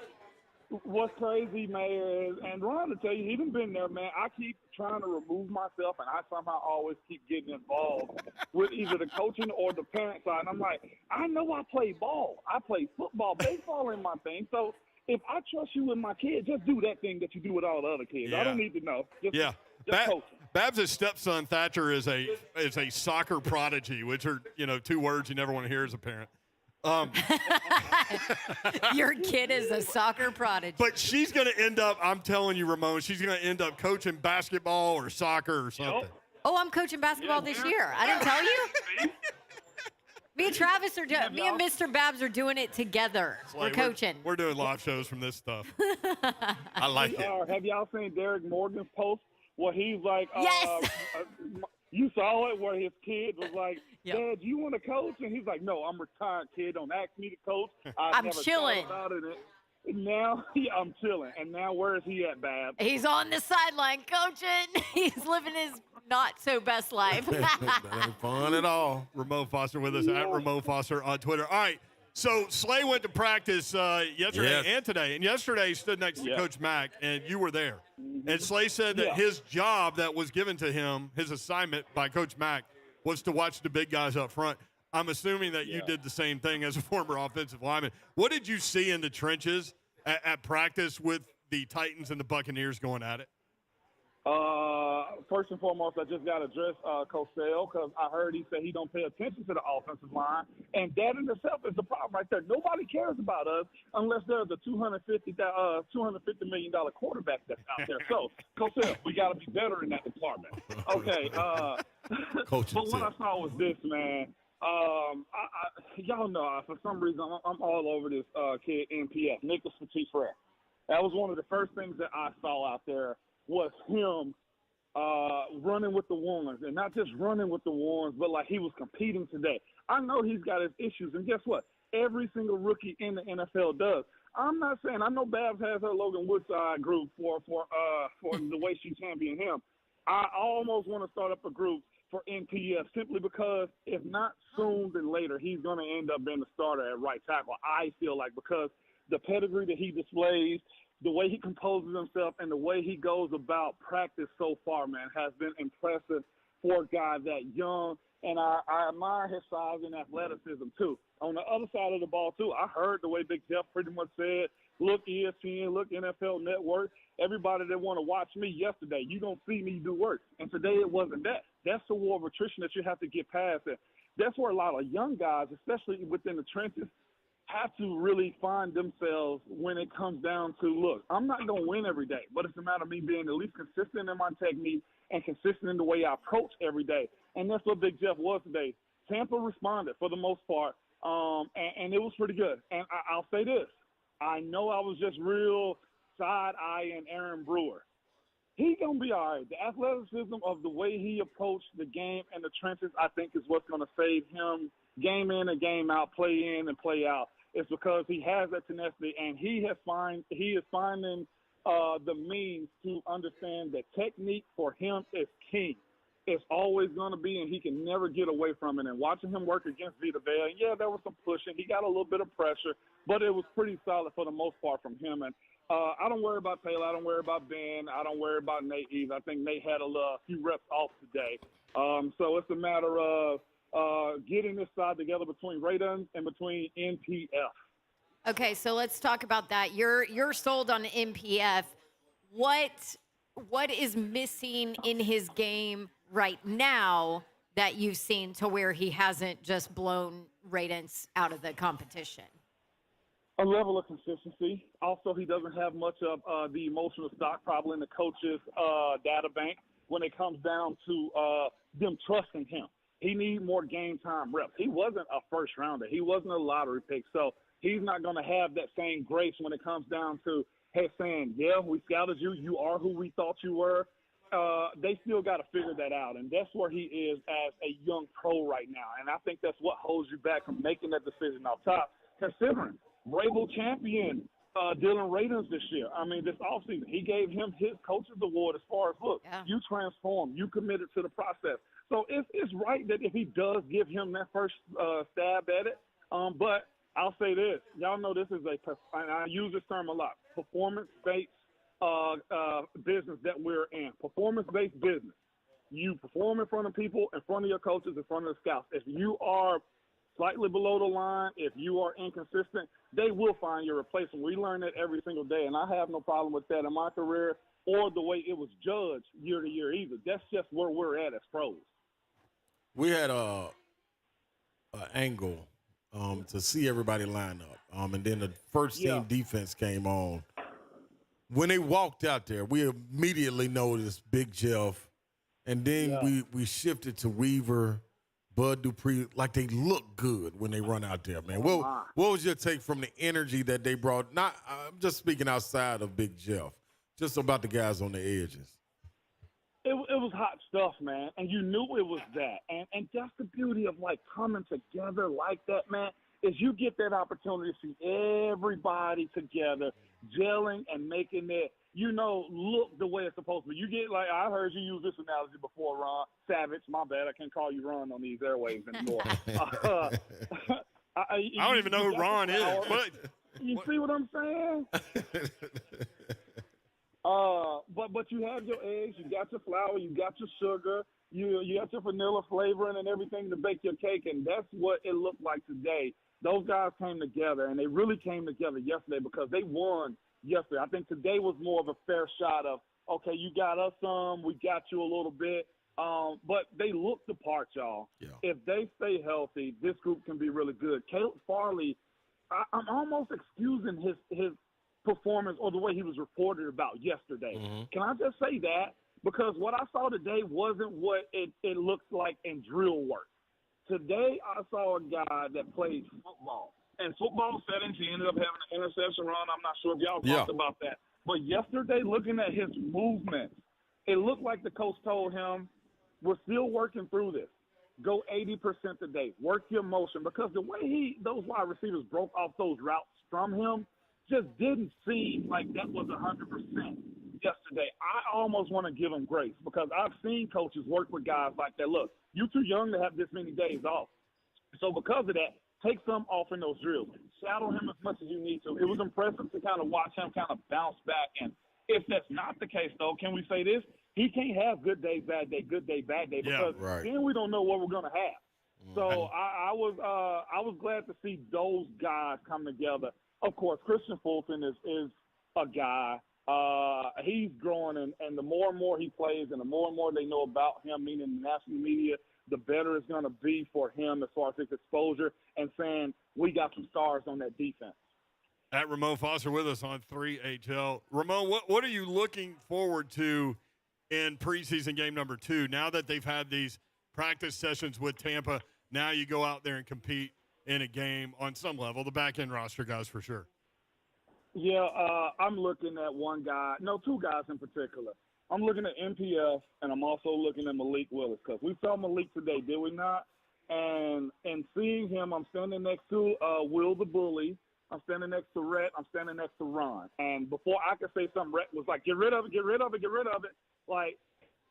What's crazy, Mayor, and Ron to tell you, he done been there, man. I keep trying to remove myself, and I somehow always keep getting involved with either the coaching or the parent side. And I'm like, I know I play ball. I play football. Baseball ain't my thing. So if I trust you with my kids, just do that thing that you do with all the other kids. I don't need to know. Just coach. Babs' stepson, Thatcher, is a soccer prodigy, which are, 2 words you never want to hear as a parent. Your kid is a soccer prodigy. But she's going to end up, I'm telling you, Ramon, she's going to end up coaching basketball or soccer or something. Oh, I'm coaching basketball this year. I didn't tell you? Me and Travis are doing. Me and Mr. Babs are doing it together. We're coaching. We're doing live shows from this stuff. I like it. Have y'all seen Derek Morgan's post where he's like, yes. You saw it where his kid was like, Dad, do you want to coach? And he's like, no, I'm retired, kid. Don't ask me to coach. I'm chilling. About it. And now I'm chilling. And now where is he at, Bab? He's on the sideline coaching. He's living his not so best life. That ain't fun at all. Ramon Foster with us at Ramon Foster on Twitter. All right. So Slay went to practice yesterday and today. And yesterday he stood next to Coach Mack, and you were there. And Slay said that his job that was given to him, his assignment by Coach Mack, was to watch the big guys up front. I'm assuming that you did the same thing as a former offensive lineman. What did you see in the trenches at practice with the Titans and the Buccaneers going at it? First and foremost, I just got to address Cosell because I heard he said he don't pay attention to the offensive line, and that in itself is the problem right there. Nobody cares about us unless there's a $250 million quarterback that's out there. So, Cosell, we got to be better in that department. Okay. But what I saw was this, man. Y'all know, for some reason, I'm all over this kid, NPF, Nicholas Petit-Frere. That was one of the first things that I saw out there was him running with the ones, and not just running with the ones, but like he was competing today. I know he's got his issues, and guess what? Every single rookie in the NFL does. I'm not saying, I know Babs has her Logan Woodside group for the way she championed him. I almost want to start up a group for NPF simply because if not soon, then later, he's going to end up being the starter at right tackle, I feel like, because the pedigree that he displays, the way he composes himself, and the way he goes about practice so far, man, has been impressive for a guy that young. And I admire his size and athleticism, too. On the other side of the ball, too, I heard the way Big Jeff pretty much said, look ESPN, look NFL Network, everybody that want to watch me yesterday, you don't see me do work. And today it wasn't that. That's the war of attrition that you have to get past. And that's where a lot of young guys, especially within the trenches, have to really find themselves when it comes down to, look, I'm not going to win every day, but it's a matter of me being at least consistent in my technique and consistent in the way I approach every day. And that's what Big Jeff was today. Tampa responded for the most part, and it was pretty good. And I'll say this. I know I was just real side-eyeing Aaron Brewer. He's going to be all right. The athleticism of the way he approached the game and the trenches, I think, is what's going to save him game in and game out, play in and play out. It's because he has that tenacity, and he is finding the means to understand that technique for him is king. It's always going to be, and he can never get away from it. And watching him work against Vita Vea, yeah, there was some pushing. He got a little bit of pressure, but it was pretty solid for the most part from him. And I don't worry about Taylor. I don't worry about Ben. I don't worry about Nate either. I think Nate had a few reps off today. So it's a matter of getting this side together between Raydon and between NPF. Okay, so let's talk about that. You're sold on NPF. What is missing in his game right now that you've seen to where he hasn't just blown Raydon out of the competition? A level of consistency. Also, he doesn't have much of the emotional stock probably in the coach's data bank when it comes down to them trusting him. He needs more game time reps. He wasn't a first rounder. He wasn't a lottery pick. So he's not going to have that same grace when it comes down to, hey, saying, yeah, we scouted you. You are who we thought you were. They still got to figure that out. And that's where he is as a young pro right now. And I think that's what holds you back from making that decision off top, considering Rabel champion Dylan Raydon this year. I mean, this offseason, he gave him his coach's award as far as, look, you transformed, you committed to the process. So it's right that if he does give him that first stab at it, but I'll say this. Y'all know this is and I use this term a lot, performance-based business that we're in. Performance-based business. You perform in front of people, in front of your coaches, in front of the scouts. If you are slightly below the line, if you are inconsistent, they will find your replacement. We learn that every single day, and I have no problem with that in my career or the way it was judged year to year either. That's just where we're at as pros. We had a angle to see everybody line up, and then the first team defense came on. When they walked out there, we immediately noticed Big Jeff, and then we shifted to Weaver, Bud Dupree. Like, they look good when they run out there, man. What was your take from the energy that they brought? Not I'm just speaking outside of Big Jeff, just about the guys on the edges. It was hot stuff, man, and you knew it was that. And that's the beauty of, like, coming together like that, man, is you get that opportunity to see everybody together, gelling and making it, look the way it's supposed to be. You get, like, I heard you use this analogy before, Ron. Savage, my bad, I can't call you Ron on these airwaves anymore. I don't even know who Ron is. But you see what I'm saying? But you have your eggs, you got your flour, you got your sugar, you got your vanilla flavoring and everything to bake your cake, and that's what it looked like today. Those guys came together, and they really came together yesterday because they won yesterday. I think today was more of a fair shot of, okay, you got us some, we got you a little bit, but they look the part, y'all. Yeah. If they stay healthy, this group can be really good. Caleb Farley, I'm almost excusing his performance or the way he was reported about yesterday. Mm-hmm. Can I just say that? Because what I saw today wasn't what it looks like in drill work. Today I saw a guy that played football. In football settings, he ended up having an interception run. I'm not sure if y'all talked about that. But yesterday, looking at his movements, it looked like the coach told him, we're still working through this. Go 80% today. Work your motion. Because the way those wide receivers broke off those routes from him just didn't seem like that was 100% yesterday. I almost want to give him grace because I've seen coaches work with guys like that. Look, you're too young to have this many days off. So because of that, take some off in those drills. Shadow him as much as you need to. It was impressive to kind of watch him kind of bounce back. And if that's not the case, though, can we say this? He can't have good day, bad day, good day, bad day, because then we don't know what we're going to have. So I was glad to see those guys come together. Of course, Christian Fulton is a guy. He's growing, and the more and more he plays and the more and more they know about him, meaning the national media, the better it's going to be for him as far as his exposure and saying, we got some stars on that defense. At Ramon Foster with us on 3HL. Ramon, what are you looking forward to in preseason game number 2? Now that they've had these practice sessions with Tampa, now you go out there and compete in a game on some level, the back-end roster guys for sure. Yeah, I'm looking at two guys in particular. I'm looking at MPF, and I'm also looking at Malik Willis because we saw Malik today, did we not? And seeing him, I'm standing next to Will the Bully. I'm standing next to Rhett. I'm standing next to Ron. And before I could say something, Rhett was like, get rid of it, get rid of it, get rid of it. Like,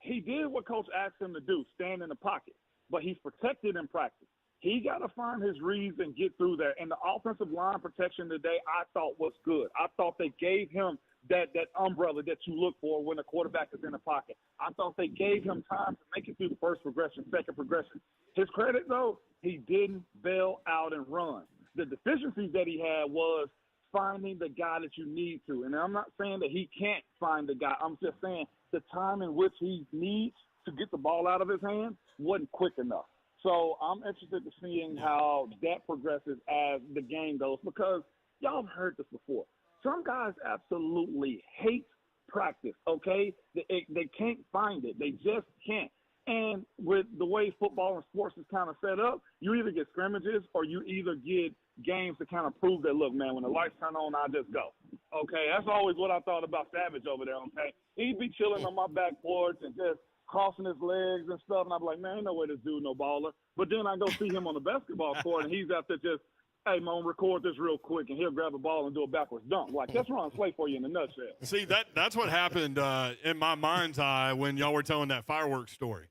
he did what Coach asked him to do, stand in the pocket. But he's protected in practice. He got to find his reads and get through there. And the offensive line protection today I thought was good. I thought they gave him that umbrella that you look for when a quarterback is in the pocket. I thought they gave him time to make it through the first progression, second progression. His credit, though, he didn't bail out and run. The deficiencies that he had was finding the guy that you need to. And I'm not saying that he can't find the guy. I'm just saying the time in which he needs to get the ball out of his hand wasn't quick enough. So I'm interested in seeing how that progresses as the game goes because y'all have heard this before. Some guys absolutely hate practice, okay? They can't find it. They just can't. And with the way football and sports is kind of set up, you either get scrimmages or you either get games to kind of prove that, look, man, when the lights turn on, I just go. Okay, that's always what I thought about Savage over there, okay? He'd be chilling on my back porch and just crossing his legs and stuff, and I'd be like, man, ain't no way this dude no baller. But then I go see him on the basketball court, and he's out there just, hey, man, record this real quick, and he'll grab a ball and do a backwards dunk. Like, that's Ron Slay for you in a nutshell. See, that's what happened in my mind's eye when y'all were telling that fireworks story.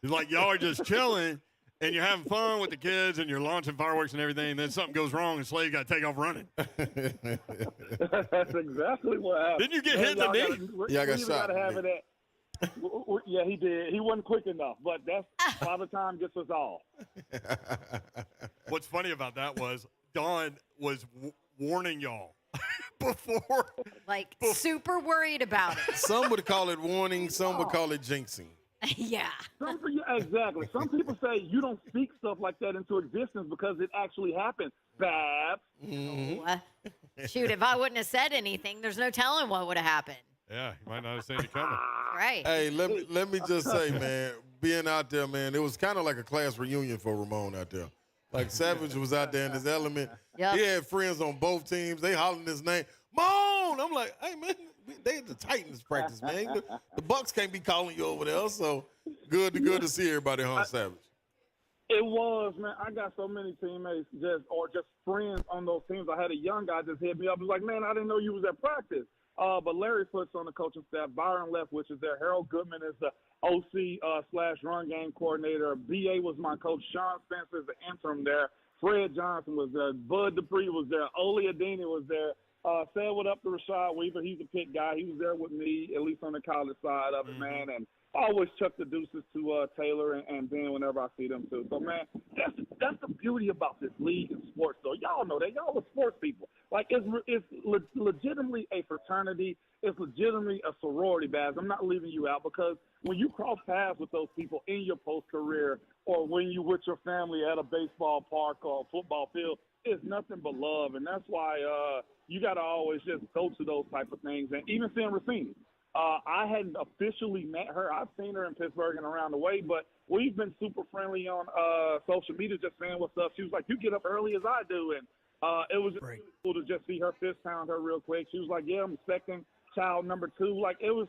It's like y'all are just chilling, and you're having fun with the kids, and you're launching fireworks and everything, and then something goes wrong, and Slay got to take off running. That's exactly what happened. Didn't you get hit in the knee? Yeah, I got shot. Yeah, he did. He wasn't quick enough, but that's Father Time gets us all. What's funny about that was Dawn was warning y'all before. Like, super worried about it. Some would call it warning. Some would call it jinxing. Yeah. Exactly. Some people say you don't speak stuff like that into existence because it actually happened. Babs. Shoot, if I wouldn't have said anything, there's no telling what would have happened. Yeah, you might not have seen it coming. Right. Hey, let me just say, man, being out there, man, it was kind of like a class reunion for Ramon out there. Like Savage was out there in his element. Yep. He had friends on both teams. They hollering his name, Moan. I'm like, hey, man, they the Titans practice, man. The Bucks can't be calling you over there. So good to see everybody on Savage. It was, man. I got so many teammates just friends on those teams. I had a young guy just hit me up. He was like, man, I didn't know you was at practice. But Larry Foote's on the coaching staff. Byron Leftwich is there. Harold Goodman is the OC / run game coordinator. BA was my coach. Sean Spencer is the interim there. Fred Johnson was there. Bud Dupree was there. Oli Adini was there. Said what up to Rashad Weaver. He's a Pitt guy. He was there with me, at least on the college side of it, man. And I always chuck the deuces to Taylor and Ben whenever I see them too. So, man, that's the beauty about this league and sports, though. Y'all know that. Y'all are sports people. Like, it's legitimately a fraternity. It's legitimately a sorority, Baz. I'm not leaving you out because when you cross paths with those people in your post-career or when you with your family at a baseball park or a football field, it's nothing but love. And that's why you got to always just go to those type of things. And even seeing Racine. I hadn't officially met her. I've seen her in Pittsburgh and around the way, but we've been super friendly on social media, just saying what's up. She was like, "You get up early as I do," and it was really cool to just see her fist pound her real quick. She was like, "Yeah, I'm expecting child number 2." Like, it was.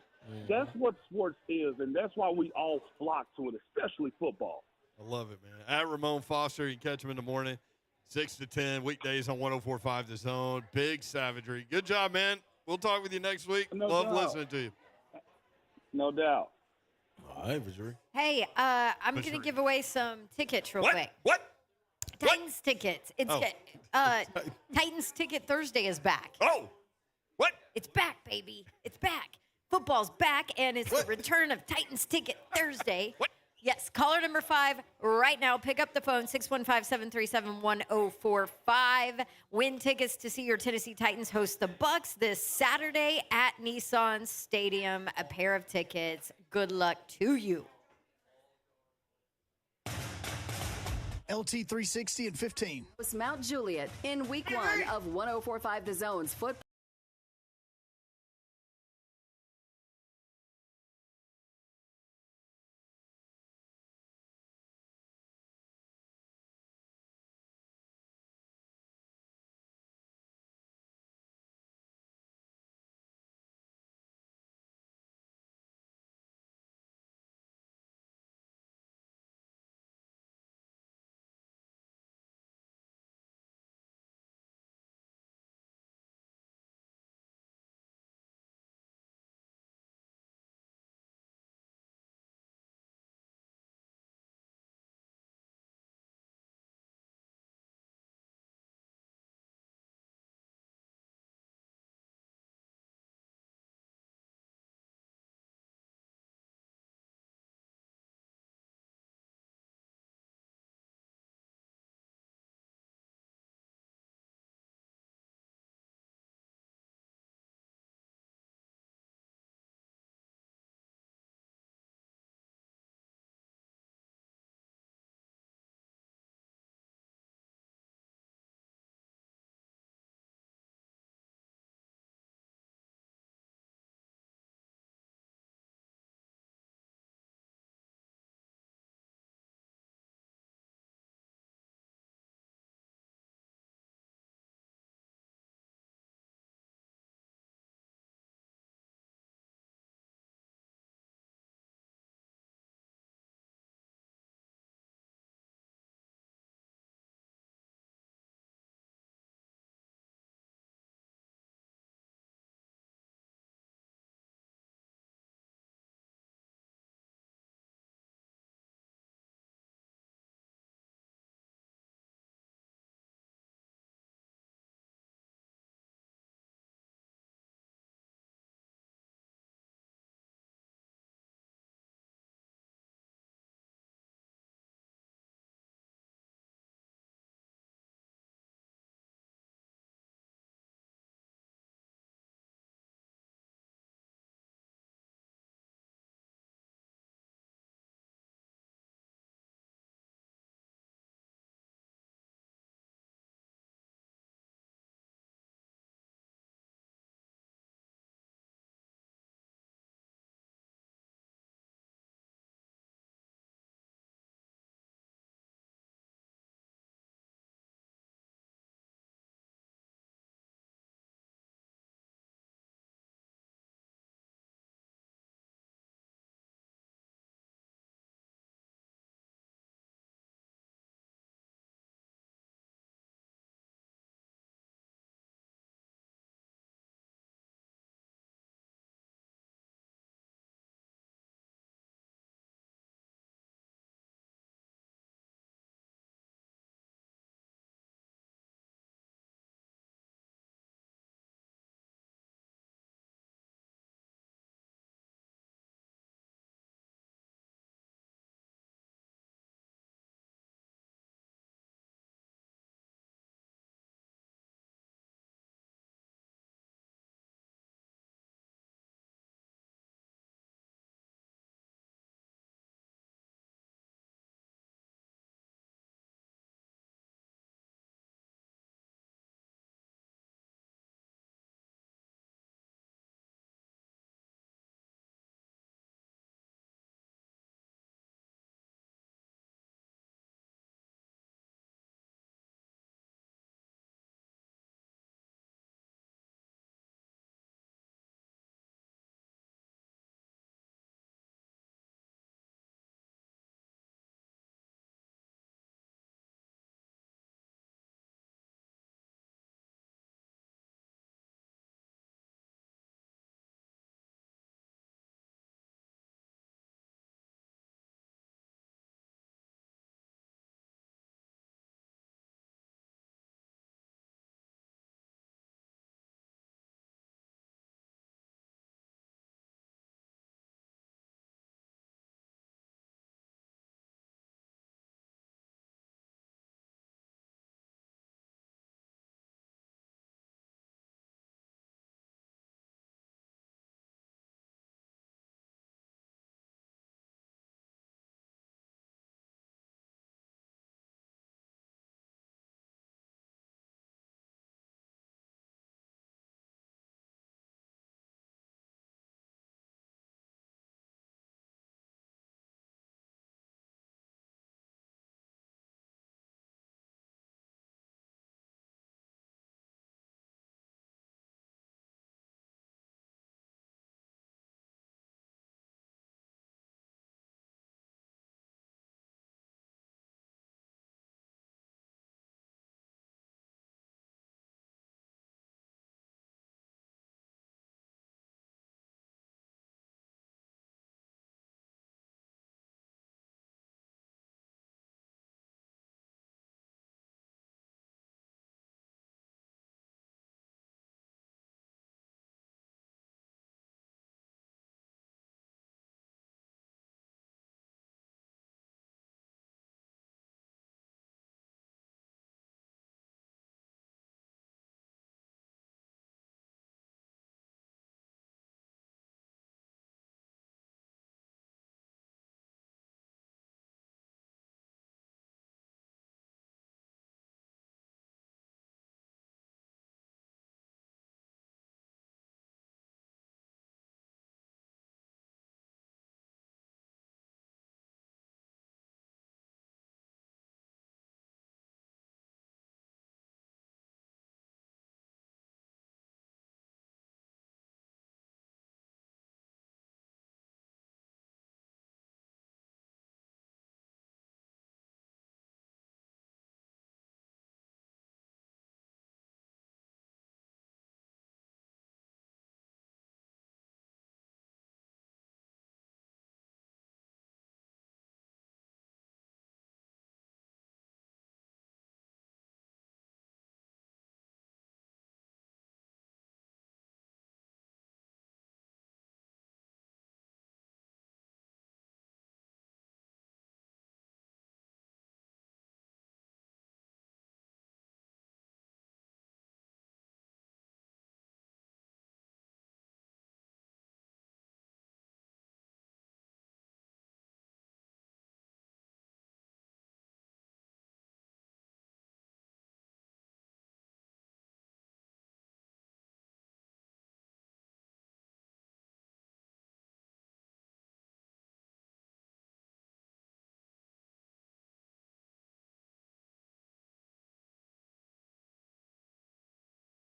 That's what sports is, and that's why we all flock to it, especially football. I love it, man. At Ramon Foster, you can catch him in the morning, 6 to 10, weekdays on 104.5 The Zone. Big savagery. Good job, man. We'll talk with you next week. No Love doubt. listening to you. No doubt. All right, Vajuri. Hey, I'm going to give away some tickets real quick. What? Titans tickets. It's Oh. Titans Ticket Thursday is back. Oh, what? It's back, baby. It's back. Football's back, and it's the return of Titans Ticket Thursday. What? Yes, caller number 5 right now. Pick up the phone, 615-737-1045. Win tickets to see your Tennessee Titans host the Bucks this Saturday at Nissan Stadium. A pair of tickets. Good luck to you. LT 360 and 15. Mount Juliet in week 1 of 104.5 The Zone's football.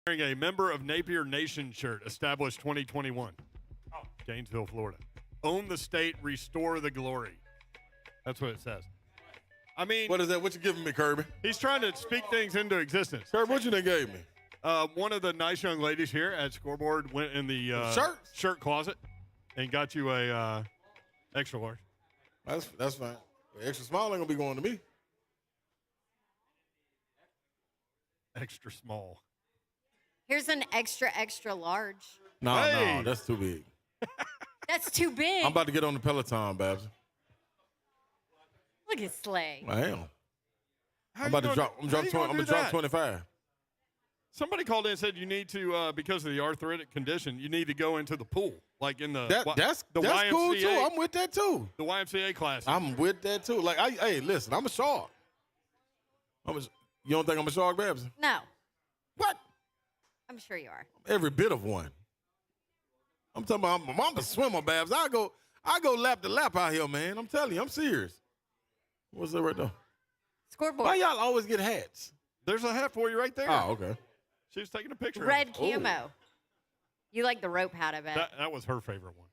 Wearing a member of Napier Nation shirt, established 2021. Gainesville, Florida. Own the state, restore the glory. That's what it says. I mean, what is that? What you giving me, Kirby? He's trying to speak things into existence. Kirby, what you done gave me? One of the nice young ladies here at Scoreboard went in the shirt closet and got you a extra large. That's fine. Extra small ain't gonna be going to me. Extra small. Here's an extra large. No, that's too big. That's too big. I'm about to get on the Peloton, Babs. Look at Slay. I am. I'm about to drop. I'm gonna drop 25. Somebody called in and said you need to, because of the arthritic condition, you need to go into the pool, like in the that's YMCA, cool too. I'm with that too. The YMCA class. I'm with that too. Like, hey, listen, I'm a shark. You don't think I'm a shark, Babs? No. What? I'm sure you are. Every bit of one. I'm talking about. I'm a swimmer, Babs. I go lap to lap out here, man. I'm telling you, I'm serious. What's that right there? Scoreboard. Why y'all always get hats? There's a hat for you right there. Oh, okay. She was taking a picture. Red of it. camo. You like the rope hat, I bet. That was her favorite one.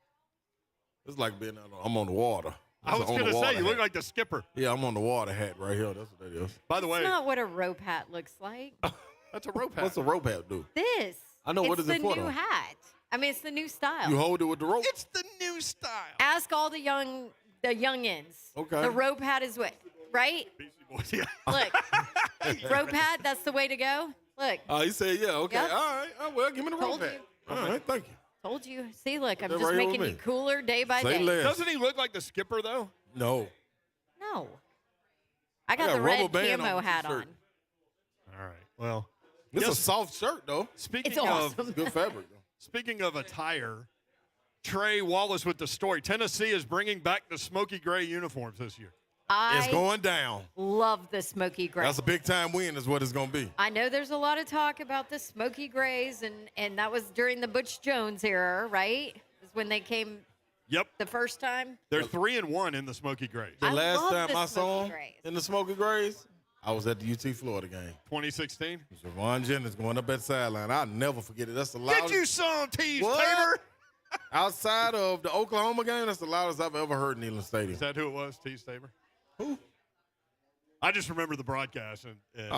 It's like being I'm on the water. I was going to say, you look like the skipper. Yeah, I'm on the water hat right here. That's what that is. By the way. That's not what a rope hat looks like. That's a rope hat. What's a rope hat do? This. I know. What is it for? It's the new hat. I mean, it's the new style. You hold it with the rope? It's the new style. Ask all the youngins. Okay. The rope hat is what, right? Yeah. Look, rope hat, that's the way to go. Look. Oh, you said, yeah, okay. Yep. All right. Oh, well, give me the rope Told hat. you. All right, thank you. Told you. See, look, I'm That just right here making with you me. cooler day by Say day. less. Doesn't he look like the skipper, though? No. No. I got the rubber red band camo on the hat shirt. on. All right. Well, It's yes. a soft shirt, though. Speaking It's of awesome. Good fabric, though. Speaking of attire, Trey Wallace with the story. Tennessee is bringing back the smoky gray uniforms this year. It's I going down. love the smoky gray. That's a big time win is what it's going to be. I know there's a lot of talk about the smoky grays, and that was during the Butch Jones era, right? Is when they came Yep. the first time. They're 3-1 in the smoky grays. The I last love time the I saw Smoky him Grays. in the Smoky Grays, I was at the UT Florida game. 2016. Ron Jennings going up that sideline. I'll never forget it. That's the loudest. Get you some, Tease What? Tabor. Outside of the Oklahoma game, that's the loudest I've ever heard in Neyland Stadium. Is that who it was, Tease Tabor? Who? I just remember the broadcast, and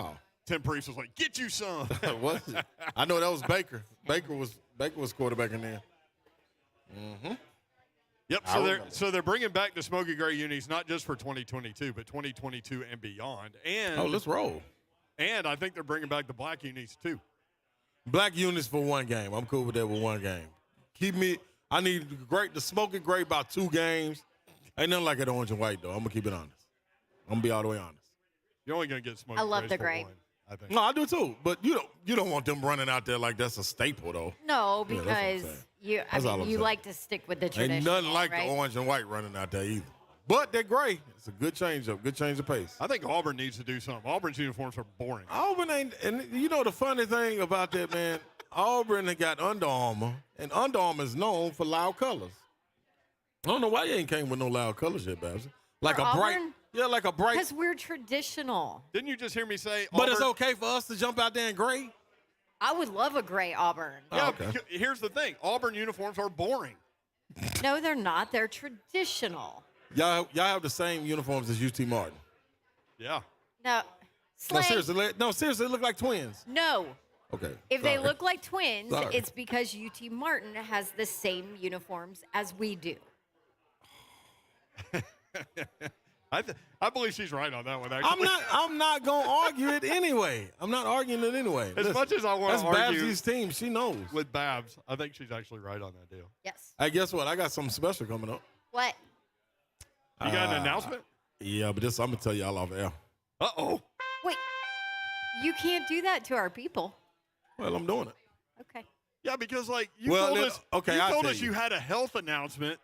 Tim Priest was like, "Get you some." Was it? I know that was Baker. Baker was quarterback in there. Mm-hmm. Yep. I So remember. they're bringing back the smoky gray unis, not just for 2022, but 2022 and beyond. And Let's roll. And I think they're bringing back the black unis too. Black units for one game. I'm cool with that with one game. I need the smoky gray about 2 games. Ain't nothing like it orange and white, though. I'm going to keep it honest. I'm going to be all the way honest. You're only going to get smoky I love grays the for gray. one, I think. No, I do too. But you don't want them running out there like that's a staple, though. No, Yeah, that's what I'm because saying. That's all I'm you saying. like to stick with the tradition. Ain't nothing like right? the orange and white running out there either. But they're gray. It's a good change up, good change of pace. I think Auburn needs to do something. Auburn's uniforms are boring. Auburn ain't, and you know the funny thing about that, man, Auburn had got Under Armour, and Under Armour is known for loud colors. I don't know why you ain't came with no loud colors yet, Babs. Like For a bright, Auburn? yeah, like a bright. Because we're traditional. Didn't you just hear me say? But it's Auburn- okay for us to jump out there in gray. I would love a gray Auburn. Yeah. okay. Here's the thing: Auburn uniforms are boring. No, they're not. They're traditional. Y'all have the same uniforms as UT Martin. Yeah. No, Slay, No, seriously, they look like twins. no. Okay. If they sorry. look like twins, Sorry. it's because UT Martin has the same uniforms as we do. I believe she's right on that one. Actually, I'm not gonna argue it anyway. I'm not arguing it anyway. As much as I want that's to argue Babsy's team. She knows. with Babs, I think she's actually right on that deal. Yes. Hey, guess what? I got something special coming up. What? You got an announcement? Yeah, but I'm gonna tell y'all off air. Uh-oh. Wait. You can't do that to our people. Well, I'm doing it. Okay. Yeah, because like you Well, told then- us, okay, you I'll told tell us you. you had a health announcement,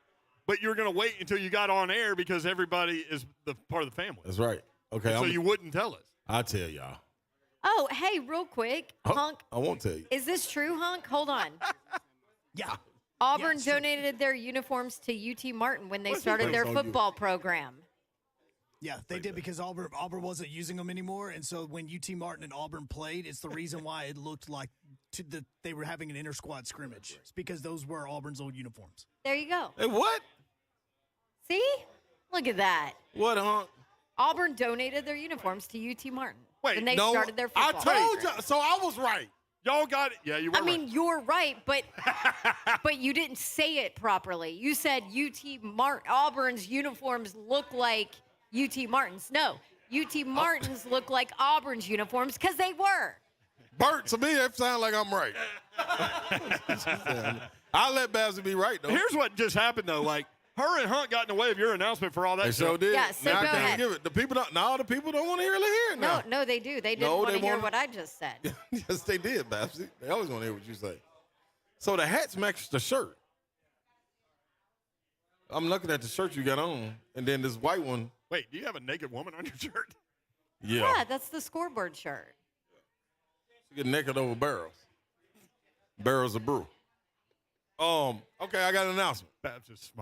but you were going to wait until you got on air because everybody is the part of the family. That's right. Okay. So you wouldn't tell us. I'll tell y'all. Oh, hey, real quick, Hunk. I won't tell you. Is this true, Hunk? Hold on. Yeah. Auburn Yeah, sure. donated their uniforms to UT Martin when they What if he started their thinks on you? football program. Yeah, they did because Auburn wasn't using them anymore, and so when UT Martin and Auburn played, it's the reason why it looked like they were having an inter-squad scrimmage. It's because those were Auburn's old uniforms. There you go. Hey, what? See? Look at that. What, huh? Auburn donated their uniforms to UT Martin. Wait, when they no, started their I football told program. you. So I was right. Y'all got it. Yeah, you were I mean, right. you're right, but but you didn't say it properly. You said Auburn's uniforms look like UT Martin's. No, UT Martin's look like Auburn's uniforms because they were. Bert, to me, that sounds like I'm right. I'll let Babsy be right, though. Here's what just happened, though. Like, her and Hunt got in the way of your announcement for all that They stuff. sure did. Yeah, so now go I can't ahead. give it. The people don't want to hear it now. No, they do. They didn't No, want they to hear wanna- what I just said. Yes, they did, Babsy. They always want to hear what you say. So the hats match the shirt. I'm looking at the shirt you got on, and then this white one. Wait, do you have a naked woman on your shirt? Yeah, that's the Scoreboard shirt. You get naked over barrels. Barrels of brew. Okay, I got an announcement. Babs is